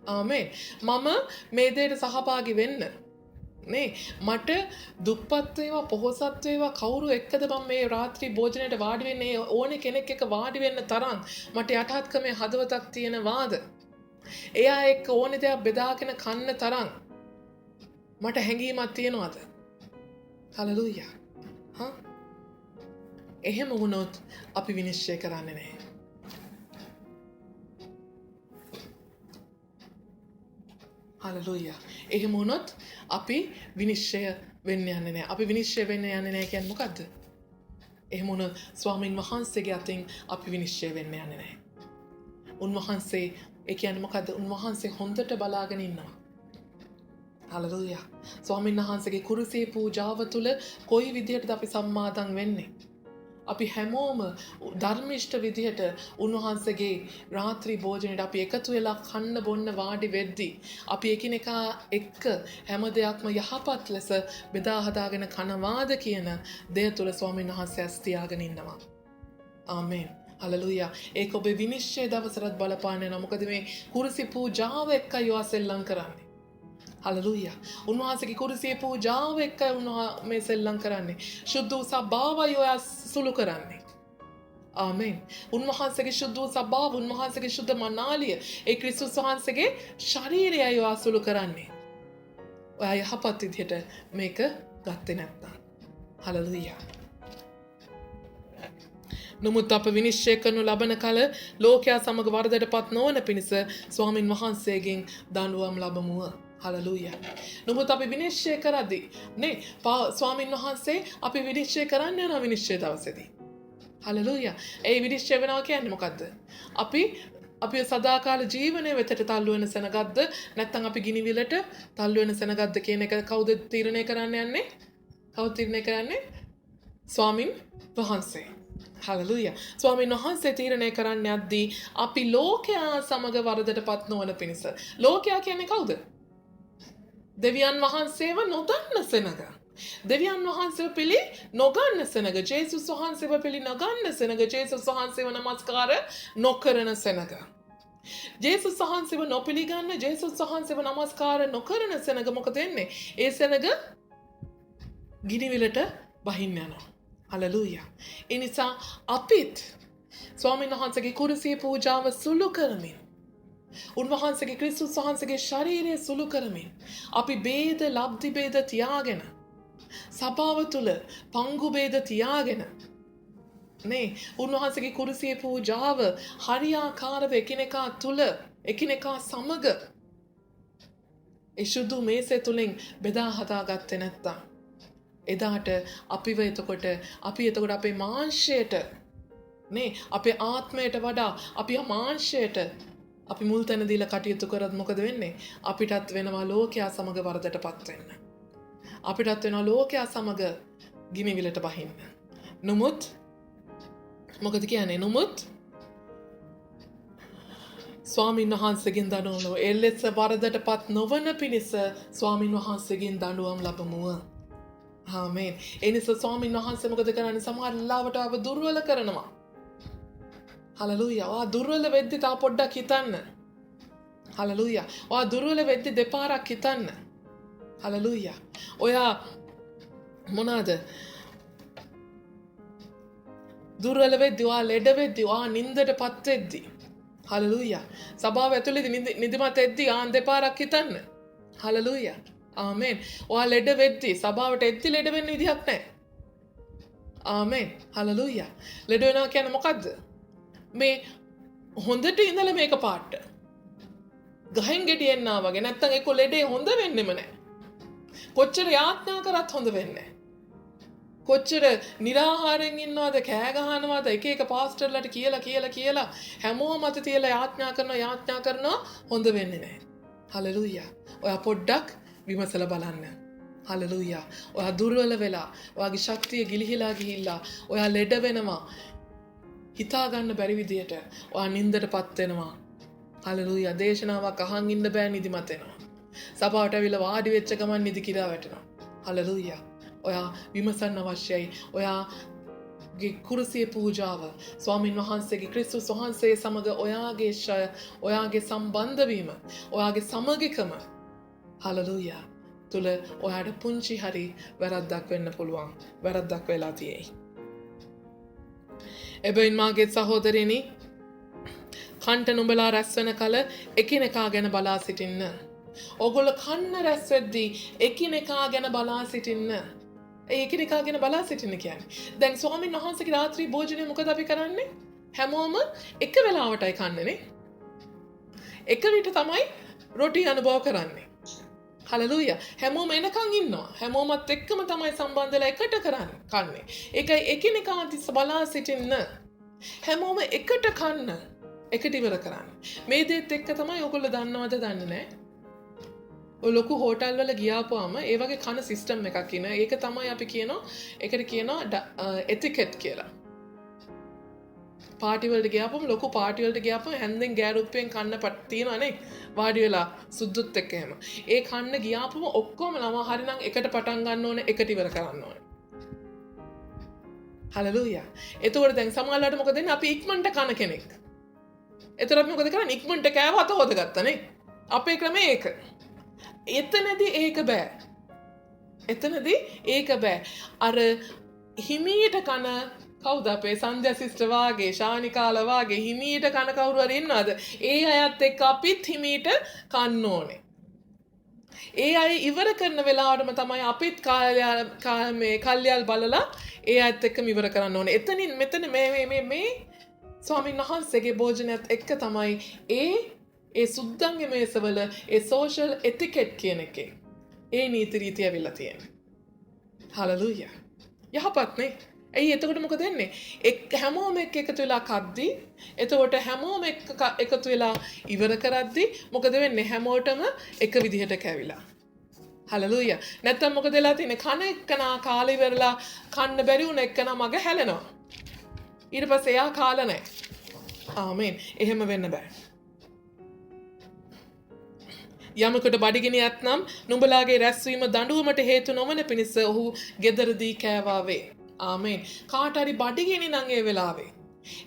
ආමේන්. මම මේ දෙයට සහභාගී වෙන්න නේ මට දුප්පත් වේවා පොහොසත් වේවා කවුරු එක්කද මම මේ රාත්‍රී භෝජනයට වාඩි වෙන්නේ ඕනේ කෙනෙක් එක්ක වාඩි වෙන්න තරම් මට යටහත්කමේ හදවතක් තියෙනවාද? එයා එක්ක ඕනේ දෙයක් බෙදාගෙන කන්න තරම් මට හැඟීමක් තියෙනවද? හලලූයා. එහෙම වුණොත් අපි විනිශ්චය කරන්නේ නැහැ. හලලූයා. එහෙම වුණොත් අපි විනිශ්චය වෙන්න යන්නේ නැහැ. අපි විනිශ්චය වෙන්න යන්නේ නැහැ කියන්නේ මොකද්ද? එහෙම වුණොත් ස්වාමින් වහන්සේගේ අතින් අපි විනිශ්චය වෙන්න යන්නේ නැහැ. උන්වහන්සේ ඒ කියන්නේ මොකද්ද? උන්වහන්සේ හොඳට බලාගෙන ඉන්නවා. හලලූයා. ස්වාමීන් වහන්සේගේ කුරුසියේ පූජාව තුළ කොයි විදිහටද අපි සම්මාදම් වෙන්නේ? අපි හැමෝම ධර්මිෂ්ඨ විදිහට උන්වහන්සේගේ රාත්‍රී භෝජනයට අපි එකතු වෙලා කන්න බොන්න වාඩි වෙද්දී අපි එකිනෙකා එක්ක හැම දෙයක්ම යහපත් ලෙස බෙදා හදාගෙන කනවාද කියන දෙය තුළ ස්වාමීන් වහන්සේ ඇස් තියාගෙන ඉන්නවා. ආමේන්. හලලූයා. ඒක ඔබේ විනිශ්චය දවසට බලපාන්නේ නැහැ. මොකද මේ කුරුසි පූජාව එක්කයි ඔයා සෙල්ලම් කරන්නේ. හලලූයා. උන්වහන්සේගේ කුරුසියේ පූජාව එක්කයි උන්වහන්සේ මේ සෙල්ලම් කරන්නේ. සුද්ධ සභාවයි ඔයා සුළු කරන්නේ. ආමේන්. උන්වහන්සේගේ සුද්ධ සභාව උන්වහන්සේගේ සුද්ධ මනාලිය ඒ ක්‍රිස්තුස් වහන්සේගේ ශරීරයයි ඔයා සුළු කරන්නේ. ඔයා යහපත් විදිහට මේක ගත්තේ නැත්නම්. හලලූයා. නමුත් අප විනිශ්චය කරනු ලබන කල ලෝකයා සමග වරදටපත් නොවන පිණිස ස්වාමින් වහන්සේගෙන් දඬුවම් ලබමුව. හලලූයා. නමුත් අපි විනිශ්චය කරද්දී නේ ස්වාමින් වහන්සේ අපි විනිශ්චය කරන්න යන විනිශ්චය දවසේදී. හලලූයා. ඒ විනිශ්චය වෙනවා කියන්නේ මොකද්ද? අපි සදාකාල ජීවනය වෙතට තල්ලු වෙන සෙනගක්ද නැත්නම් අපි ගිනිවිලට තල්ලු වෙන සෙනගක්ද කියන එක කවුද තීරණය කරන්න යන්නේ? කවුද තීරණය කරන්නේ? ස්වාමින් වහන්සේ. හලලූයා. ස්වාමීන් වහන්සේ තීරණය කරන්න යද්දී අපි ලෝකයා සමග වරදටපත් නොවන පිණිස. ලෝකයා කියන්නේ කවුද? දෙවියන් වහන්සේව නොදන්න සෙනග. දෙවියන් වහන්සේව පිළි නොගන්න සෙනග. ජේසුස් වහන්සේව පිළි නොගන්න සෙනග. ජේසුස් වහන්සේව නමස්කාර නොකරන සෙනග. ජේසුස් වහන්සේව නොපිළිගන්න, ජේසුස් වහන්සේව නමස්කාර නොකරන සෙනග මොකද වෙන්නේ? ඒ සෙනග ගිනිවිලට බහින්න යනවා. හලලූයා. ඒ නිසා අපිත් ස්වාමීන් වහන්සේගේ කුරුසිය පූජාව සුළු කරමින්, උන්වහන්සේගේ ක්‍රිස්තුස් වහන්සේගේ ශරීරය සුළු කරමින්, අපි ભેද ලබ්ධි ભેද තියාගෙන, සභාව තුල පංගු ભેද තියාගෙන නේ උන්වහන්සේගේ කුරුසිය පූජාව හරියාකාරව එකිනෙකා තුල එකිනෙකා සමග ඒ සුදු මේසෙ තුලින් බෙදා හදාගත්තේ නැත්තම් එදාට අපි එතකොට අපේ මාංශයට නේ අපේ ආත්මයට වඩා අපි මාංශයට අපි මුල් තැන දීලා කටයුතු කරත් මොකද වෙන්නේ? අපිටත් වෙනවා ලෝකයා සමග වරදටපත් වෙන්න. අපිටත් වෙනවා ලෝකයා සමග ගිනිවිලට බහින්න. නමුත් මොකද කියන්නේ? නමුත් ස්වාමීන් වහන්සේගෙන් දඬුවම් එල්ලෙස වරදටපත් නොවන පිණිස ස්වාමීන් වහන්සේගෙන් දඬුවම් ලබමුව. ආමේන්. ඒ නිසා ස්වාමීන් වහන්සේ මොකද කරන්නේ? සමහර ලාවට අපව දුර්වල කරනවා. හලලූයා. ඔයා දුර්වල වෙද්දි තා පොඩ්ඩක් හිතන්න. හලලූයා. ඔයා දුර්වල වෙද්දි දෙපාරක් හිතන්න. හලලූයා. ඔයා මොනවාද? දුර්වල වෙද්දි, ඔයා ලෙඩ වෙද්දි, ඔයා නින්දටපත් වෙද්දි. හලලූයා. සභාව ඇතුළේදී නිදිමත එද්දි ආන් දෙපාරක් හිතන්න. හලලූයා. ආමේන්. ඔයා ලෙඩ වෙද්දි, සභාවට එද්දි ලෙඩ වෙන්න විදිහක් නැහැ. ආමේන්. හලලූයා. ලෙඩ වෙනවා කියන්නේ මොකද්ද? මේ හොඳට ඉඳලා මේක පාට ගහෙන් ගෙඩියෙන් ආ වගේ නැත්තම් ඒක ලෙඩේ හොඳ වෙන්නෙම නැහැ. කොච්චර යාඥා කරත් හොඳ වෙන්නේ නැහැ. කොච්චර निराහාරයෙන් ඉන්නවද, කෑ ගහනවද, එක පාස්ටර්ලට කියලා හැමෝම අත තියලා යාඥා කරනවා හොඳ වෙන්නේ නැහැ. හලලූයා. ඔයා පොඩ්ඩක් විමසලා බලන්න. හලලූයා. ඔයා දුර්වල වෙලා, ඔයාගේ ශක්තිය ගිලිහිලා ගිහිල්ලා, ඔයා ලෙඩ වෙනවා. හිතා ගන්න බැරි විදියට ඔයා නින්දටපත් වෙනවා. හලලූයා. දේශනාවක් අහන් ඉන්න බෑ, නිදිමත එනවා. සභාවට ඇවිල්ලා වාඩි වෙච්ච ගමන් නිදි කිරා වැටෙනවා. හලලූයා. ඔයා විමසන්න අවශ්‍යයි. ඔයාගේ කුරුසිය පූජාව ස්වාමින් වහන්සේගේ ක්‍රිස්තුස් වහන්සේ සමග ඔයාගේ සම්බන්ධ වීම, ඔයාගේ සමගිකම හලලූයා තුල ඔයාට පුංචි හරි වැරද්දක් වෙන්න පුළුවන්. වැරද්දක් වෙලා තියෙයි. එබැවින් මාගේ සහෝදරයනි, කන්ට නුඹලා රැස් වෙන කල එකිනෙකා ගැන බලා සිටින්න. ඔගොල්ලෝ කන්න රැස් වෙද්දී එකිනෙකා ගැන බලා සිටින්න. එකිනෙකා ගැන බලා සිටින්න කියන්නේ. දැන් ස්වාමීන් වහන්සේගේ රාත්‍රී භෝජනය මොකද අපි කරන්නේ? හැමෝම එක වෙලාවටයි කන්නේනේ. එක විට තමයි රොටි අනුභව කරන්නේ. හලලූයා. හැමෝම එනකන් ඉන්නවා. හැමෝමත් එක්කම තමයි සම්බන්ධලා එකට කන්නේ. ඒකයි එකිනෙකා දිස් බලා සිටින්න. හැමෝම එකට කන්න. එකට ඉවර කරන්න. මේ දේත් එක්ක තමයි ඔයගොල්ලෝ දන්නවද දන්නේ නැහැ. ඔය ලොකු හෝටල් වල ගියාපුවාම ඒ වගේ කන සිස්ටම් එකක් ඉන. ඒක තමයි අපි ඒකට කියනවා එටිකට් කියලා. පාටි වලට ගියාපුවම ලොකු පාටි වලට ගියාපුවම හැන්දෙන් ගෑරුප්පෙන් කන්න තියෙනවනේ. වාඩි වෙලා සුද්දුත් එක්ක එහෙම. ඒ කන්න ගියාපුවම ඔක්කොම ළමා හරිනම් එකට පටන් ගන්න ඕනේ, එකට ඉවර කරන්න ඕනේ. හලලූයා. එතකොට දැන් සමහරවිට මොකද වෙන්නේ? අපි ඉක්මනට කන කෙනෙක්. එතකොට අපි මොකද කරන්නේ? ඉක්මනට කෑව අත හොදගත්තනේ. අපේ ක්‍රමය ඒක. එතනදී ඒක බෑ. අර හිමීට කන කවුද අපේ සංධ්‍යා සිස්ටර් වාගේ, ශානිකාල වාගේ හිමීට කන කවුරු හරි ඉන්නවද? ඒ අයත් එක්ක අපිත් හිමීට කන්න ඕනේ. ඒ අය ඉවර කරන වෙලාවටම තමයි අපිත් මේ කල්යාල් බලලා ඒ අයත් එක්කම ඉවර කරන්න ඕනේ. එතනින් මෙතන මේ ස්වාමීන් වහන්සේගේ භෝජනයත් එක්ක තමයි ඒ සුද්දන්ගේ මේසවල ඒ සෝෂල් එටිකෙට් කියන එකේ ඒ නීති රීති ඇවිල්ලා තියෙන්නේ. හලෙලූයා. යහපත් නේ. ඇයි එතකොට මොකද වෙන්නේ? හැමෝම එකතු වෙලා කද්දී එතකොට හැමෝම එකතු වෙලා ඉවර කරද්දී මොකද වෙන්නේ? හැමෝටම එක විදිහට කැවිලා. හලෙලූයා. නැත්තම් මොකද වෙලා තියෙන්නේ? කන එක්කනා කාලේ ඉවරලා කන්න බැරි වුණ එක්කනා මග හැලෙනවා. ඊට පස්සේ එයා කාලා නැහැ. ආමේන්. එහෙම වෙන්න බෑ. යමකට බඩගිනියත් නම් නුඹලාගේ රැස්වීම දඬුවමට හේතු නොවන පිණිස ඔහු ගෙදරදී කෑවා වේ. ආමේන්. කාට හරි බඩගිනි නම් ඒ වෙලාවේ.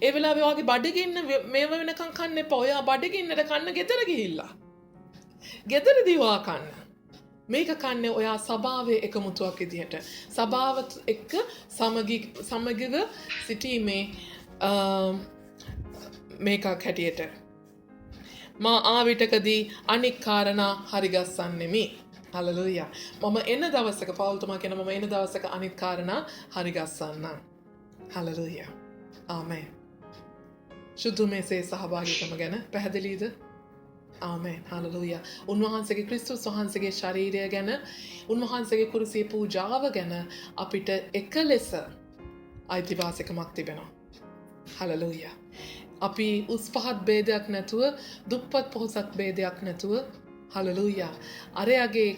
ඒ වෙලාවේ ඔයාගේ බඩගින්න මේව වෙනකන් කන්න එපා. ඔයා බඩගින්නට කන්න ගෙදර ගිහිල්ලා. ගෙදරදී ඔයා කන්න. මේක කන්නේ ඔයා සභාවේ එකමුතුවක් විදිහට. සභාවත් එක්ක සමගිව සිටීමේ මේකක් හැටියට. මා ආවිටකදී අනික් කාරණා හරිගස්සන්නෙමි. හලෙලූයා. මම එන දවසක පවුල්තුමා කියන මම එන දවසක අනිත් කාරණා හරිගස්සන්නම්. හලෙලූයා. ආමේන්. සුදු මේසේ සහභාගීකම ගැන පැහැදිලිද? ආමේන්. හලෙලූයා. උන්වහන්සේගේ ක්‍රිස්තුස් වහන්සේගේ ශරීරය ගැන, උන්වහන්සේගේ කුරුසියේ පූජාව ගැන අපිට එක ලෙස අයිතිවාසිකමක් තිබෙනවා. හලෙලූයා. අපි උස් පහත් ભેදයක් නැතුව, දුප්පත් පොහොසත් ભેදයක් නැතුව, හලෙලූයා. අරයාගේ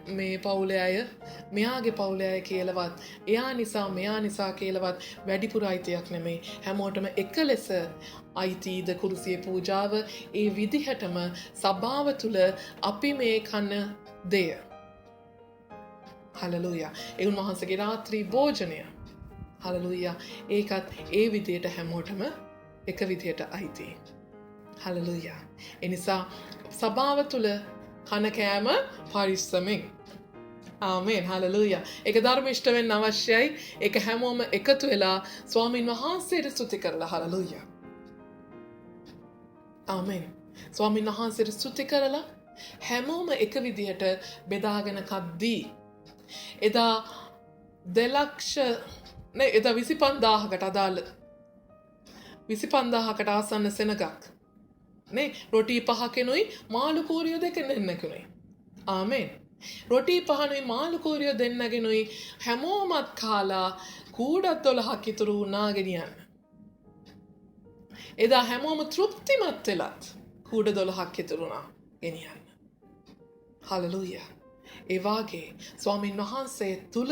මේ පවුලේ අය, මෙයාගේ පවුලේ අය කියලාවත්, එයා නිසා මෙයා නිසා කියලාවත් වැඩිපුර අයිතියක් නෙමෙයි. හැමෝටම එක ලෙස අයිතිද කුරුසියේ පූජාව ඒ විදිහටම සභාව තුල අපි මේ කන දෙය. හලෙලූයා. ඒ උන්වහන්සේගේ රාත්‍රී භෝජනය. හලෙලූයා. ඒකත් ඒ විදිහට හැමෝටම එක විදිහට අයිති. හලෙලූයා. ඒ නිසා සභාව තුල කන කෑම පරිස්සමෙන්. ආමේන්. හලෙලූයා. ඒක ධර්මිෂ්ඨ වෙන්න අවශ්‍යයි. ඒක හැමෝම එකතු වෙලා ස්වාමින් වහන්සේට ස්තුති කරලා. හලෙලූයා. ආමේන්. ස්වාමින් වහන්සේට ස්තුති කරලා හැමෝම එක විදිහට බෙදාගෙන කද්දී එදා 2,50,000කට අදාළ 25,000කට ආසන්න සෙනගක් නේ රොටි 5කෙනුයි මාළු කූරියෝ 2 ආමේන්. රොටි 5නුයි මාළු කූරියෝ 2ගෙනුයි හැමෝමත් කාලා කූඩක් 12ක් ඉතුරු වුණා ගෙනියන්න. එදා හැමෝම තෘප්තිමත් වෙලත් කූඩ 12ක් ඉතුරු වුණා ගෙනියන්න. හලෙලූයා. ඒ වාගේ ස්වාමින් වහන්සේ තුල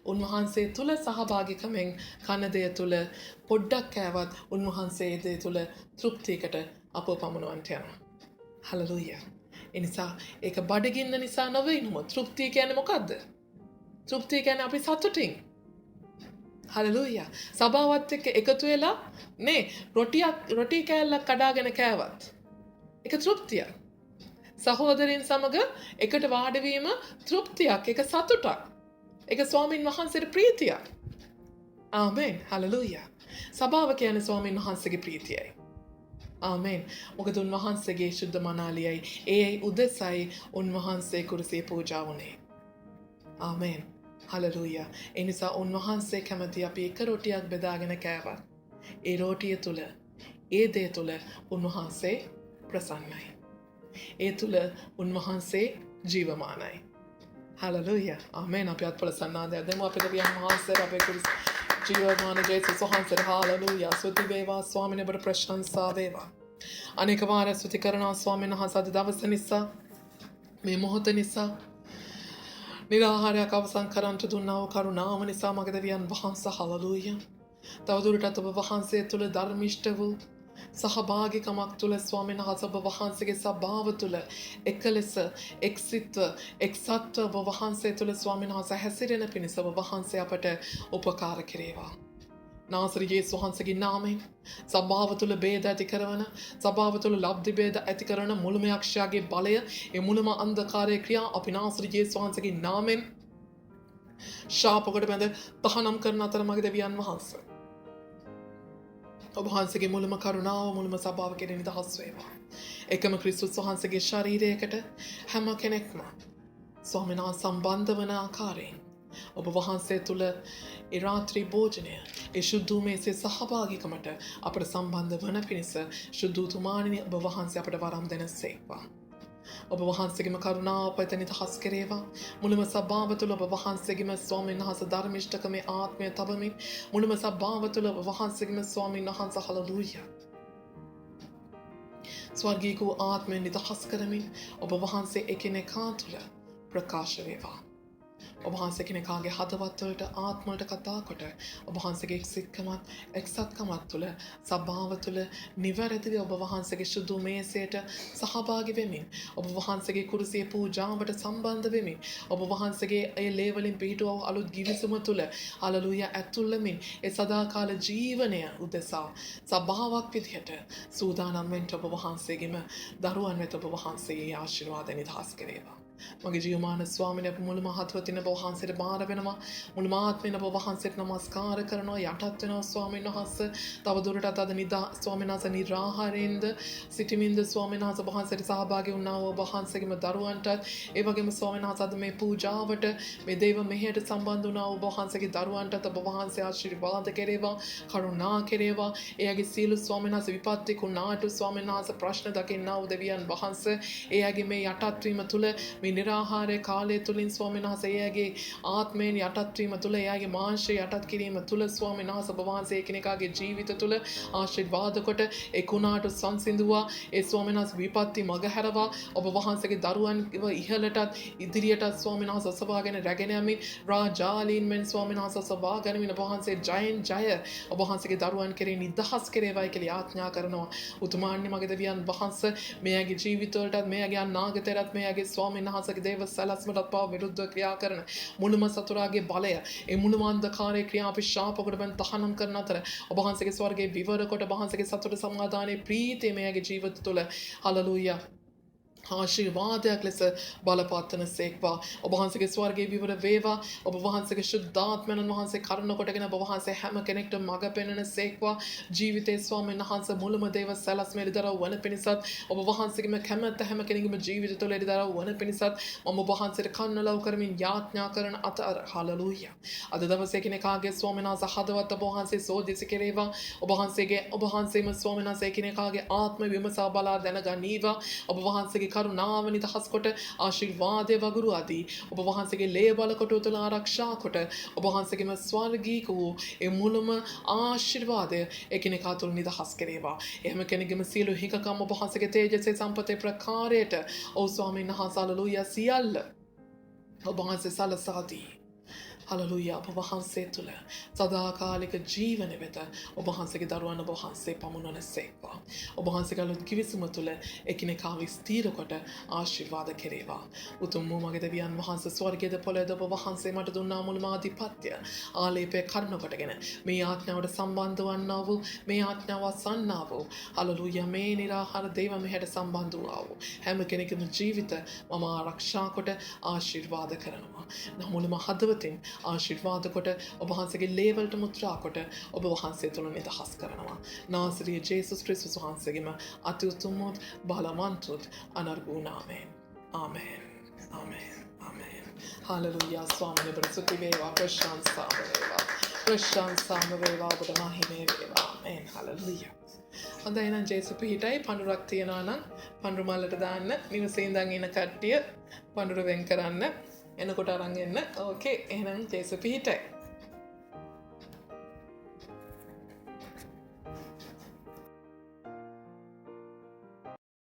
උන්වහන්සේ තුල සහභාගිකමෙන් කන දෙය තුල පොඩ්ඩක් කෑවත් උන්වහන්සේ දෙය තුල තෘප්තියකට අපව පමුණවන්නට යනවා. හලෙලූයා. ඒ නිසා ඒක බඩගින්න නිසා නෙවෙයි නම තෘප්තිය කියන්නේ මොකද්ද? තෘප්තිය කියන්නේ අපි සතුටින්. හලෙලූයා. සභාවත් එක්ක එකතු වෙලා නේ රොටි කෑල්ලක් කඩාගෙන කෑවත් ඒක තෘප්තියක්. සහෝදරයන් සමග එකට වාඩි වීම තෘප්තියක්. ඒක සතුටක්. ඒක ස්වාමින් වහන්සේට ප්‍රීතියක්. ආමේන්. හලෙලූයා. සභාව කියන්නේ ස්වාමින් වහන්සේගේ ප්‍රීතියයි. ආමේන්. මොකද උන්වහන්සේගේ ශුද්ධ මනාලියයි ඒයි උදෙසයි උන්වහන්සේ කුරුසියේ පූජා වුණේ. ආමේන්. හලෙලූයා. ඒ නිසා උන්වහන්සේ කැමති අපි එක රොටියක් බෙදාගෙන කෑවත් ඒ රොටිය තුල ඒ දේ තුල උන්වහන්සේ ප්‍රසන්නයි. ඒ තුල උන්වහන්සේ ජීවමානයි. හලෙලූයා. ආමේන්. අපි අත්පොළ සන්නාදයක් දෙමු අපේ දෙවියන් වහන්සේට අපේ කුරුසිය ජීවමාන ජේසුස් වහන්සේට. හලෙලූයා. ස්තුති වේවා ස්වාමීන් ඔබට ප්‍රශංසා වේවා. අනේක වාර ස්තුති කරනවා ස්වාමීන් වහන්සේ අද දවස නිසා මේ මොහොත නිසා නිරාහාරයක් අවසන් කරන්නට දුන්නා වූ කරුණාව නිසා මගේ දෙවියන් වහන්සේ. හලෙලූයා. තවදුරටත් ඔබ වහන්සේ තුල ධර්මිෂ්ඨ වූ සහභාගිකමක් තුල ස්වාමීන් වහන්සේ ඔබ වහන්සේගේ සභාව තුල එක ලෙස එක්සිත්ව එක්සත්ව ඔබ වහන්සේ තුල ස්වාමීන් වහන්සේ හැසිරෙන පිණිස ඔබ වහන්සේ අපට උපකාර කෙරේවා. නාසරි යේසුස් වහන්සේගේ නාමයෙන් සභාව තුල ભેද ඇති කරන, සභාව තුල ලබ්ධි ભેද ඇති කරන මුළුම යක්ෂයාගේ බලය, ඒ මුළුම අන්ධකාරයේ ක්‍රියා අපි නාසරි යේසුස් වහන්සේගේ නාමයෙන් ශාපකට බැඳ තහනම් කරන අතර මගේ දෙවියන් වහන්සේ ඔබ වහන්සේගේ මුළුම කරුණාව මුළුම සභාව කෙරෙහි නිදහස් වේවා. එකම ක්‍රිස්තුස් වහන්සේගේ ශරීරයකට හැම කෙනෙක්ම ස්වාමීන් වහන්සේ සම්බන්ධ වන ආකාරයෙන් ඔබ වහන්සේ තුළ ඒ රාත්‍රී භෝජනය ඒ ශුද්ධූමේසේ සහභාගිකමට අපට සම්බන්ධ වන පිණිස ශුද්ධූතුමාණනි ඔබ වහන්සේ අපට වරම් දෙනසේක්වා. ඔබ වහන්සේගේම කරුණාව අපට නිදහස් කෙරේවා. මුළුම සභාව තුළ ඔබ වහන්සේගේම ස්වාමීන් වහන්සේ ධර්මිෂ්ඨකමේ ආත්මය තබමින් මුළුම සභාව තුළ ඔබ වහන්සේගේම ස්වාමීන් වහන්සේ හලෙලූයා ස්වර්ගීය වූ ආත්මය නිදහස් කරමින් ඔබ වහන්සේ එකිනෙකා තුළ ප්‍රකාශ වේවා. ඔබ වහන්සේ කෙනෙකාගේ හදවත් වලට ආත්ම වලට කතා කොට ඔබ වහන්සේගේ එක්සිත්කමත් එක්සත්කමත් තුළ සභාව තුළ නිවැරදිව ඔබ වහන්සේගේ සුදු මේසයට සහභාගී වෙමින් ඔබ වහන්සේගේ කුරුසියේ පූජාවට සම්බන්ධ වෙමින් ඔබ වහන්සේගේ ඒ ලේ වලින් පිහිටුවව අලුත් ගිවිසුම තුළ හලෙලූයා ඇතුළමින් ඒ සදාකාල ජීවනය උදෙසා සභාවක් විදිහට සූදානම් වෙන්න ඔබ වහන්සේගේම දරුවන් වෙත ඔබ වහන්සේගේ ආශිර්වාද නිදහස් කරේවා. මගේ ජීවමාන ස්වාමීන් වහන්සේ මුළුම හදවතින් ඔබ වහන්සේට බාර වෙනවා. මුළුම ආත්මෙන් ඔබ වහන්සේට නමස්කාර කරනවා. යටත් වෙනවා ස්වාමීන් වහන්සේ. තව දුරටත් අද නිදා ස්වාමීන් වහන්සේ නිරාහාරයෙන්ද සිටමින්ද ස්වාමීන් වහන්සේ ඔබ වහන්සේට සහභාගී වුණා වූ ඔබ වහන්සේගේම දරුවන්ටත් ඒ වගේම ස්වාමීන් වහන්සේ අද මේ පූජාවට මේ දේව මෙහෙයට සම්බන්ධ වුණා වූ ඔබ වහන්සේගේ දරුවන්ටත් ඔබ වහන්සේ ආශිර්වාද කෙරේවා. කරුණා කෙරේවා. එයාගේ සීල ස්වාමීන් වහන්සේ විපත්ති කුණාට ස්වාමීන් වහන්සේ ප්‍රශ්න දකින්නා වූ දෙවියන් වහන්සේ එයාගේ මේ යටත් වීම තුළ නිරාහාරය කාලය තුළින් ස්වාමීන් වහන්සේ එයාගේ ආත්මයෙන් යටත් වීම තුළ එයාගේ මාංශය යටත් කිරීම තුළ ස්වාමීන් වහන්සේ ඔබ වහන්සේ එකිනෙකාගේ ජීවිත තුළ ආශිර්වාද කොට ඒ කුණාට සංසිඳුවා. ඒ ස්වාමීන් වහන්සේ විපත්ති මගහැරවා ඔබ වහන්සේගේ දරුවන්ව ඉහළටත් ඉදිරියටත් ස්වාමීන් වහන්සේ ඔසවාගෙන රැගෙන යමින් රාජාලීන් මෙන් ස්වාමීන් වහන්සේ ඔසවා ගැනීම ඔබ වහන්සේ ජයෙන් ජය ඔබ වහන්සේගේ දරුවන් කෙරෙහි නිදහස් කෙරේවායි කියලා යාඥා කරනවා. උතුමාණනි මගේ දෙවියන් වහන්සේ මෙයාගේ ජීවිතවලටත් මෙයාගේ අනාගතයටත් මෙයාගේ ස්වාමීන් වහන්සේගේ දේව සලස්මටත් පාව විරුද්ධව ක්‍රියා කරන මුළුම සතුරාගේ බලය ඒ මුළුම අන්ධකාරයේ ක්‍රියා අපි ශාපකට බන් තහනම් කරන අතර ඔබ වහන්සේගේ ස්වර්ගයේ විවර කොට ඔබ වහන්සේගේ සතුට සමාදානයේ ප්‍රීතිය මෙයාගේ ජීවිත තුළ හලෙලූයා ආශිර්වාදයක් ලෙස බලපත්වන සේක්වා. ඔබ වහන්සේගේ ස්වර්ගයේ විවර වේවා. ඔබ වහන්සේගේ ශුද්ධාත්මයන් වහන්සේ කරුණ කොටගෙන ඔබ වහන්සේ හැම කෙනෙක්ට මඟ පෙන්වන සේක්වා. ජීවිතේ ස්වාමීන් වහන්සේ මුළුම දේව සැලැස්ම එළිදරව් වන පිණිසත් ඔබ වහන්සේගේම කැමැත්ත හැම කෙනෙකුගේම ජීවිත තුළ එළිදරව් වන පිණිසත් මම ඔබ වහන්සේට කන්නලව් කරමින් යාඥා කරන අතර හලෙලූයා. අද දවසේ කෙනෙකාගේ ස්වාමීන් වහන්සේ හදවත් ඔබ වහන්සේ සෝදිසි කෙරේවා. ඔබ වහන්සේම ස්වාමීන් වහන්සේ කෙනෙකාගේ ආත්ම විමසා බලා දැනගනීවා. ඔබ වහන්සේගේ කරුණාව නිදහස් කොට ආශිර්වාදය වගුරු ආදී ඔබ වහන්සේගේ ලේ බල කොට උතුල ආරක්ෂා කොට ඔබ වහන්සේගේම ස්වර්ගීක වූ ඒ මුළුම ආශිර්වාදය එකිනෙකා තුළ නිදහස් කෙරේවා. එහෙම කෙනෙකුගේම සියලු හිකකම් ඔබ වහන්සේගේ තේජසේ සම්පතේ ප්‍රකාරයට ඔව් ස්වාමීන් වහන්සේ හලෙලූයා සියල්ල ඔබ වහන්සේ සලසා දී හලෙලූයා ඔබ වහන්සේ තුළ සදාකාලික ජීවන වෙත ඔබ වහන්සේගේ දරුවන් ඔබ වහන්සේ පමුණුවනසේක්වා. ඔබ වහන්සේගේ අලුත් කිවිසුම තුළ එකිනෙකාව ස්ථීර කොට ආශිර්වාද කෙරේවා. උතුම් වූ මගේ දෙවියන් වහන්සේ ස්වර්ගයේද පොළොවේද ඔබ වහන්සේ මට දුන්නා මුළුම ආධිපත්‍ය ආලේපය කරුණ කොටගෙන මේ ආඥාවට සම්බන්ධ වන්නා වූ මේ ආඥාව අසන්නා වූ හලෙලූයා මේ නිරාහාර දේව මෙහෙට සම්බන්ධ වූ හැම කෙනෙකුගේම ජීවිත මම ආරක්ෂා කොට ආශිර්වාද කරනවා. මුළුම හදවතින් ආශිර්වාද කොට ඔබ වහන්සේගේ ලේවලට මුත්‍රා කොට ඔබ වහන්සේ තුළ නිදහස් කරනවා. නාසරීය ජේසුස් ක්‍රිස්තුස් වහන්සේගේම අති උතුම් බලවන්ත අනර්ගල නාමයෙන්. ආමේන්. ආමේන්. ආමේන්. හලෙලූයා. ස්වාමීන් වහන්සේ ස්තුති වේවා. ප්‍රශංසා වේවා. ප්‍රශංසා වේවා. ඔබට මහිමේ වේවා. ආමේන්. හලෙලූයා. හොඳයි එහෙනම් ජේසුස් පිහිටයි පඳුරක් තියනවා නම් පඳුර මල්ලට දාන්න. නිවසේ ඉඳන් එන කට්ටිය පඳුර වෙන් කරන්න. එනකොට අරන් එන්න. ඕකේ. එහෙනම් ජේසුස් පිහිටයි.